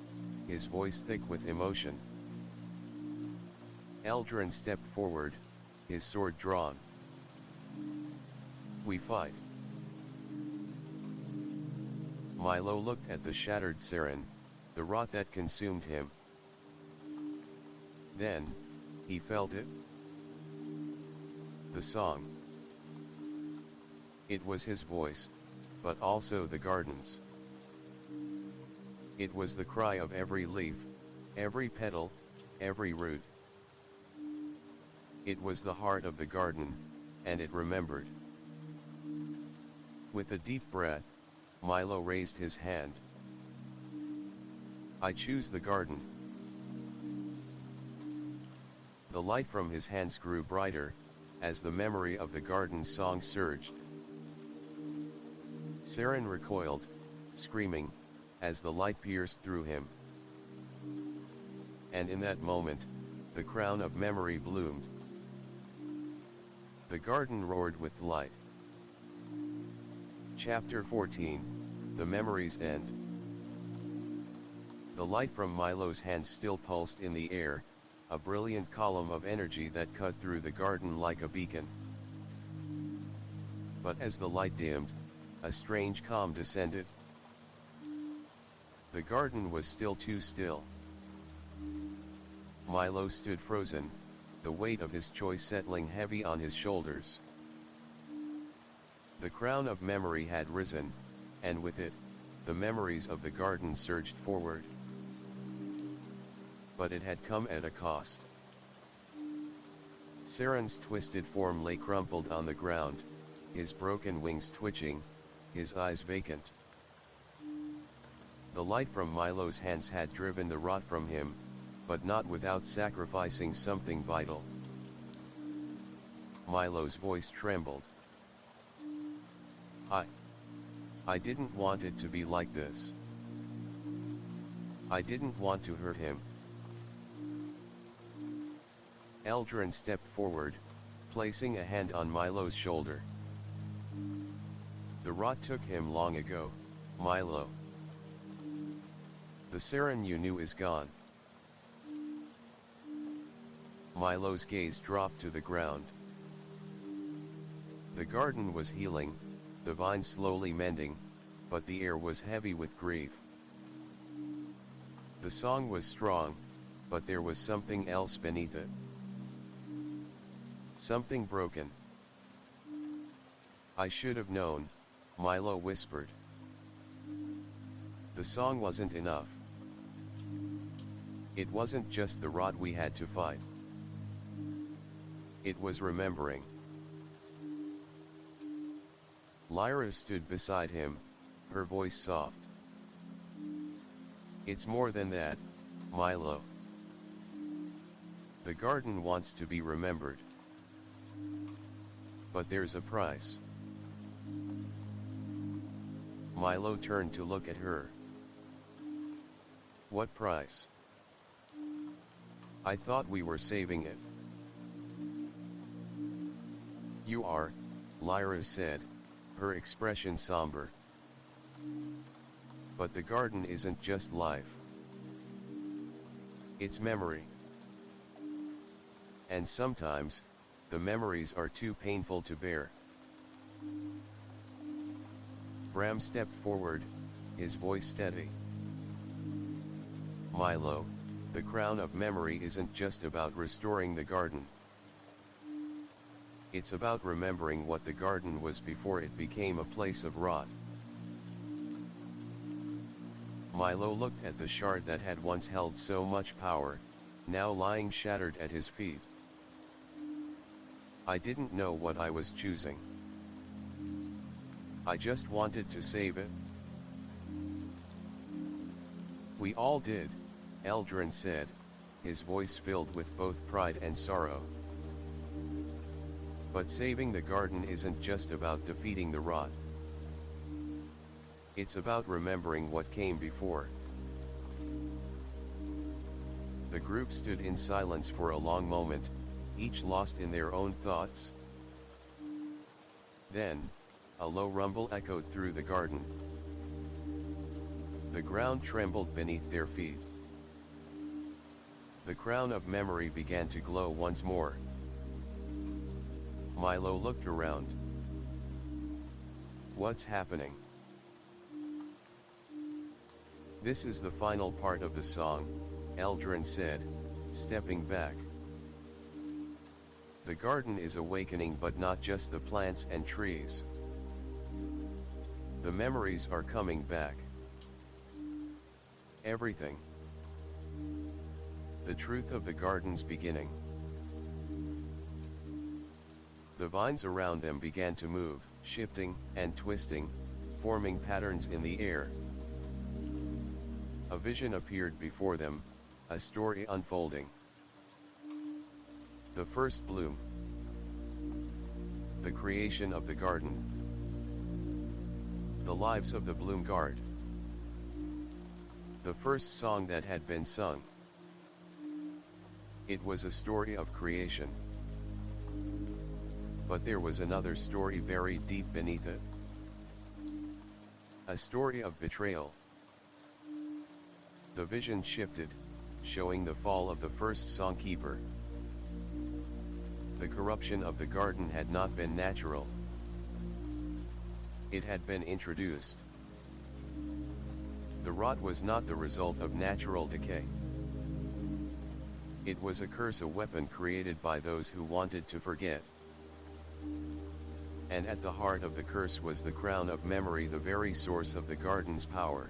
his voice thick with emotion. Eldrin stepped forward, his sword drawn. We fight. Milo looked at the shattered Saren, the rot that consumed him. Then, he felt it. The song. It was his voice, but also the garden's. It was the cry of every leaf, every petal, every root. It was the heart of the garden, and it remembered. With a deep breath, Milo raised his hand. I choose the garden. The light from his hands grew brighter, as the memory of the garden's song surged. Saren recoiled, screaming, as the light pierced through him. And in that moment, the crown of memory bloomed. The garden roared with light. Chapter 14, The Memory's End. The light from Milo's hands still pulsed in the air, a brilliant column of energy that cut through the garden like a beacon. But as the light dimmed, a strange calm descended. The garden was still too still. Milo stood frozen, the weight of his choice settling heavy on his shoulders. The crown of memory had risen, and with it, the memories of the garden surged forward. But it had come at a cost. Saren's twisted form lay crumpled on the ground, his broken wings twitching, his eyes vacant. The light from Milo's hands had driven the rot from him, but not without sacrificing something vital. Milo's voice trembled. I didn't want it to be like this. I didn't want to hurt him. Eldrin stepped forward, placing a hand on Milo's shoulder. The rot took him long ago, Milo. The Saren you knew is gone. Milo's gaze dropped to the ground. The garden was healing, the vines slowly mending, but the air was heavy with grief. The song was strong, but there was something else beneath it. Something broken. I should have known, Milo whispered. The song wasn't enough. It wasn't just the rot we had to fight. It was remembering. Lyra stood beside him, her voice soft. It's more than that, Milo. The garden wants to be remembered. But there's a price. Milo turned to look at her. What price? I thought we were saving it. You are, Lyra said, her expression somber. But the garden isn't just life. It's memory. And sometimes, the memories are too painful to bear. Bram stepped forward, his voice steady. Milo, the crown of memory isn't just about restoring the garden. It's about remembering what the garden was before it became a place of rot. Milo looked at the shard that had once held so much power, now lying shattered at his feet. I didn't know what I was choosing. I just wanted to save it. We all did, Eldrin said, his voice filled with both pride and sorrow. But saving the garden isn't just about defeating the rot. It's about remembering what came before. The group stood in silence for a long moment, each lost in their own thoughts. Then, a low rumble echoed through the garden. The ground trembled beneath their feet. The crown of memory began to glow once more. Milo looked around. What's happening? This is the final part of the song, Eldrin said, stepping back. The garden is awakening, but not just the plants and trees. The memories are coming back. Everything. The truth of the garden's beginning. The vines around them began to move, shifting and twisting, forming patterns in the air. A vision appeared before them, a story unfolding. The first bloom. The creation of the garden. The lives of the Bloom Guard. The first song that had been sung. It was a story of creation. But there was another story buried deep beneath it. A story of betrayal. The vision shifted, showing the fall of the first Songkeeper. The corruption of the garden had not been natural. It had been introduced. The rot was not the result of natural decay. It was a curse, a weapon created by those who wanted to forget. And at the heart of the curse was the crown of memory, the very source of the garden's power.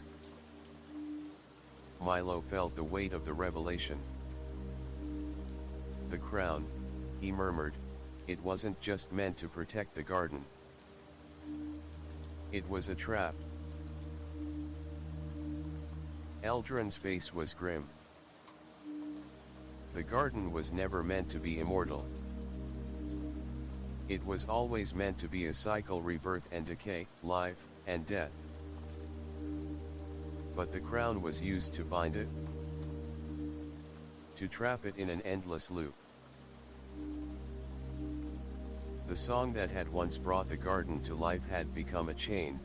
Milo felt the weight of the revelation. The crown, he murmured, it wasn't just meant to protect the garden. It was a trap. Eldrin's face was grim. The garden was never meant to be immortal. It was always meant to be a cycle, rebirth and decay, life and death. But the crown was used to bind it, to trap it in an endless loop. The song that had once brought the garden to life had become a chain,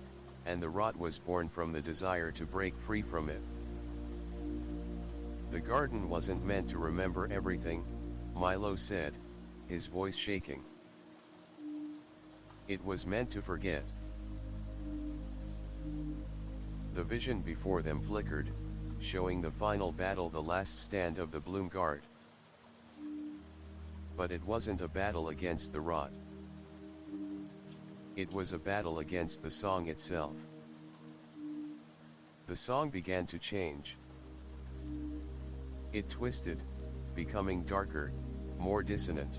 and the rot was born from the desire to break free from it. The garden wasn't meant to remember everything, Milo said, his voice shaking. It was meant to forget. The vision before them flickered, showing the final battle, the last stand of the Bloom Guard. But it wasn't a battle against the rot. It was a battle against the song itself. The song began to change. It twisted, becoming darker, more dissonant.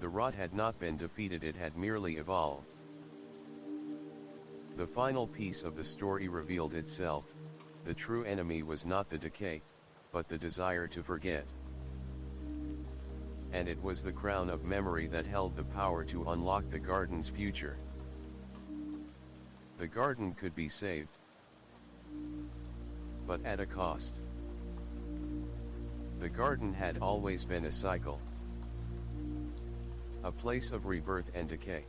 The rot had not been defeated, it had merely evolved. The final piece of the story revealed itself. The true enemy was not the decay, but the desire to forget. And it was the crown of memory that held the power to unlock the garden's future. The garden could be saved, but at a cost. The garden had always been a cycle, a place of rebirth and decay.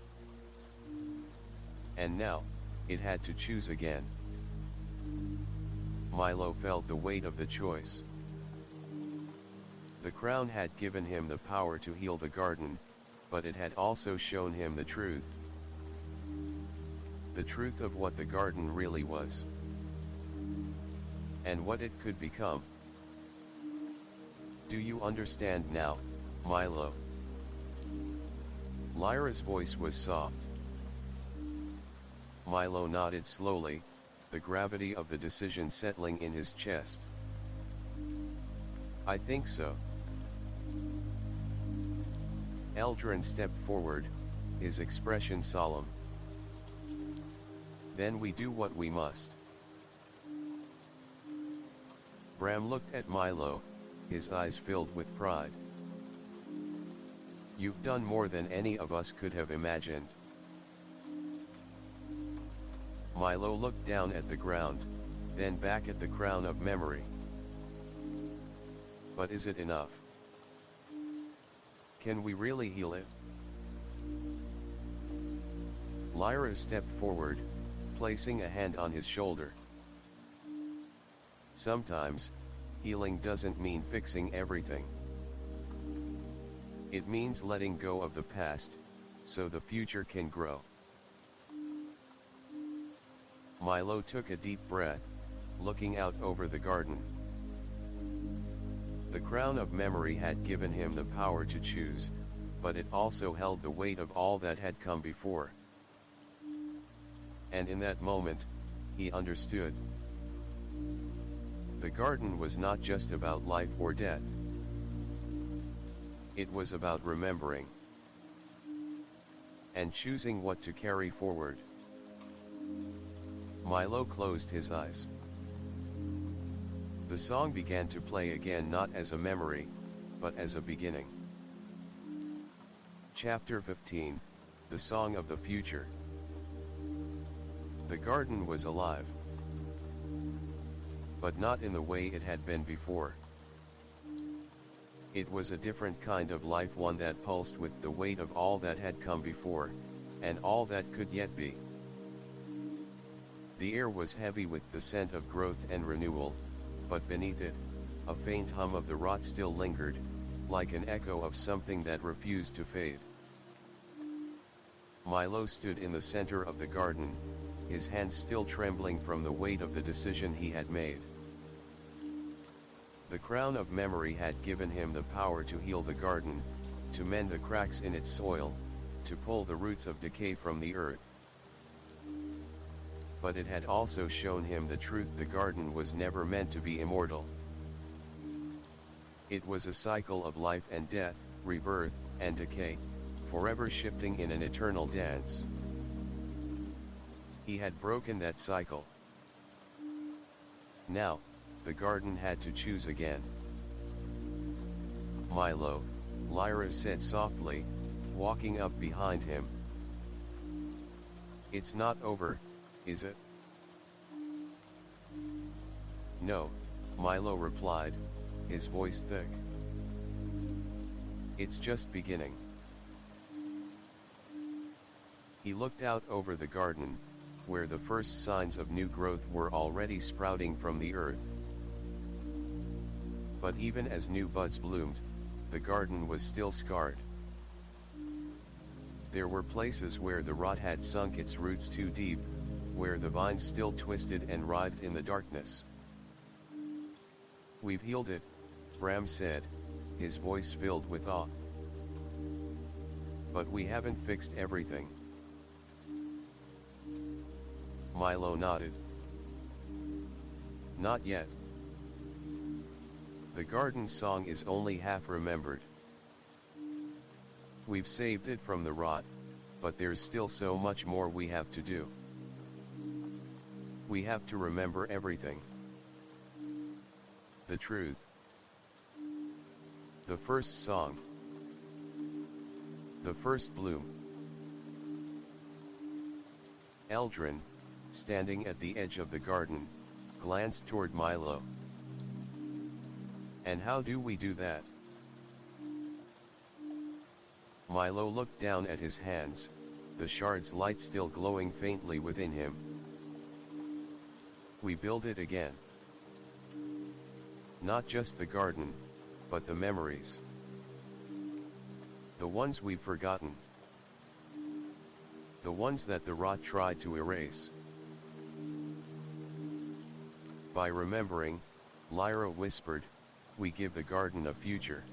And now, it had to choose again. Milo felt the weight of the choice. The crown had given him the power to heal the garden, but it had also shown him the truth. The truth of what the garden really was, and what it could become. Do you understand now, Milo? Lyra's voice was soft. Milo nodded slowly, the gravity of the decision settling in his chest. I think so. Eldrin stepped forward, his expression solemn. Then we do what we must. Bram looked at Milo, his eyes filled with pride. You've done more than any of us could have imagined. Milo looked down at the ground, then back at the crown of memory. But is it enough? Can we really heal it? Lyra stepped forward, placing a hand on his shoulder. Sometimes, healing doesn't mean fixing everything. It means letting go of the past, so the future can grow. Milo took a deep breath, looking out over the garden. The crown of memory had given him the power to choose, but it also held the weight of all that had come before. And in that moment, he understood. The garden was not just about life or death. It was about remembering and choosing what to carry forward. Milo closed his eyes. The song began to play again, not as a memory, but as a beginning. Chapter 15, The Song of the Future. The garden was alive, but not in the way it had been before. It was a different kind of life, one that pulsed with the weight of all that had come before, and all that could yet be. The air was heavy with the scent of growth and renewal, but beneath it, a faint hum of the rot still lingered, like an echo of something that refused to fade. Milo stood in the center of the garden, his hands still trembling from the weight of the decision he had made. The crown of memory had given him the power to heal the garden, to mend the cracks in its soil, to pull the roots of decay from the earth. But it had also shown him the truth: the garden was never meant to be immortal. It was a cycle of life and death, rebirth and decay, forever shifting in an eternal dance. He had broken that cycle. Now, the garden had to choose again. Milo, Lyra said softly, walking up behind him. It's not over, is it? No, Milo replied, his voice thick. It's just beginning. He looked out over the garden, where the first signs of new growth were already sprouting from the earth. But even as new buds bloomed, the garden was still scarred. There were places where the rot had sunk its roots too deep, where the vines still twisted and writhed in the darkness. "We've healed it," Bram said, his voice filled with awe. "But we haven't fixed everything." Milo nodded. "Not yet. The garden song is only half remembered. We've saved it from the rot, but there's still so much more we have to do. We have to remember everything. The truth. The first song. The first bloom." Eldrin, standing at the edge of the garden, glanced toward Milo. "And how do we do that?" Milo looked down at his hands, the shard's light still glowing faintly within him. "We build it again. Not just the garden, but the memories. The ones we've forgotten. The ones that the rot tried to erase. By remembering," Lyra whispered, "we give the garden a future."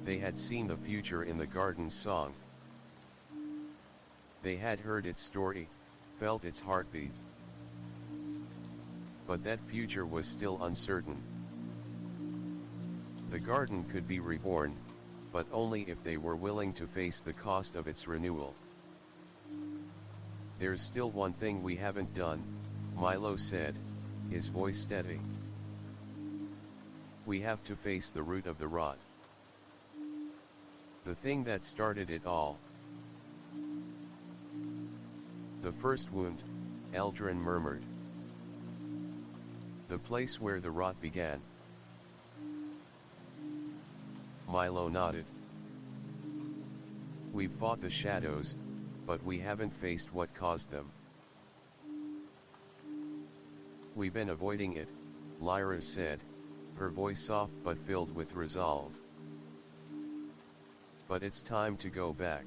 They had seen the future in the garden's song. They had heard its story, felt its heartbeat. But that future was still uncertain. The garden could be reborn, but only if they were willing to face the cost of its renewal. "There's still one thing we haven't done," Milo said, his voice steady. "We have to face the root of the rot. The thing that started it all." "The first wound," Eldrin murmured. "The place where the rot began." Milo nodded. "We've fought the shadows, but we haven't faced what caused them. We've been avoiding it," Lyra said, her voice soft but filled with resolve. "But it's time to go back.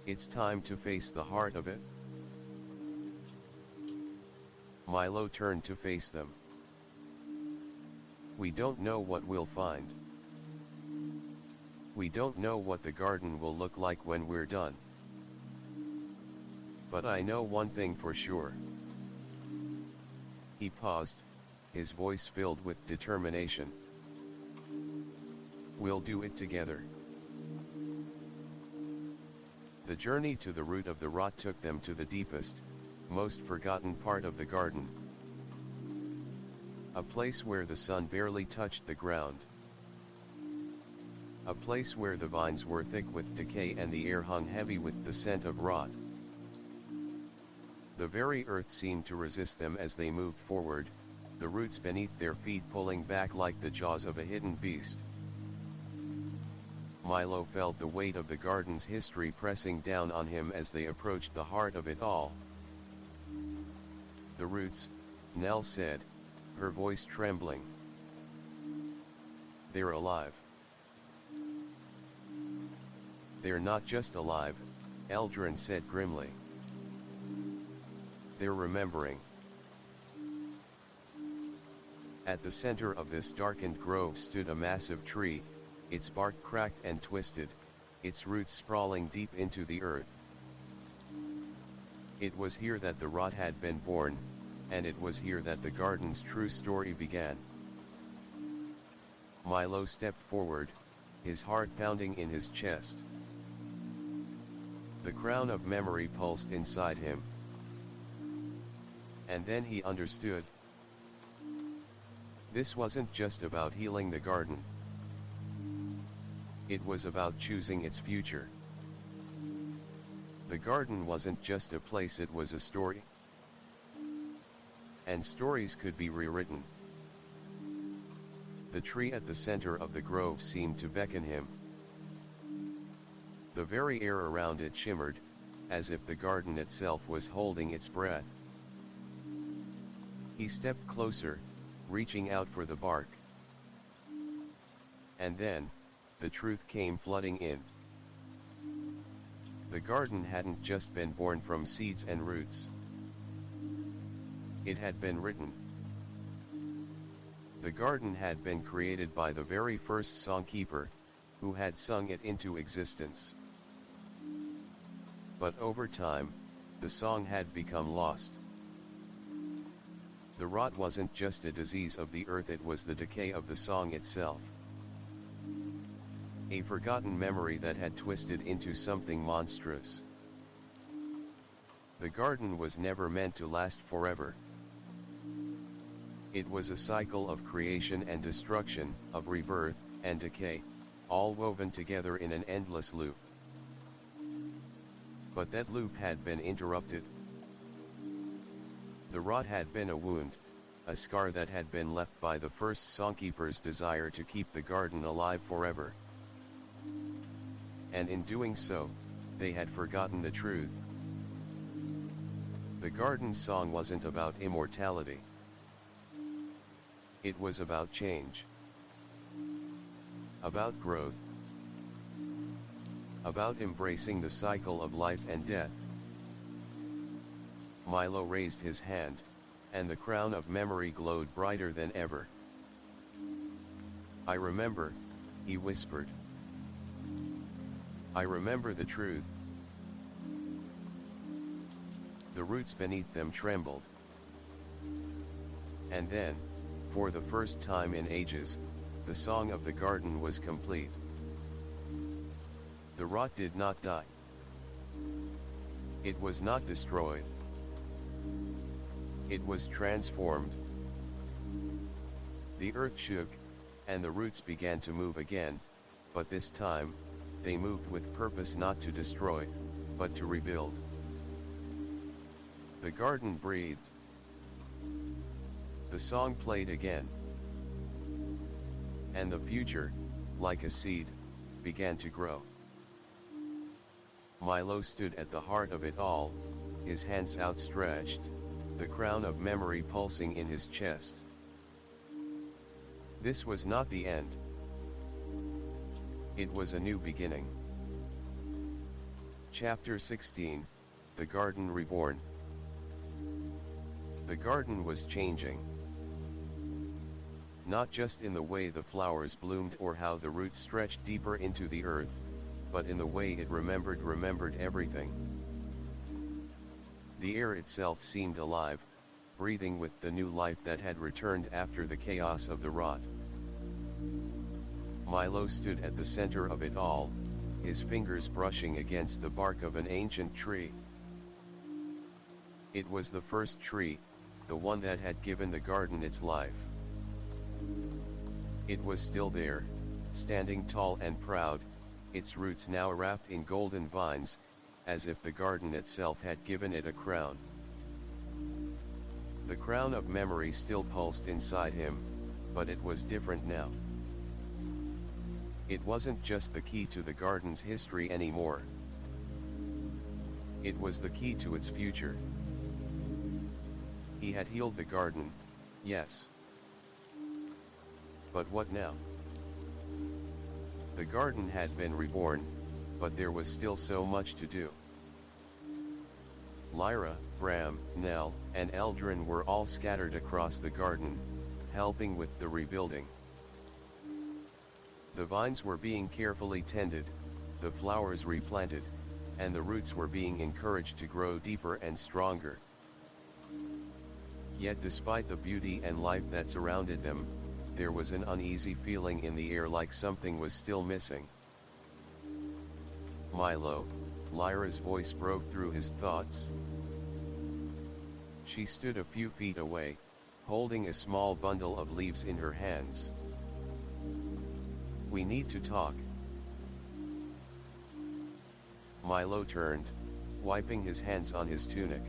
It's time to face the heart of it." Milo turned to face them. "We don't know what we'll find. We don't know what the garden will look like when we're done. But I know one thing for sure." He paused, his voice filled with determination. "We'll do it together." The journey to the root of the rot took them to the deepest, most forgotten part of the garden. A place where the sun barely touched the ground. A place where the vines were thick with decay and the air hung heavy with the scent of rot. The very earth seemed to resist them as they moved forward, the roots beneath their feet pulling back like the jaws of a hidden beast. Milo felt the weight of the garden's history pressing down on him as they approached the heart of it all. "The roots," Nell said, her voice trembling. "They're alive." "They're not just alive," Eldrin said grimly. "They're remembering." At the center of this darkened grove stood a massive tree, its bark cracked and twisted, its roots sprawling deep into the earth. It was here that the rot had been born, and it was here that the garden's true story began. Milo stepped forward, his heart pounding in his chest. The crown of memory pulsed inside him. And then he understood. This wasn't just about healing the garden. It was about choosing its future. The garden wasn't just a place, it was a story. And stories could be rewritten. The tree at the center of the grove seemed to beckon him. The very air around it shimmered, as if the garden itself was holding its breath. He stepped closer, reaching out for the bark. And then, the truth came flooding in. The garden hadn't just been born from seeds and roots. It had been written. The garden had been created by the very first Songkeeper, who had sung it into existence. But over time, the song had become lost. The rot wasn't just a disease of the earth, it was the decay of the song itself. A forgotten memory that had twisted into something monstrous. The garden was never meant to last forever. It was a cycle of creation and destruction, of rebirth and decay, all woven together in an endless loop. But that loop had been interrupted. The rot had been a wound, a scar that had been left by the first Songkeeper's desire to keep the garden alive forever. And in doing so, they had forgotten the truth. The garden's song wasn't about immortality. It was about change. About growth. About embracing the cycle of life and death. Milo raised his hand, and the crown of memory glowed brighter than ever. "I remember," he whispered. "I remember the truth." The roots beneath them trembled. And then, for the first time in ages, the song of the garden was complete. The rot did not die. It was not destroyed. It was transformed. The earth shook, and the roots began to move again, but this time, they moved with purpose, not to destroy, but to rebuild. The garden breathed. The song played again. And the future, like a seed, began to grow. Milo stood at the heart of it all, his hands outstretched, the crown of memory pulsing in his chest. This was not the end. It was a new beginning. Chapter 16, The Garden Reborn. The garden was changing. Not just in the way the flowers bloomed or how the roots stretched deeper into the earth, but in the way it remembered everything. The air itself seemed alive, breathing with the new life that had returned after the chaos of the rot. Milo stood at the center of it all, his fingers brushing against the bark of an ancient tree. It was the first tree, the one that had given the garden its life. It was still there, standing tall and proud, its roots now wrapped in golden vines, as if the garden itself had given it a crown. The crown of memory still pulsed inside him, but it was different now. It wasn't just the key to the garden's history anymore. It was the key to its future. He had healed the garden, yes. But what now? The garden had been reborn, but there was still so much to do. Lyra, Bram, Nell, and Eldrin were all scattered across the garden, helping with the rebuilding. The vines were being carefully tended, the flowers replanted, and the roots were being encouraged to grow deeper and stronger. Yet despite the beauty and life that surrounded them, there was an uneasy feeling in the air, like something was still missing. "Milo," Lyra's voice broke through his thoughts. She stood a few feet away, holding a small bundle of leaves in her hands. "We need to talk." Milo turned, wiping his hands on his tunic.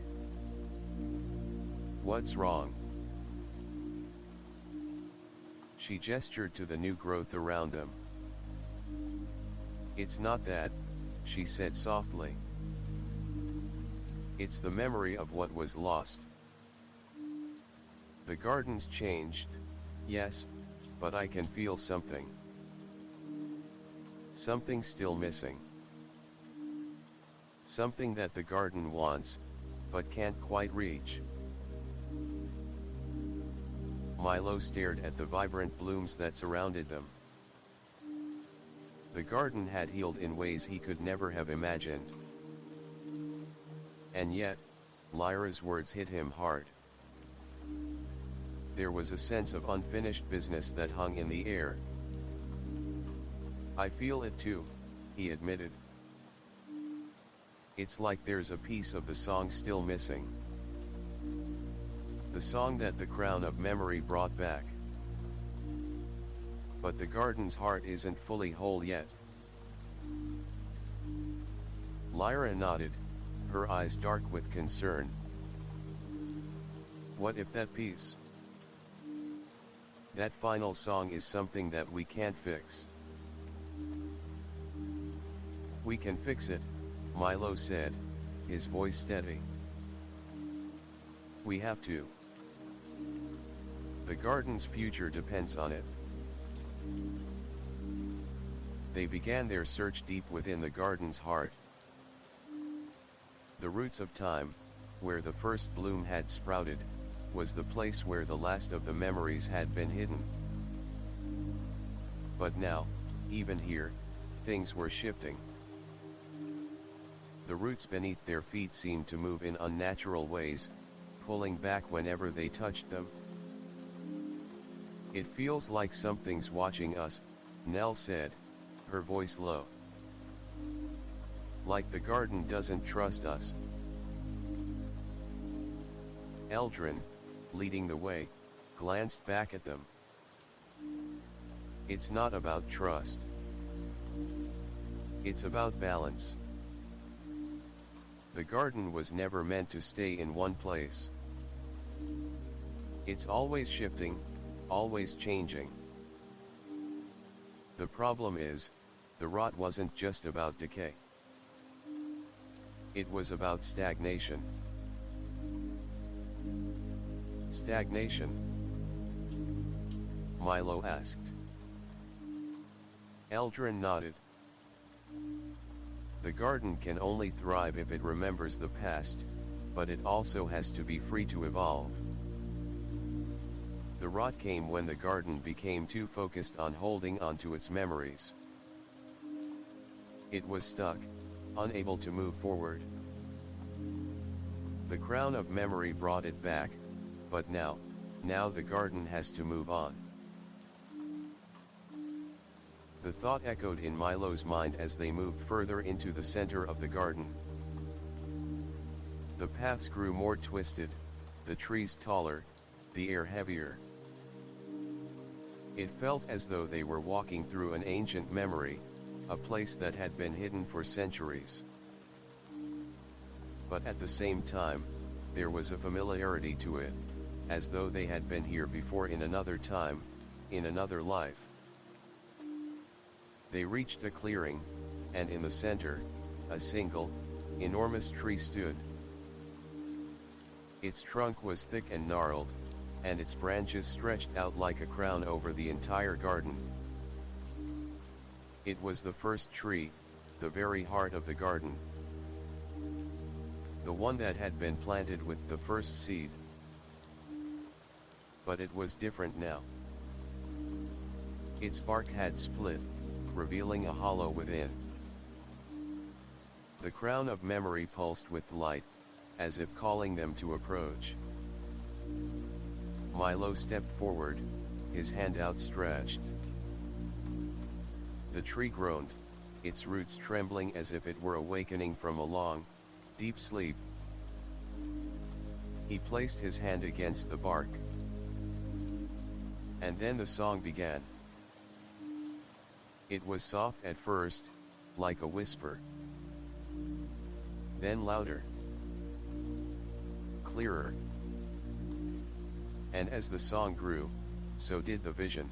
"What's wrong?" She gestured to the new growth around them. "It's not that," she said softly. It's the memory of what was lost. The garden's changed, yes, but I can feel something. Something still missing. Something that the garden wants, but can't quite reach. Milo stared at the vibrant blooms that surrounded them. The garden had healed in ways he could never have imagined. And yet, Lyra's words hit him hard. There was a sense of unfinished business that hung in the air. I feel it too, he admitted. It's like there's a piece of the song still missing. The song that the crown of memory brought back. But the garden's heart isn't fully whole yet. Lyra nodded, her eyes dark with concern. What if that piece? That final song is something that we can't fix. We can fix it, Milo said, his voice steady. We have to. The garden's future depends on it. They began their search deep within the garden's heart. The roots of time, where the first bloom had sprouted, was the place where the last of the memories had been hidden. But now, even here, things were shifting. The roots beneath their feet seemed to move in unnatural ways, pulling back whenever they touched them. It feels like something's watching us, Nell said, her voice low. Like the garden doesn't trust us. Eldrin, leading the way, glanced back at them. It's not about trust. It's about balance. The garden was never meant to stay in one place. It's always shifting, always changing. The problem is, the rot wasn't just about decay. It was about stagnation. Stagnation? Milo asked. Eldrin nodded. The garden can only thrive if it remembers the past, but it also has to be free to evolve. The rot came when the garden became too focused on holding on to its memories. It was stuck, unable to move forward. The crown of memory brought it back, but now the garden has to move on. The thought echoed in Milo's mind as they moved further into the center of the garden. The paths grew more twisted, the trees taller, the air heavier. It felt as though they were walking through an ancient memory, a place that had been hidden for centuries. But at the same time, there was a familiarity to it, as though they had been here before in another time, in another life. They reached a clearing, and in the center, a single, enormous tree stood. Its trunk was thick and gnarled, and its branches stretched out like a crown over the entire garden. It was the first tree, the very heart of the garden. The one that had been planted with the first seed. But it was different now. Its bark had split, revealing a hollow within. The crown of memory pulsed with light, as if calling them to approach. Milo stepped forward, his hand outstretched. The tree groaned, its roots trembling as if it were awakening from a long, deep sleep. He placed his hand against the bark. And then the song began. It was soft at first, like a whisper. Then louder. Clearer. And as the song grew, so did the vision.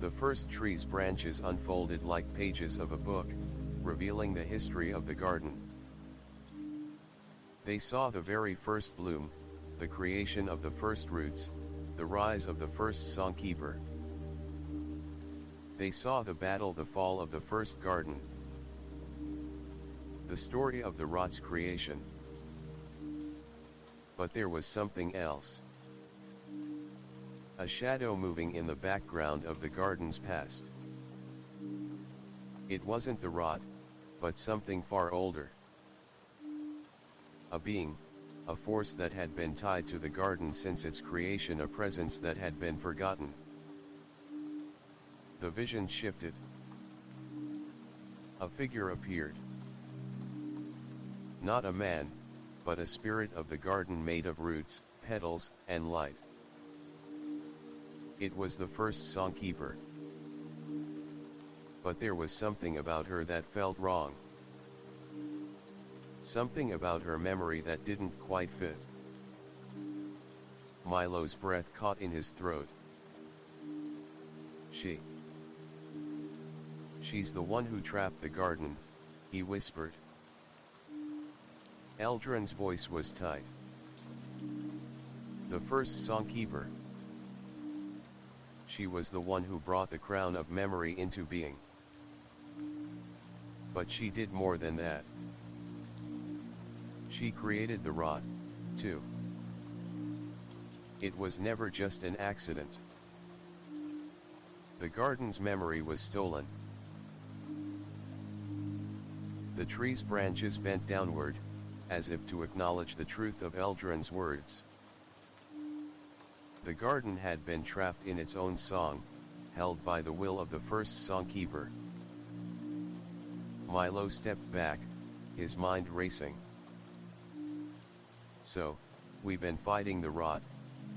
The first tree's branches unfolded like pages of a book, revealing the history of the garden. They saw the very first bloom, the creation of the first roots, the rise of the first Songkeeper. They saw the battle, the fall of the first garden, the story of the rot's creation. But there was something else. A shadow moving in the background of the garden's past. It wasn't the rot, but something far older. A being, a force that had been tied to the garden since its creation, a presence that had been forgotten. The vision shifted. A figure appeared. Not a man, but a spirit of the garden made of roots, petals, and light. It was the first Songkeeper. But there was something about her that felt wrong. Something about her memory that didn't quite fit. Milo's breath caught in his throat. She's the one who trapped the garden, he whispered. Eldrin's voice was tight. The first Songkeeper. She was the one who brought the crown of memory into being. But she did more than that. She created the rot, too. It was never just an accident. The garden's memory was stolen. The tree's branches bent downward, as if to acknowledge the truth of Eldrin's words. The garden had been trapped in its own song, held by the will of the first Songkeeper. Milo stepped back, his mind racing. So, we've been fighting the rot,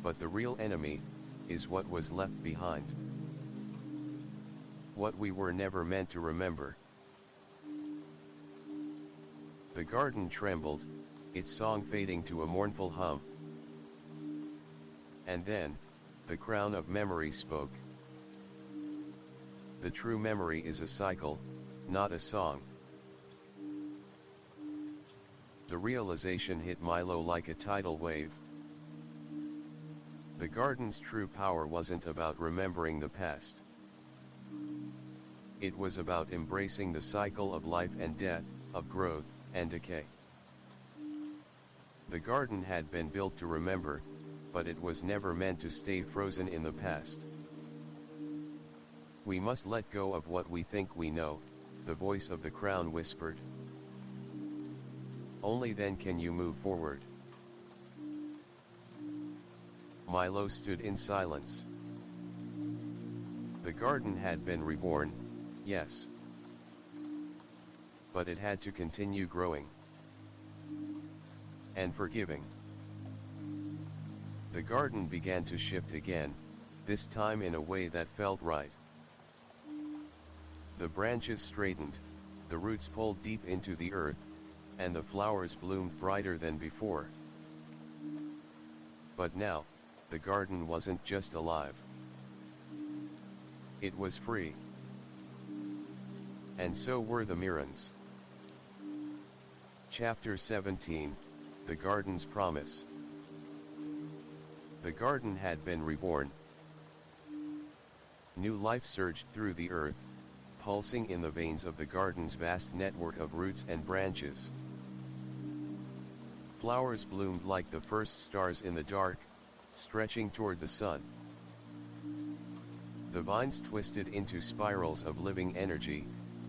but the real enemy is what was left behind. What we were never meant to remember. The garden trembled, its song fading to a mournful hum. And then, the crown of memory spoke. The true memory is a cycle, not a song. The realization hit Milo like a tidal wave. The garden's true power wasn't about remembering the past. It was about embracing the cycle of life and death, of growth and decay. The garden had been built to remember, but it was never meant to stay frozen in the past. We must let go of what we think we know, the voice of the crown whispered. Only then can you move forward. Milo stood in silence. The garden had been reborn, yes. But it had to continue growing. And forgiving. The garden began to shift again, this time in a way that felt right. The branches straightened, the roots pulled deep into the earth, and the flowers bloomed brighter than before. But now, the garden wasn't just alive. It was free. And so were the Mirans. Chapter 17, The Garden's Promise. The garden had been reborn. New life surged through the earth, pulsing in the veins of the garden's vast network of roots and branches. Flowers bloomed like the first stars in the dark, stretching toward the sun. The vines twisted into spirals of living energy,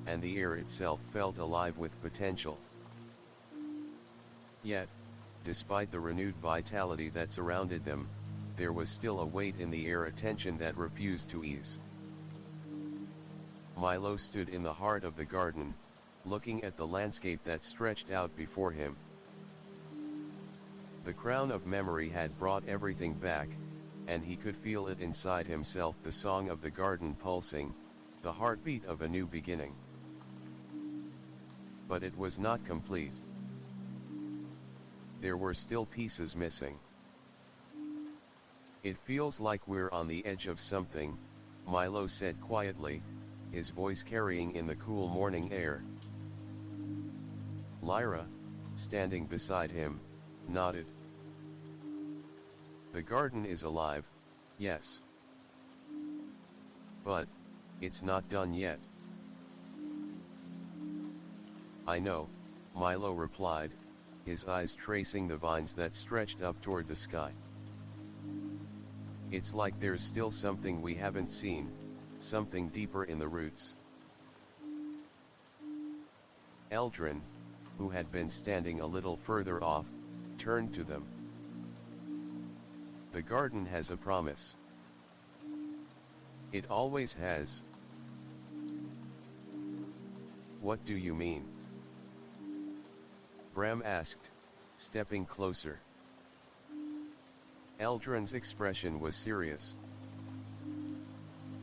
and the air itself felt alive with potential. Yet, despite the renewed vitality that surrounded them, there was still a weight in the air, a tension that refused to ease. Milo stood in the heart of the garden, looking at the landscape that stretched out before him. The crown of memory had brought everything back, and he could feel it inside himself, the song of the garden pulsing, the heartbeat of a new beginning. But it was not complete. There were still pieces missing. It feels like we're on the edge of something, Milo said quietly, his voice carrying in the cool morning air. Lyra, standing beside him, nodded. The garden is alive, yes. But, it's not done yet. I know, Milo replied, his eyes tracing the vines that stretched up toward the sky. It's like there's still something we haven't seen, something deeper in the roots. Eldrin, who had been standing a little further off, turned to them. The garden has a promise. It always has. What do you mean? Bram asked, stepping closer. Eldrin's expression was serious.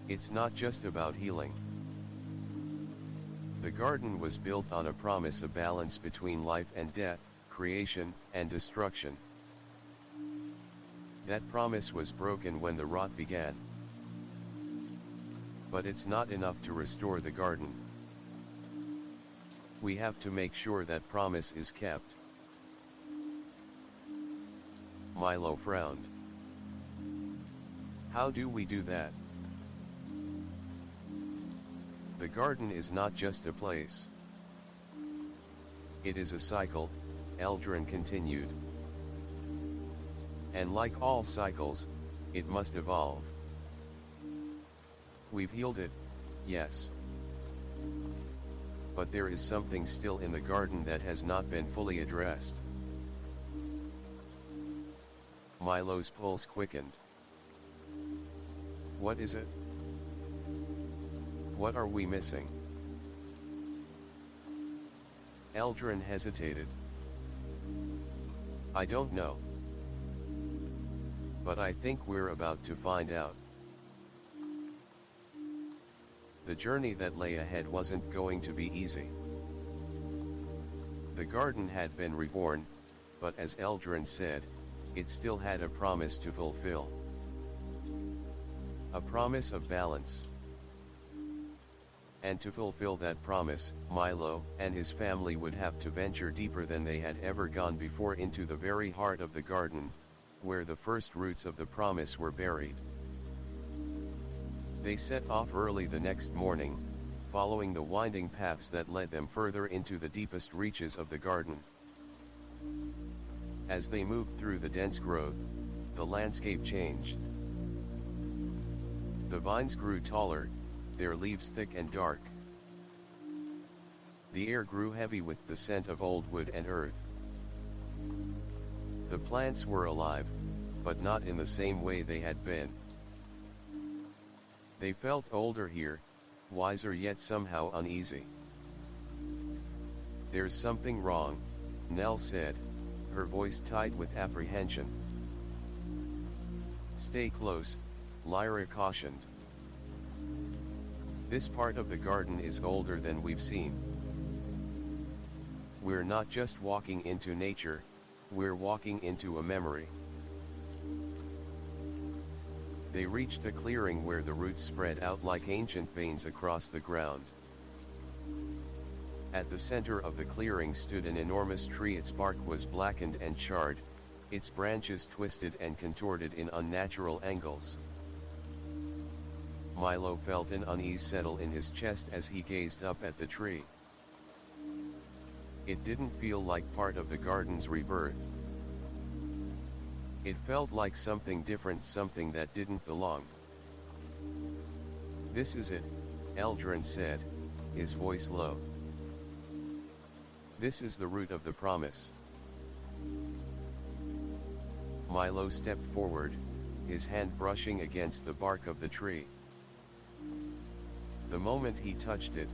It's not just about healing. The garden was built on a promise of balance between life and death, creation and destruction. That promise was broken when the rot began. But it's not enough to restore the garden. We have to make sure that promise is kept. Milo frowned. How do we do that? The garden is not just a place. It is a cycle, Eldrin continued. And like all cycles, it must evolve. We've healed it, yes. But there is something still in the garden that has not been fully addressed. Milo's pulse quickened. What is it? What are we missing? Eldrin hesitated. I don't know. But I think we're about to find out. The journey that lay ahead wasn't going to be easy. The garden had been reborn, but as Eldrin said, it still had a promise to fulfill. A promise of balance. And to fulfill that promise, Milo and his family would have to venture deeper than they had ever gone before into the very heart of the garden, where the first roots of the promise were buried. They set off early the next morning, following the winding paths that led them further into the deepest reaches of the garden. As they moved through the dense growth, the landscape changed. The vines grew taller, their leaves thick and dark. The air grew heavy with the scent of old wood and earth. The plants were alive, but not in the same way they had been. They felt older here, wiser yet somehow uneasy. There's something wrong, Nell said, her voice tight with apprehension. Stay close, Lyra cautioned. This part of the garden is older than we've seen. We're not just walking into nature, we're walking into a memory. They reached a clearing where the roots spread out like ancient veins across the ground. At the center of the clearing stood an enormous tree. Its bark was blackened and charred, its branches twisted and contorted in unnatural angles. Milo felt an unease settle in his chest as he gazed up at the tree. It didn't feel like part of the garden's rebirth. It felt like something different, something that didn't belong. This is it, Eldrin said, his voice low. This is the root of the promise. Milo stepped forward, his hand brushing against the bark of the tree. The moment he touched it,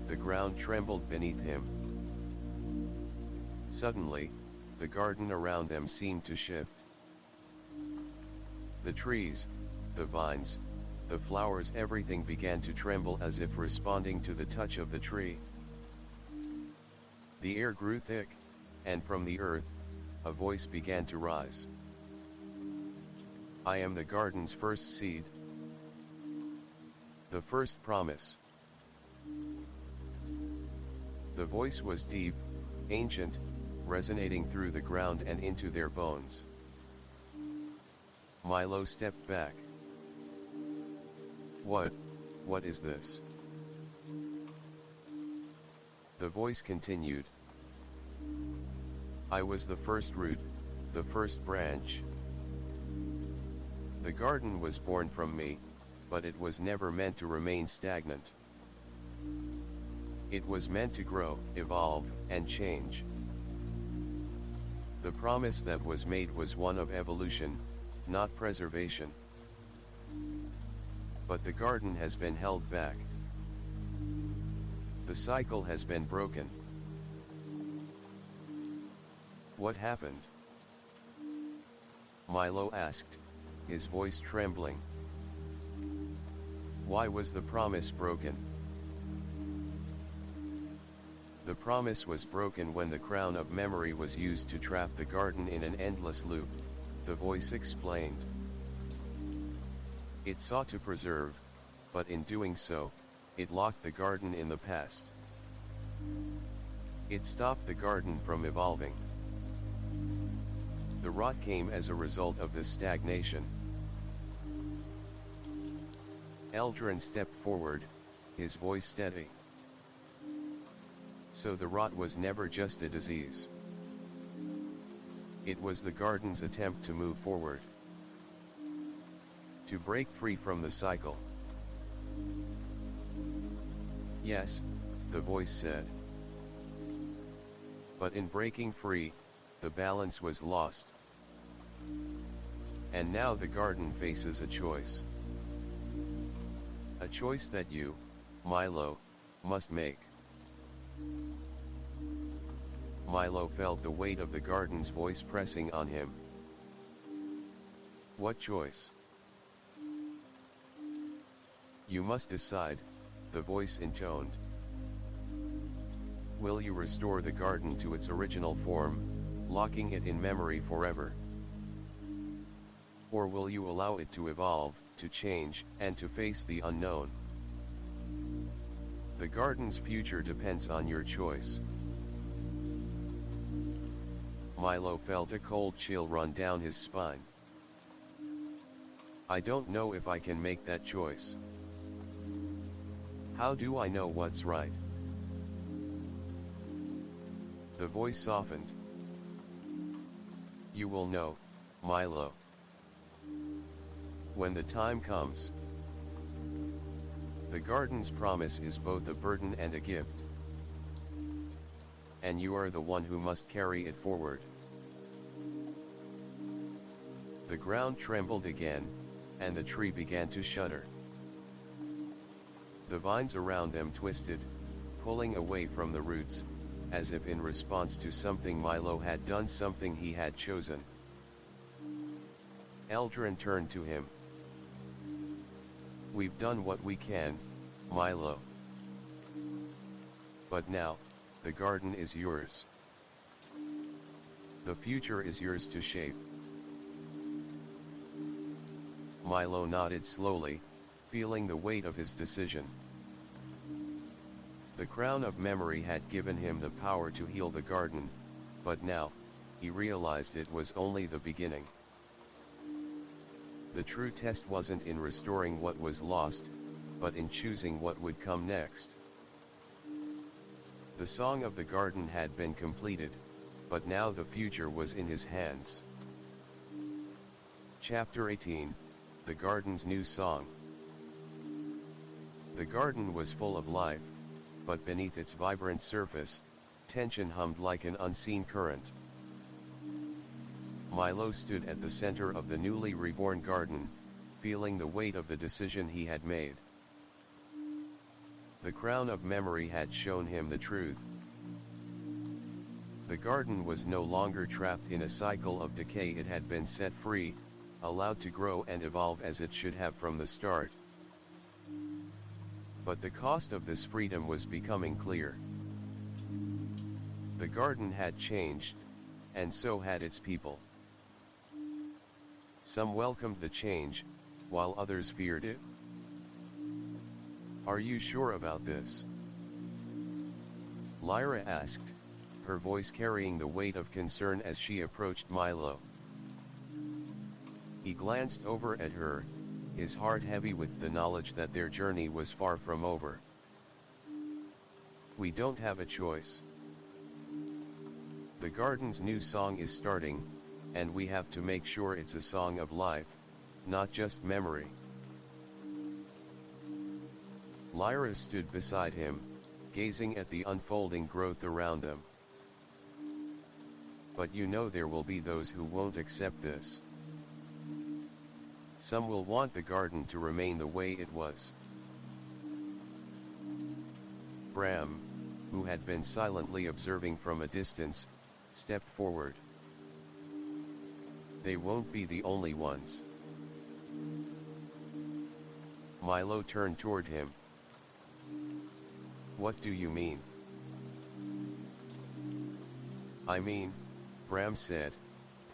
the ground trembled beneath him. Suddenly, the garden around them seemed to shift. The trees, the vines, the flowers, everything began to tremble as if responding to the touch of the tree. The air grew thick, and from the earth, a voice began to rise. I am the garden's first seed. The first promise. The voice was deep, ancient, resonating through the ground and into their bones. Milo stepped back. What is this? The voice continued. I was the first root, the first branch. The garden was born from me, but it was never meant to remain stagnant. It was meant to grow, evolve, and change. The promise that was made was one of evolution, not preservation. But the garden has been held back. The cycle has been broken. What happened? Milo asked, his voice trembling. Why was the promise broken? The promise was broken when the crown of memory was used to trap the garden in an endless loop, the voice explained. It sought to preserve, but in doing so, it locked the garden in the past. It stopped the garden from evolving. The rot came as a result of this stagnation. Eldrin stepped forward, his voice steady. So the rot was never just a disease. It was the garden's attempt to move forward. To break free from the cycle. Yes, the voice said. But in breaking free, the balance was lost. And now the garden faces a choice. A choice that you, Milo, must make. Milo felt the weight of the garden's voice pressing on him. What choice? You must decide, the voice intoned. Will you restore the garden to its original form, locking it in memory forever? Or will you allow it to evolve, to change, and to face the unknown? The garden's future depends on your choice. Milo felt a cold chill run down his spine. I don't know if I can make that choice. How do I know what's right? The voice softened. You will know, Milo. When the time comes. The garden's promise is both a burden and a gift. And you are the one who must carry it forward. The ground trembled again, and the tree began to shudder. The vines around them twisted, pulling away from the roots, as if in response to something Milo had done, something he had chosen. Eldrin turned to him. We've done what we can, Milo. But now, the garden is yours. The future is yours to shape. Milo nodded slowly, feeling the weight of his decision. The crown of memory had given him the power to heal the garden, but now, he realized it was only the beginning. The true test wasn't in restoring what was lost, but in choosing what would come next. The song of the garden had been completed, but now the future was in his hands. Chapter 18, The Garden's New Song. The garden was full of life, but beneath its vibrant surface, tension hummed like an unseen current. Milo stood at the center of the newly reborn garden, feeling the weight of the decision he had made. The crown of memory had shown him the truth. The garden was no longer trapped in a cycle of decay. It had been set free, allowed to grow and evolve as it should have from the start. But the cost of this freedom was becoming clear. The garden had changed, and so had its people. Some welcomed the change, while others feared it. Are you sure about this? Lyra asked, her voice carrying the weight of concern as she approached Milo. He glanced over at her, his heart heavy with the knowledge that their journey was far from over. "We don't have a choice. The garden's new song is starting, and we have to make sure it's a song of life, not just memory." Lyra stood beside him, gazing at the unfolding growth around them. "But you know there will be those who won't accept this. Some will want the garden to remain the way it was." Bram, who had been silently observing from a distance, stepped forward. "They won't be the only ones." Milo turned toward him. "What do you mean?" "I mean," Bram said,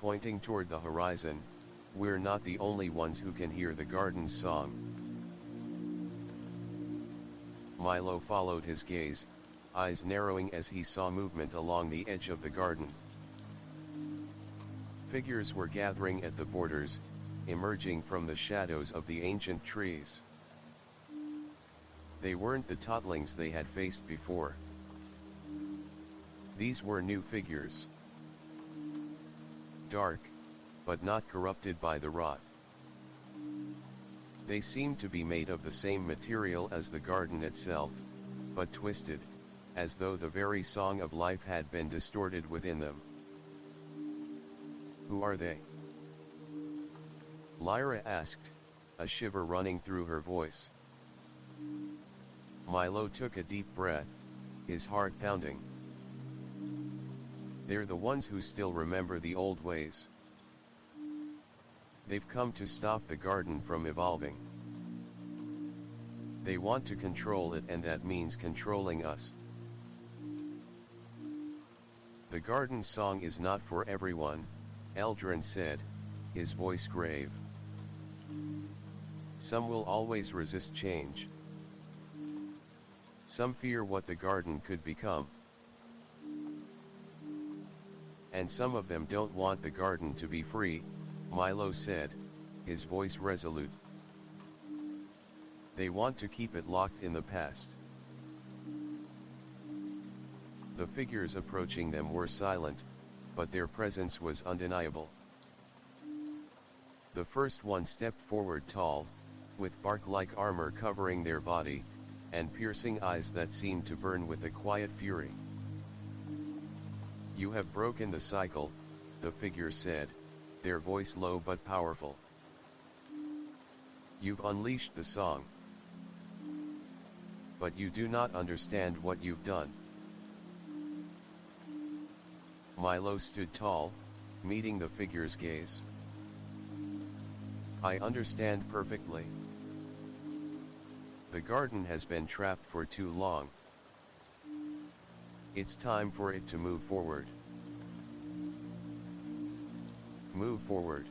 pointing toward the horizon, "we're not the only ones who can hear the garden's song." Milo followed his gaze, eyes narrowing as he saw movement along the edge of the garden. Figures were gathering at the borders, emerging from the shadows of the ancient trees. They weren't the toddlings they had faced before. These were new figures. Dark, but not corrupted by the rot. They seemed to be made of the same material as the garden itself, but twisted, as though the very song of life had been distorted within them. "Who are they?" Lyra asked, a shiver running through her voice. Milo took a deep breath, his heart pounding. "They're the ones who still remember the old ways. They've come to stop the garden from evolving. They want to control it, and that means controlling us." "The garden's song is not for everyone," Eldrin said, his voice grave. "Some will always resist change. Some fear what the garden could become. And some of them don't want the garden to be free," Milo said, his voice resolute. "They want to keep it locked in the past." The figures approaching them were silent, but their presence was undeniable. The first one stepped forward tall, with bark-like armor covering their body, and piercing eyes that seemed to burn with a quiet fury. "You have broken the cycle," the figure said, their voice low but powerful. "You've unleashed the song. But you do not understand what you've done." Milo stood tall, meeting the figure's gaze. "I understand perfectly. The garden has been trapped for too long. It's time for it to move forward." "Move forward?"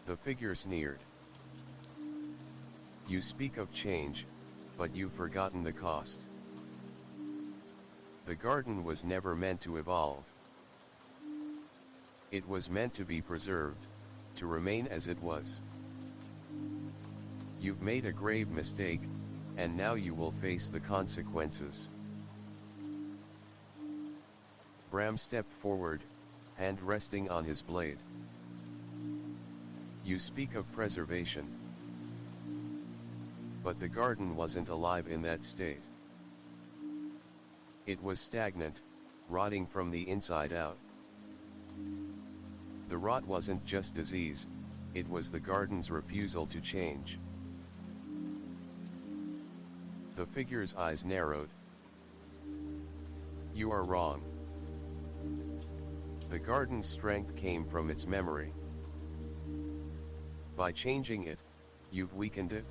The figure sneered. "You speak of change, but you've forgotten the cost. The garden was never meant to evolve. It was meant to be preserved, to remain as it was. You've made a grave mistake, and now you will face the consequences." Bram stepped forward, hand resting on his blade. "You speak of preservation. But the garden wasn't alive in that state. It was stagnant, rotting from the inside out. The rot wasn't just disease, it was the garden's refusal to change." The figure's eyes narrowed. "You are wrong. The garden's strength came from its memory. By changing it, you've weakened it.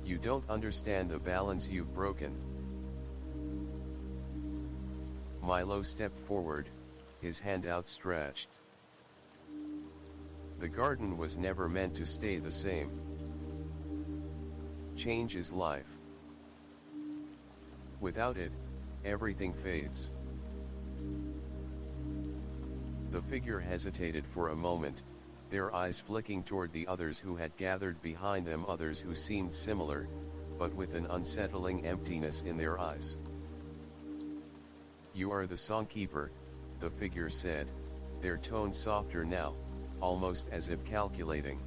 You don't understand the balance you've broken." Milo stepped forward, his hand outstretched. "The garden was never meant to stay the same. Change is life. Without it, everything fades. The figure hesitated for a moment, their eyes flicking toward the others who had gathered behind them, others who seemed similar, but with an unsettling emptiness in their eyes. "You are the Songkeeper," the figure said, their tone softer now, almost as if calculating.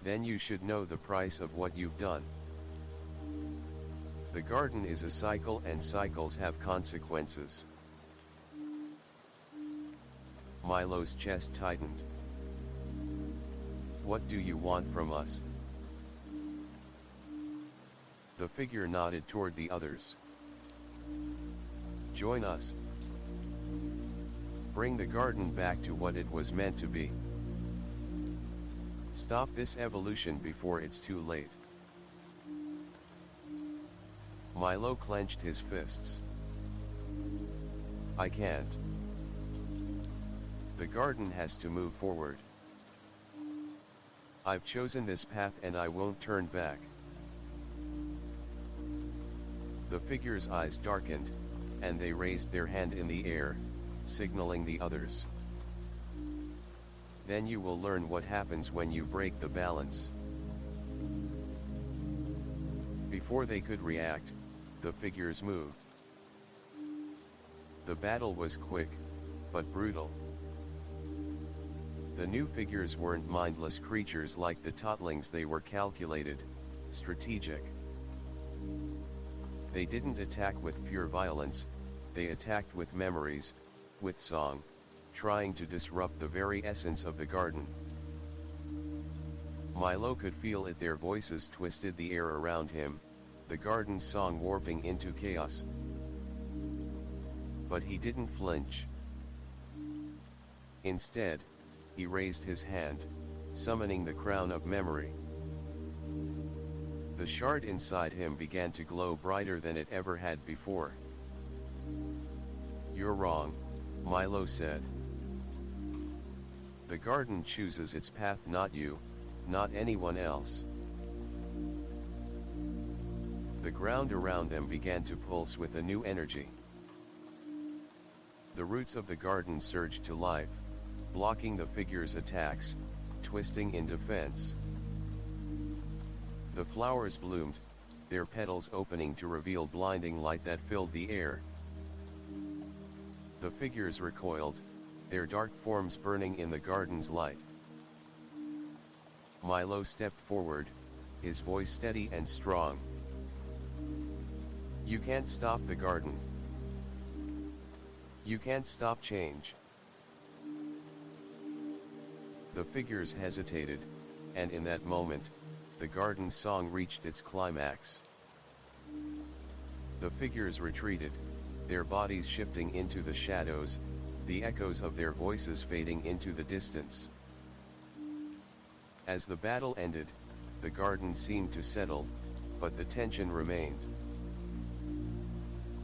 "Then you should know the price of what you've done. The garden is a cycle, and cycles have consequences." Milo's chest tightened. "What do you want from us?" The figure nodded toward the others. "Join us. Bring the garden back to what it was meant to be. Stop this evolution before it's too late." Milo clenched his fists. "I can't. The garden has to move forward. I've chosen this path and I won't turn back." The figure's eyes darkened, and they raised their hand in the air, signaling the others. "Then you will learn what happens when you break the balance." Before they could react, the figures moved. The battle was quick, but brutal. The new figures weren't mindless creatures like the toddlings, they were calculated, strategic. They didn't attack with pure violence, they attacked with memories, with song, trying to disrupt the very essence of the garden. Milo could feel it, their voices twisted the air around him, the garden's song warping into chaos. But he didn't flinch. Instead, he raised his hand, summoning the crown of memory. The shard inside him began to glow brighter than it ever had before. "You're wrong," Milo said. "The garden chooses its path, not you, not anyone else." The ground around them began to pulse with a new energy. The roots of the garden surged to life, blocking the figure's attacks, twisting in defense. The flowers bloomed, their petals opening to reveal blinding light that filled the air. The figures recoiled, their dark forms burning in the garden's light. Milo stepped forward, his voice steady and strong. "You can't stop the garden. You can't stop change." The figures hesitated, and in that moment, the garden's song reached its climax. The figures retreated, their bodies shifting into the shadows, the echoes of their voices fading into the distance. As the battle ended, the garden seemed to settle, but the tension remained.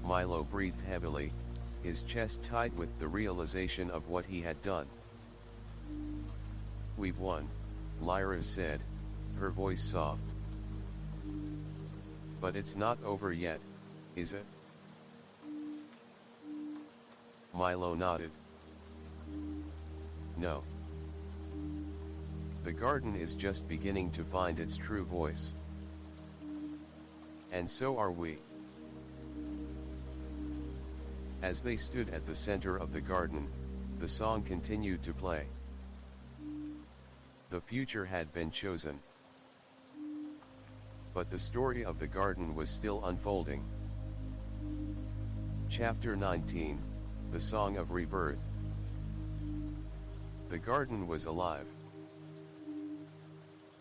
Milo breathed heavily, his chest tight with the realization of what he had done. "We've won," Lyra said, her voice soft. "But it's not over yet, is it?" Milo nodded. "No. The garden is just beginning to find its true voice. And so are we." As they stood at the center of the garden, the song continued to play. The future had been chosen. But the story of the garden was still unfolding. Chapter 19, The Song of Rebirth. The garden was alive.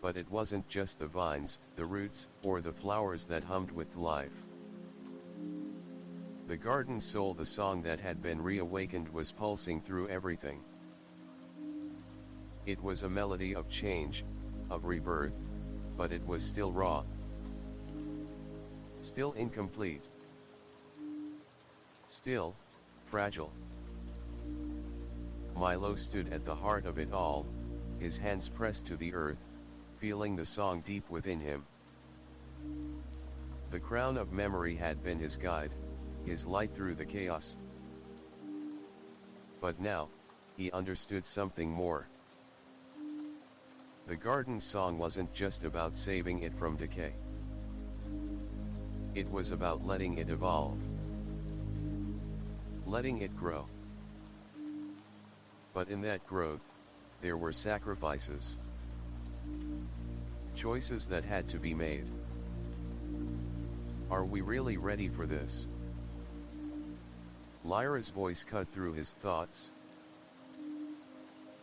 But it wasn't just the vines, the roots, or the flowers that hummed with life. The garden's soul, the song that had been reawakened, was pulsing through everything. It was a melody of change, of rebirth, but it was still raw. Still incomplete. Still fragile. Milo stood at the heart of it all, his hands pressed to the earth, feeling the song deep within him. The crown of memory had been his guide, his light through the chaos. But now, he understood something more. The garden song wasn't just about saving it from decay. It was about letting it evolve. Letting it grow. But in that growth, there were sacrifices. Choices that had to be made. Are we really ready for this? Lyra's voice cut through his thoughts.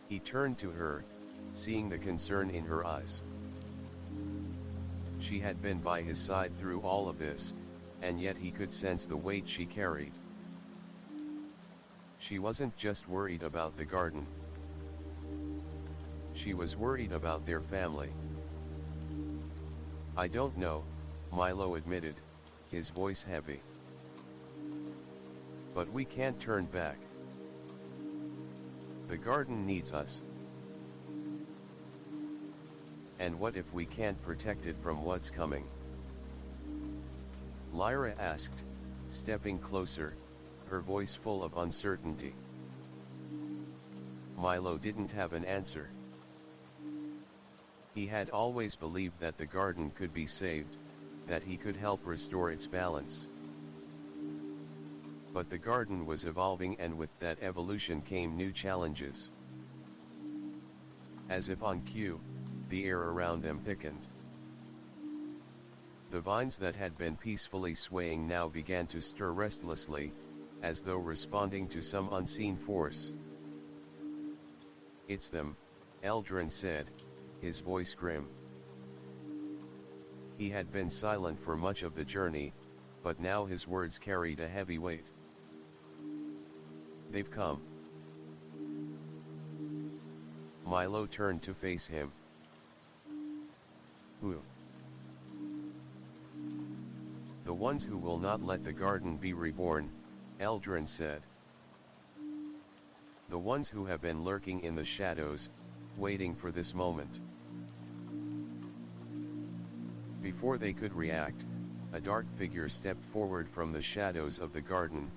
He turned to her, seeing the concern in her eyes. She had been by his side through all of this, and yet he could sense the weight she carried. She wasn't just worried about the garden. She was worried about their family. I don't know, Milo admitted, his voice heavy. But we can't turn back. The garden needs us. And what if we can't protect it from what's coming? Lyra asked, stepping closer, her voice full of uncertainty. Milo didn't have an answer. He had always believed that the garden could be saved, that he could help restore its balance. But the garden was evolving, and with that evolution came new challenges. As if on cue, the air around them thickened. The vines that had been peacefully swaying now began to stir restlessly, as though responding to some unseen force. It's them, Eldrin said, his voice grim. He had been silent for much of the journey, but now his words carried a heavy weight. They've come. Milo turned to face him. Who? The ones who will not let the garden be reborn, Eldrin said. The ones who have been lurking in the shadows, waiting for this moment. Before they could react, a dark figure stepped forward from the shadows of the garden,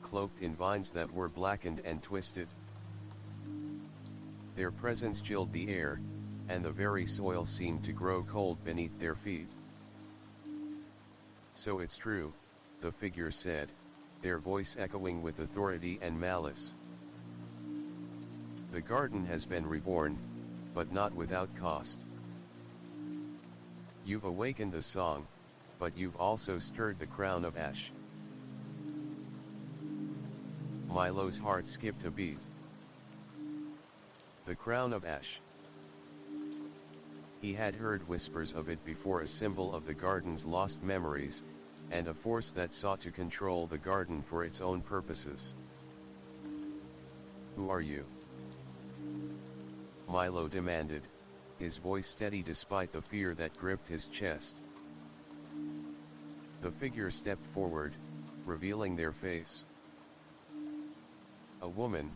cloaked in vines that were blackened and twisted. Their presence chilled the air, and the very soil seemed to grow cold beneath their feet. So it's true, the figure said, their voice echoing with authority and malice. The garden has been reborn, but not without cost. You've awakened the song, but you've also stirred the crown of ash. Milo's heart skipped a beat. The crown of ash. He had heard whispers of it before, a symbol of the garden's lost memories, and a force that sought to control the garden for its own purposes. Who are you? Milo demanded, his voice steady despite the fear that gripped his chest. The figure stepped forward, revealing their face. A woman,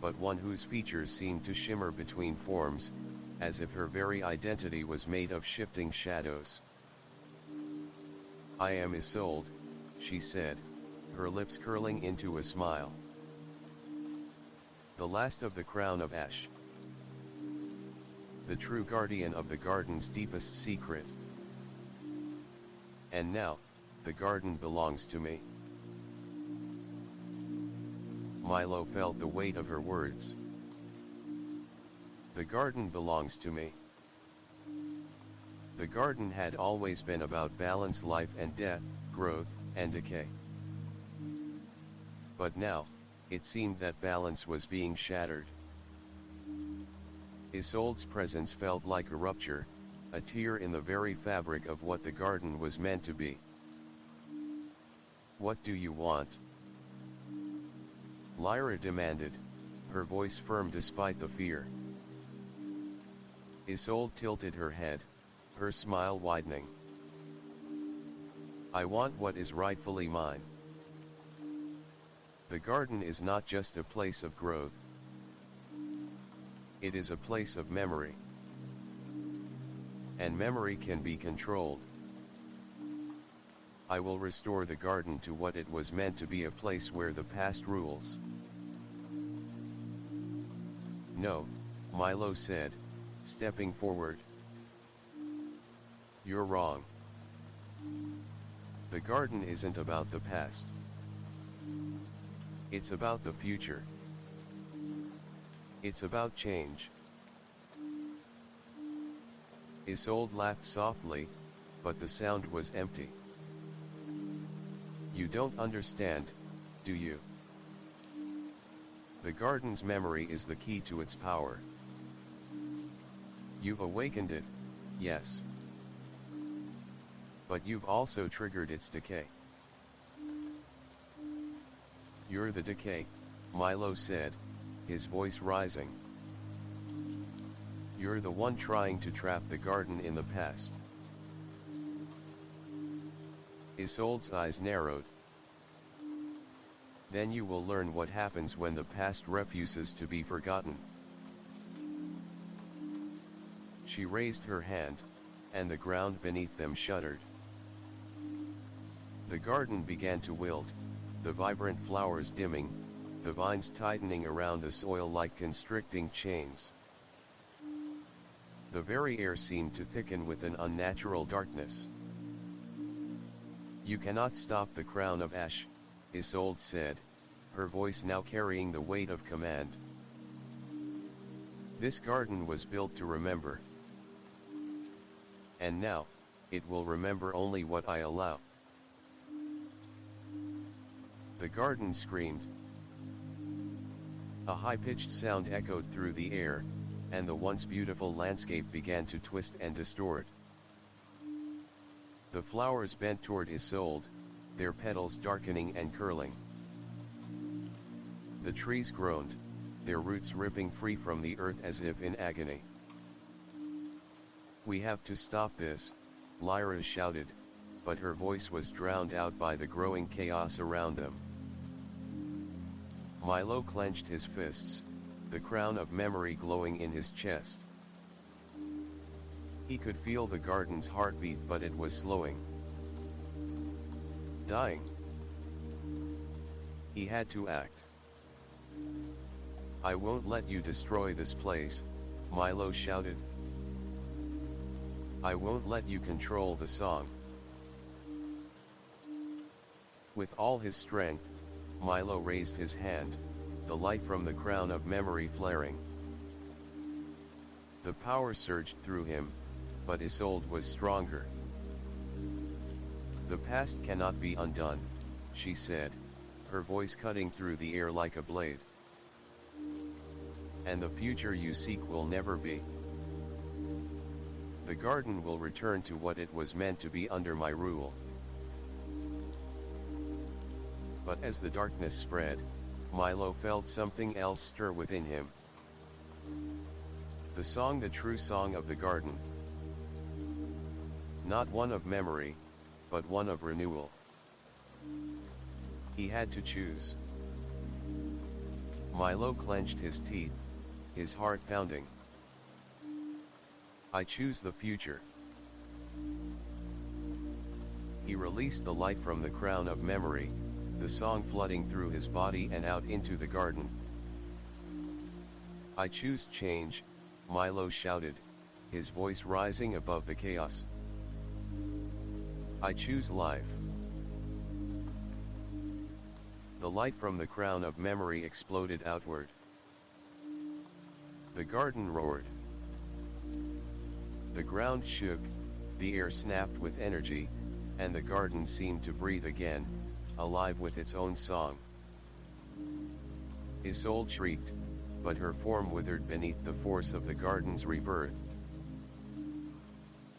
but one whose features seemed to shimmer between forms, as if her very identity was made of shifting shadows. I am Isolde, she said, her lips curling into a smile. The last of the crown of ash. The true guardian of the garden's deepest secret. And now, the garden belongs to me. Milo felt the weight of her words. The garden belongs to me. The garden had always been about balance, life and death, growth and decay. But now, it seemed that balance was being shattered. Isolde's presence felt like a rupture, a tear in the very fabric of what the garden was meant to be. What do you want? Lyra demanded, her voice firm despite the fear. Isolde tilted her head, her smile widening. I want what is rightfully mine. The garden is not just a place of growth. It is a place of memory. And memory can be controlled. I will restore the garden to what it was meant to be, a place where the past rules. No, Milo said, stepping forward. You're wrong. The garden isn't about the past. It's about the future. It's about change. Isolde laughed softly, but the sound was empty. You don't understand, do you? The garden's memory is the key to its power. You've awakened it, yes. But you've also triggered its decay. You're the decay, Milo said, his voice rising. You're the one trying to trap the garden in the past. Isolde's eyes narrowed. Then you will learn what happens when the past refuses to be forgotten. She raised her hand, and the ground beneath them shuddered. The garden began to wilt, the vibrant flowers dimming, the vines tightening around the soil like constricting chains. The very air seemed to thicken with an unnatural darkness. You cannot stop the crown of ash, Isolde said, her voice now carrying the weight of command. This garden was built to remember. And now, it will remember only what I allow. The garden screamed. A high-pitched sound echoed through the air, and the once beautiful landscape began to twist and distort. The flowers bent toward Isolde, their petals darkening and curling. The trees groaned, their roots ripping free from the earth as if in agony. We have to stop this, Lyra shouted, but her voice was drowned out by the growing chaos around them. Milo clenched his fists, the crown of memory glowing in his chest. He could feel the garden's heartbeat, but it was slowing. Dying. He had to act. I won't let you destroy this place, Milo shouted. I won't let you control the song. With all his strength, Milo raised his hand, the light from the crown of memory flaring. The power surged through him, but Isolde was stronger. The past cannot be undone, she said, her voice cutting through the air like a blade. And the future you seek will never be. The garden will return to what it was meant to be under my rule. But as the darkness spread, Milo felt something else stir within him. The song, the true song of the garden. Not one of memory, but one of renewal. He had to choose. Milo clenched his teeth, his heart pounding. I choose the future. He released the light from the crown of memory, the song flooding through his body and out into the garden. I choose change, Milo shouted, his voice rising above the chaos. I choose life. The light from the crown of memory exploded outward. The garden roared. The ground shook, the air snapped with energy, and the garden seemed to breathe again, alive with its own song. Isolde shrieked, but her form withered beneath the force of the garden's rebirth.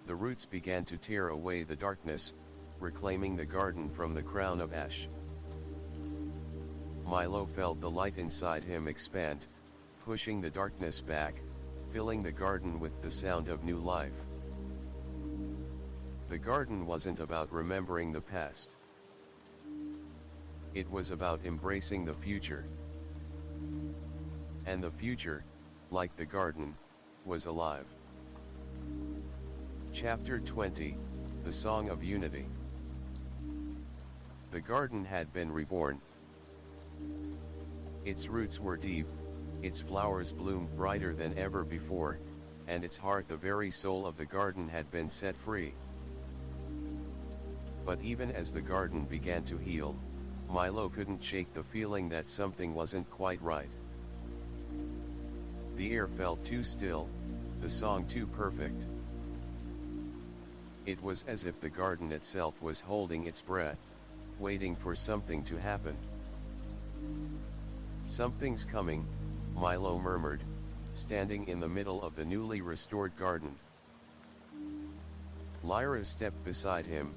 The roots began to tear away the darkness, reclaiming the garden from the crown of ash. Milo felt the light inside him expand, pushing the darkness back, filling the garden with the sound of new life. The garden wasn't about remembering the past. It was about embracing the future. And the future, like the garden, was alive. Chapter 20, The Song of Unity. The garden had been reborn. Its roots were deep, its flowers bloomed brighter than ever before, and its heart, the very soul of the garden, had been set free. But even as the garden began to heal, Milo couldn't shake the feeling that something wasn't quite right. The air felt too still, the song too perfect. It was as if the garden itself was holding its breath, waiting for something to happen. "Something's coming," Milo murmured, standing in the middle of the newly restored garden. Lyra stepped beside him,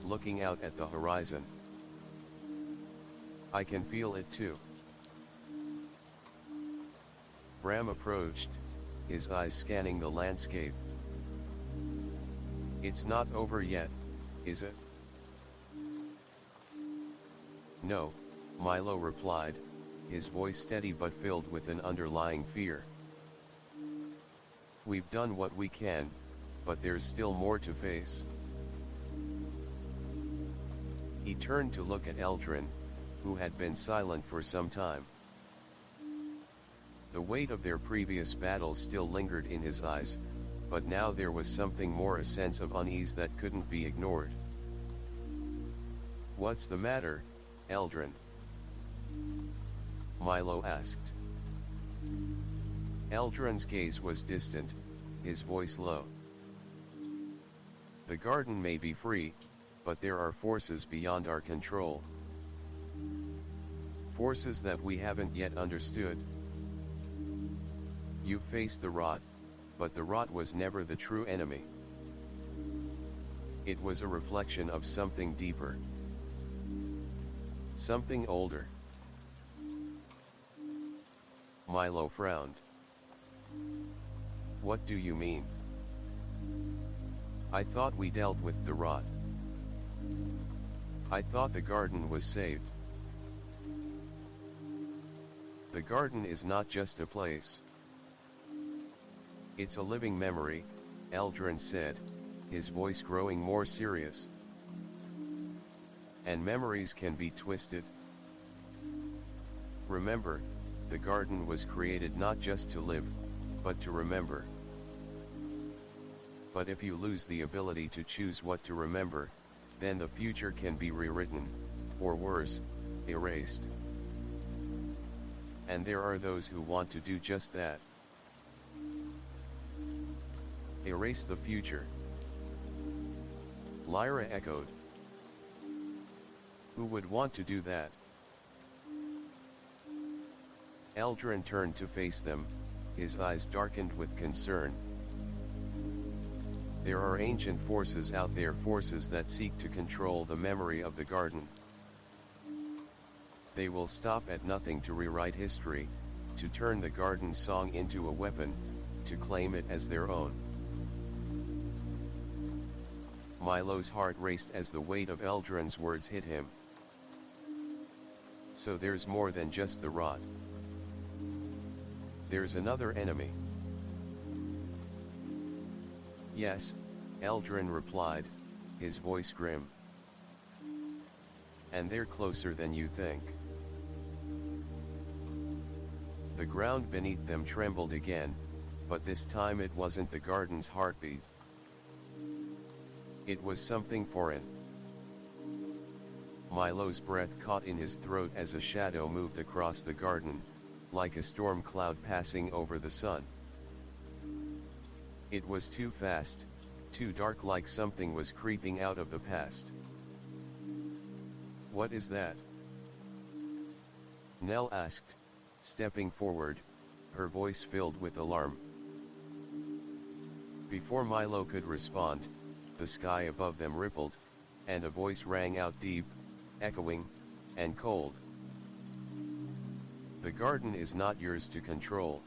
looking out at the horizon. "I can feel it too." Bram approached, his eyes scanning the landscape. "It's not over yet, is it?" "No," Milo replied, his voice steady but filled with an underlying fear. "We've done what we can, but there's still more to face." He turned to look at Eldrin, who had been silent for some time. The weight of their previous battles still lingered in his eyes, but now there was something more, a sense of unease that couldn't be ignored. "What's the matter, Eldrin?" Milo asked. Eldrin's gaze was distant, his voice low. "The garden may be free, but there are forces beyond our control. Forces that we haven't yet understood. You faced the rot, but the rot was never the true enemy. It was a reflection of something deeper. Something older." Milo frowned. "What do you mean?" "I thought we dealt with the rot. I thought the garden was saved." "The garden is not just a place. It's a living memory," Eldrin said, his voice growing more serious. "And memories can be twisted. Remember, the garden was created not just to live, but to remember. But if you lose the ability to choose what to remember, then the future can be rewritten, or worse, erased. And there are those who want to do just that. Erase the future." Lyra echoed. "Who would want to do that?" Eldrin turned to face them, his eyes darkened with concern. "There are ancient forces out there, forces that seek to control the memory of the garden. They will stop at nothing to rewrite history, to turn the garden song into a weapon, to claim it as their own." Milo's heart raced as the weight of Eldrin's words hit him. "So there's more than just the rot. There's another enemy." "Yes," Eldrin replied, his voice grim. "And they're closer than you think." The ground beneath them trembled again, but this time it wasn't the garden's heartbeat. It was something foreign. Milo's breath caught in his throat as a shadow moved across the garden, like a storm cloud passing over the sun. It was too fast, too dark, like something was creeping out of the past. "What is that?" Nell asked, stepping forward, her voice filled with alarm. Before Milo could respond, the sky above them rippled, and a voice rang out deep, echoing, and cold. "The garden is not yours to control."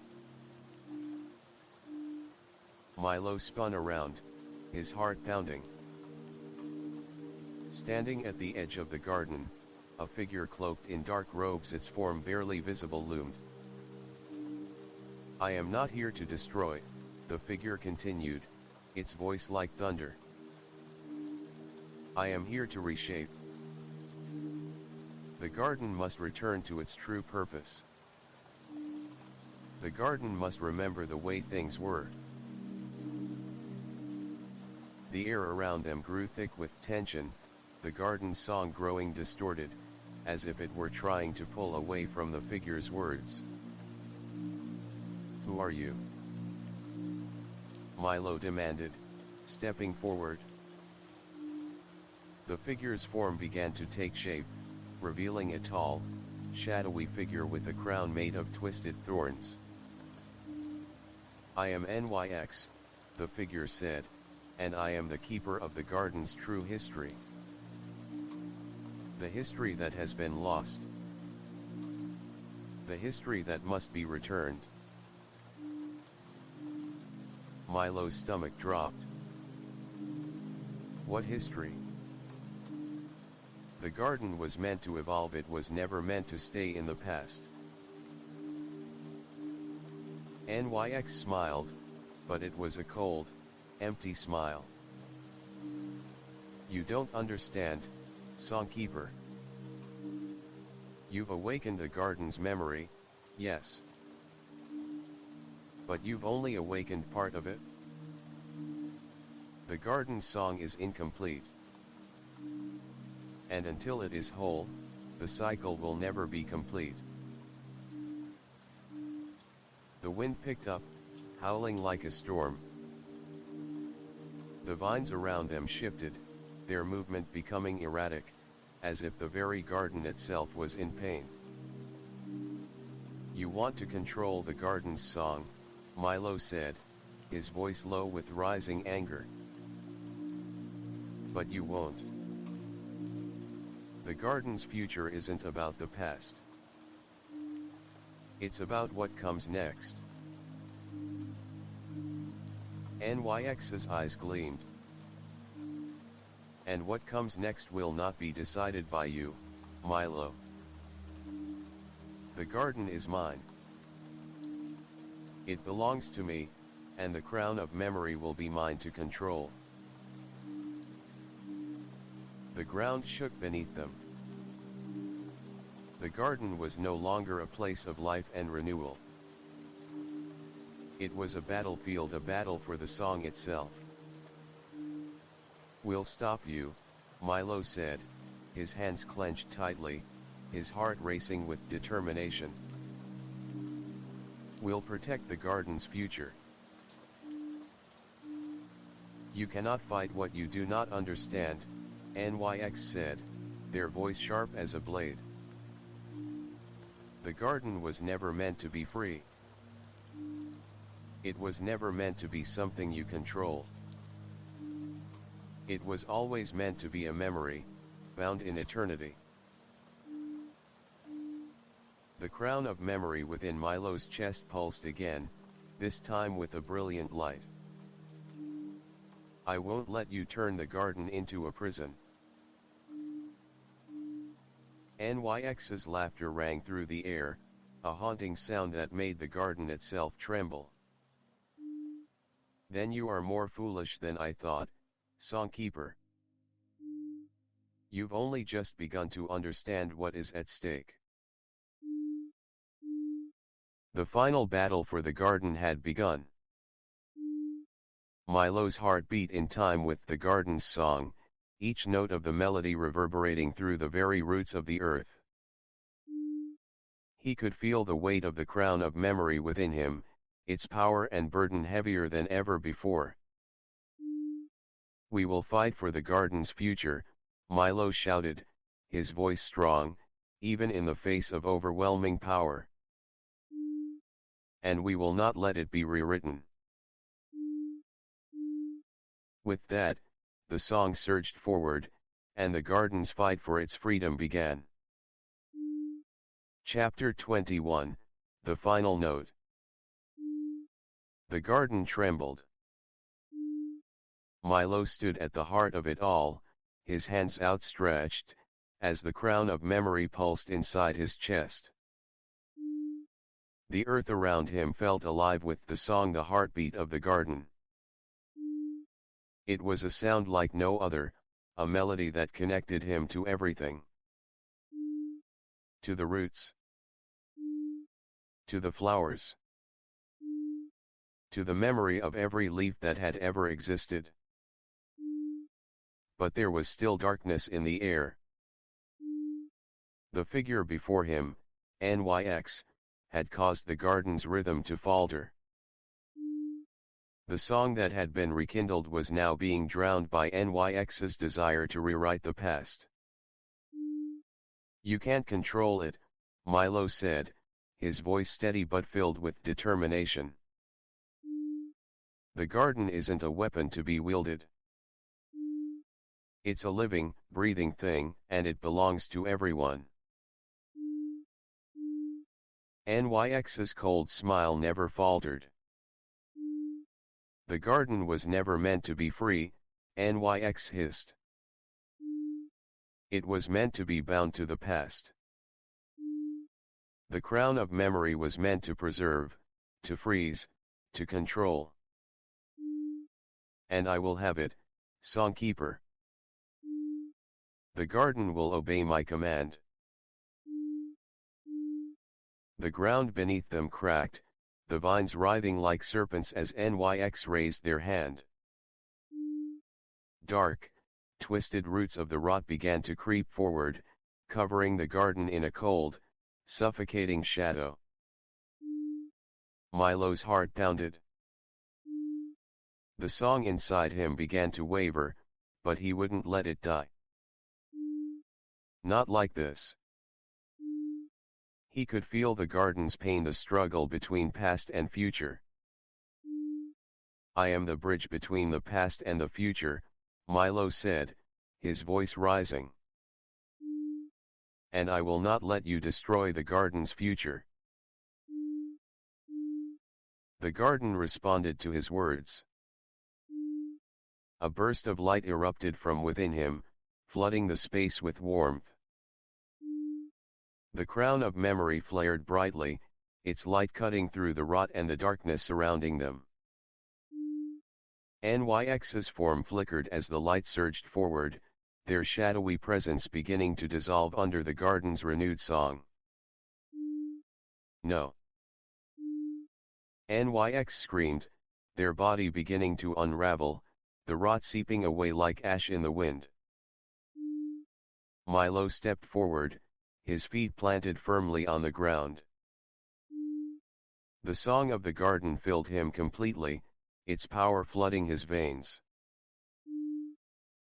Milo spun around, his heart pounding. Standing at the edge of the garden, a figure cloaked in dark robes, its form barely visible, loomed. "I am not here to destroy," the figure continued, its voice like thunder. "I am here to reshape." The garden must return to its true purpose. The garden must remember the way things were. The air around them grew thick with tension, the garden's song growing distorted, as if it were trying to pull away from the figure's words. "Who are you?" Milo demanded, stepping forward. The figure's form began to take shape, revealing a tall, shadowy figure with a crown made of twisted thorns. "I am NYX," the figure said, "and I am the keeper of the garden's true history. The history that has been lost. The history that must be returned." Milo's stomach dropped. What history? The garden was meant to evolve, it was never meant to stay in the past. NYX smiled, but it was a cold, empty smile. "You don't understand, Songkeeper. You've awakened the garden's memory, yes. But you've only awakened part of it. The garden's song is incomplete. And until it is whole, the cycle will never be complete." The wind picked up, howling like a storm. The vines around them shifted, their movement becoming erratic, as if the very garden itself was in pain. "You want to control the garden's song," Milo said, his voice low with rising anger. "But you won't. The garden's future isn't about the past. It's about what comes next." NYX's eyes gleamed. "And what comes next will not be decided by you, Milo. The garden is mine. It belongs to me, and the crown of memory will be mine to control." The ground shook beneath them. The garden was no longer a place of life and renewal. It was a battlefield, a battle for the song itself. "We'll stop you," Milo said, his hands clenched tightly, his heart racing with determination. "We'll protect the garden's future." "You cannot fight what you do not understand," NYX said, their voice sharp as a blade. "The garden was never meant to be free. It was never meant to be something you control. It was always meant to be a memory, bound in eternity." The crown of memory within Milo's chest pulsed again, this time with a brilliant light. "I won't let you turn the garden into a prison." NYX's laughter rang through the air, a haunting sound that made the garden itself tremble. "Then you are more foolish than I thought, Songkeeper. You've only just begun to understand what is at stake." The final battle for the garden had begun. Milo's heart beat in time with the garden's song, each note of the melody reverberating through the very roots of the earth. He could feel the weight of the crown of memory within him, its power and burden heavier than ever before. "We will fight for the garden's future," Milo shouted, his voice strong, even in the face of overwhelming power. "And we will not let it be rewritten." With that, the song surged forward, and the garden's fight for its freedom began. Chapter 21, The Final Note. The garden trembled. Milo stood at the heart of it all, his hands outstretched, as the crown of memory pulsed inside his chest. The earth around him felt alive with the song, the heartbeat of the garden. It was a sound like no other, a melody that connected him to everything. to the roots, to the flowers, to the memory of every leaf that had ever existed. But there was still darkness in the air. The figure before him, NYX, had caused the garden's rhythm to falter. The song that had been rekindled was now being drowned by NYX's desire to rewrite the past. "You can't control it," Milo said, his voice steady but filled with determination. "The garden isn't a weapon to be wielded. It's a living, breathing thing, and it belongs to everyone." NYX's cold smile never faltered. "The garden was never meant to be free," NYX hissed. "It was meant to be bound to the past. The crown of memory was meant to preserve, to freeze, to control. And I will have it, Songkeeper. The garden will obey my command." The ground beneath them cracked, the vines writhing like serpents as NYX raised their hand. Dark, twisted roots of the rot began to creep forward, covering the garden in a cold, suffocating shadow. Milo's heart pounded. The song inside him began to waver, but he wouldn't let it die. Not like this. He could feel the garden's pain, the struggle between past and future. "I am the bridge between the past and the future," Milo said, his voice rising. "And I will not let you destroy the garden's future." The garden responded to his words. A burst of light erupted from within him, flooding the space with warmth. The crown of memory flared brightly, its light cutting through the rot and the darkness surrounding them. NYX's form flickered as the light surged forward, their shadowy presence beginning to dissolve under the garden's renewed song. "No!" NYX screamed, their body beginning to unravel, the rot seeping away like ash in the wind. Milo stepped forward, his feet planted firmly on the ground. The song of the garden filled him completely, its power flooding his veins.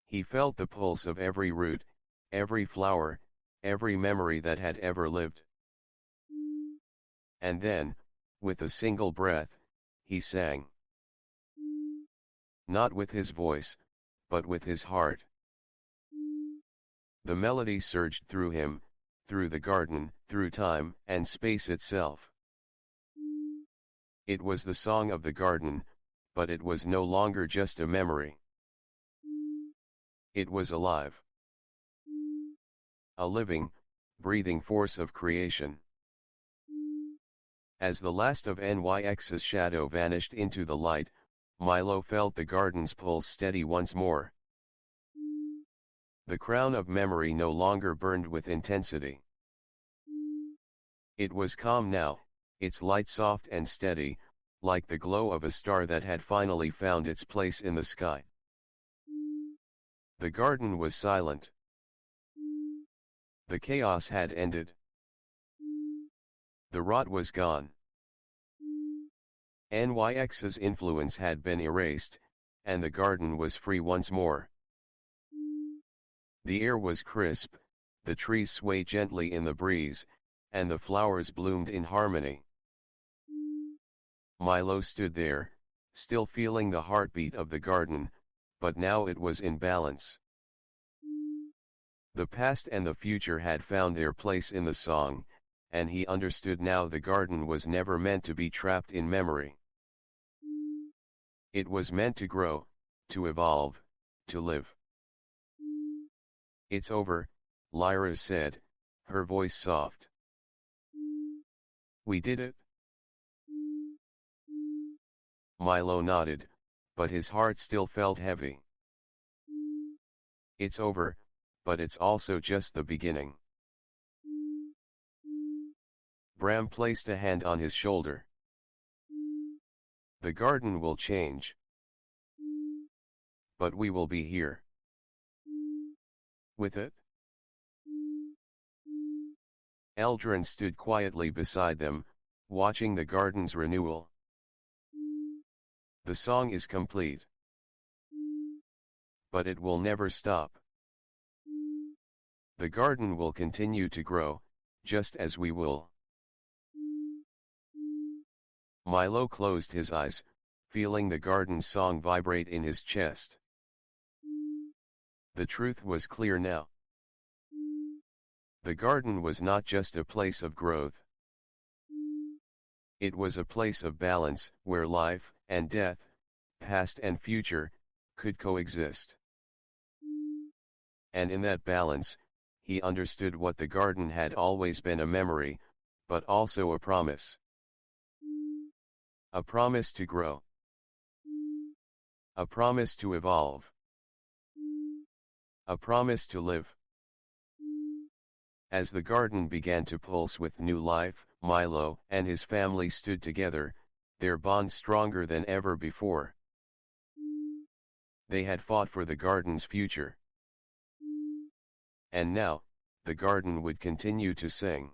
He felt the pulse of every root, every flower, every memory that had ever lived. And then, with a single breath, he sang. Not with his voice, but with his heart. The melody surged through him, through the garden, through time and space itself. It was the song of the garden, but it was no longer just a memory. It was alive. A living, breathing force of creation. As the last of NYX's shadow vanished into the light, Milo felt the garden's pulse steady once more. The crown of memory no longer burned with intensity. It was calm now, its light soft and steady, like the glow of a star that had finally found its place in the sky. The garden was silent. The chaos had ended. The rot was gone. NYX's influence had been erased, and the garden was free once more. The air was crisp, the trees swayed gently in the breeze, and the flowers bloomed in harmony. Milo stood there, still feeling the heartbeat of the garden, but now it was in balance. The past and the future had found their place in the song, and he understood now the garden was never meant to be trapped in memory. It was meant to grow, to evolve, to live. "It's over," Lyra said, her voice soft. "We did it?" Milo nodded, but his heart still felt heavy. "It's over, but it's also just the beginning." Bram placed a hand on his shoulder. The garden will change. But we will be here. With it? Eldrin stood quietly beside them, watching the garden's renewal. The song is complete. But it will never stop. The garden will continue to grow, just as we will. Milo closed his eyes, feeling the garden's song vibrate in his chest. The truth was clear now. The garden was not just a place of growth. It was a place of balance, where life and death, past and future, could coexist. And in that balance, he understood what the garden had always been: a memory, but also a promise. A promise to grow. A promise to evolve. A promise to live. As the garden began to pulse with new life, Milo and his family stood together, their bond stronger than ever before. They had fought for the garden's future. And now, the garden would continue to sing.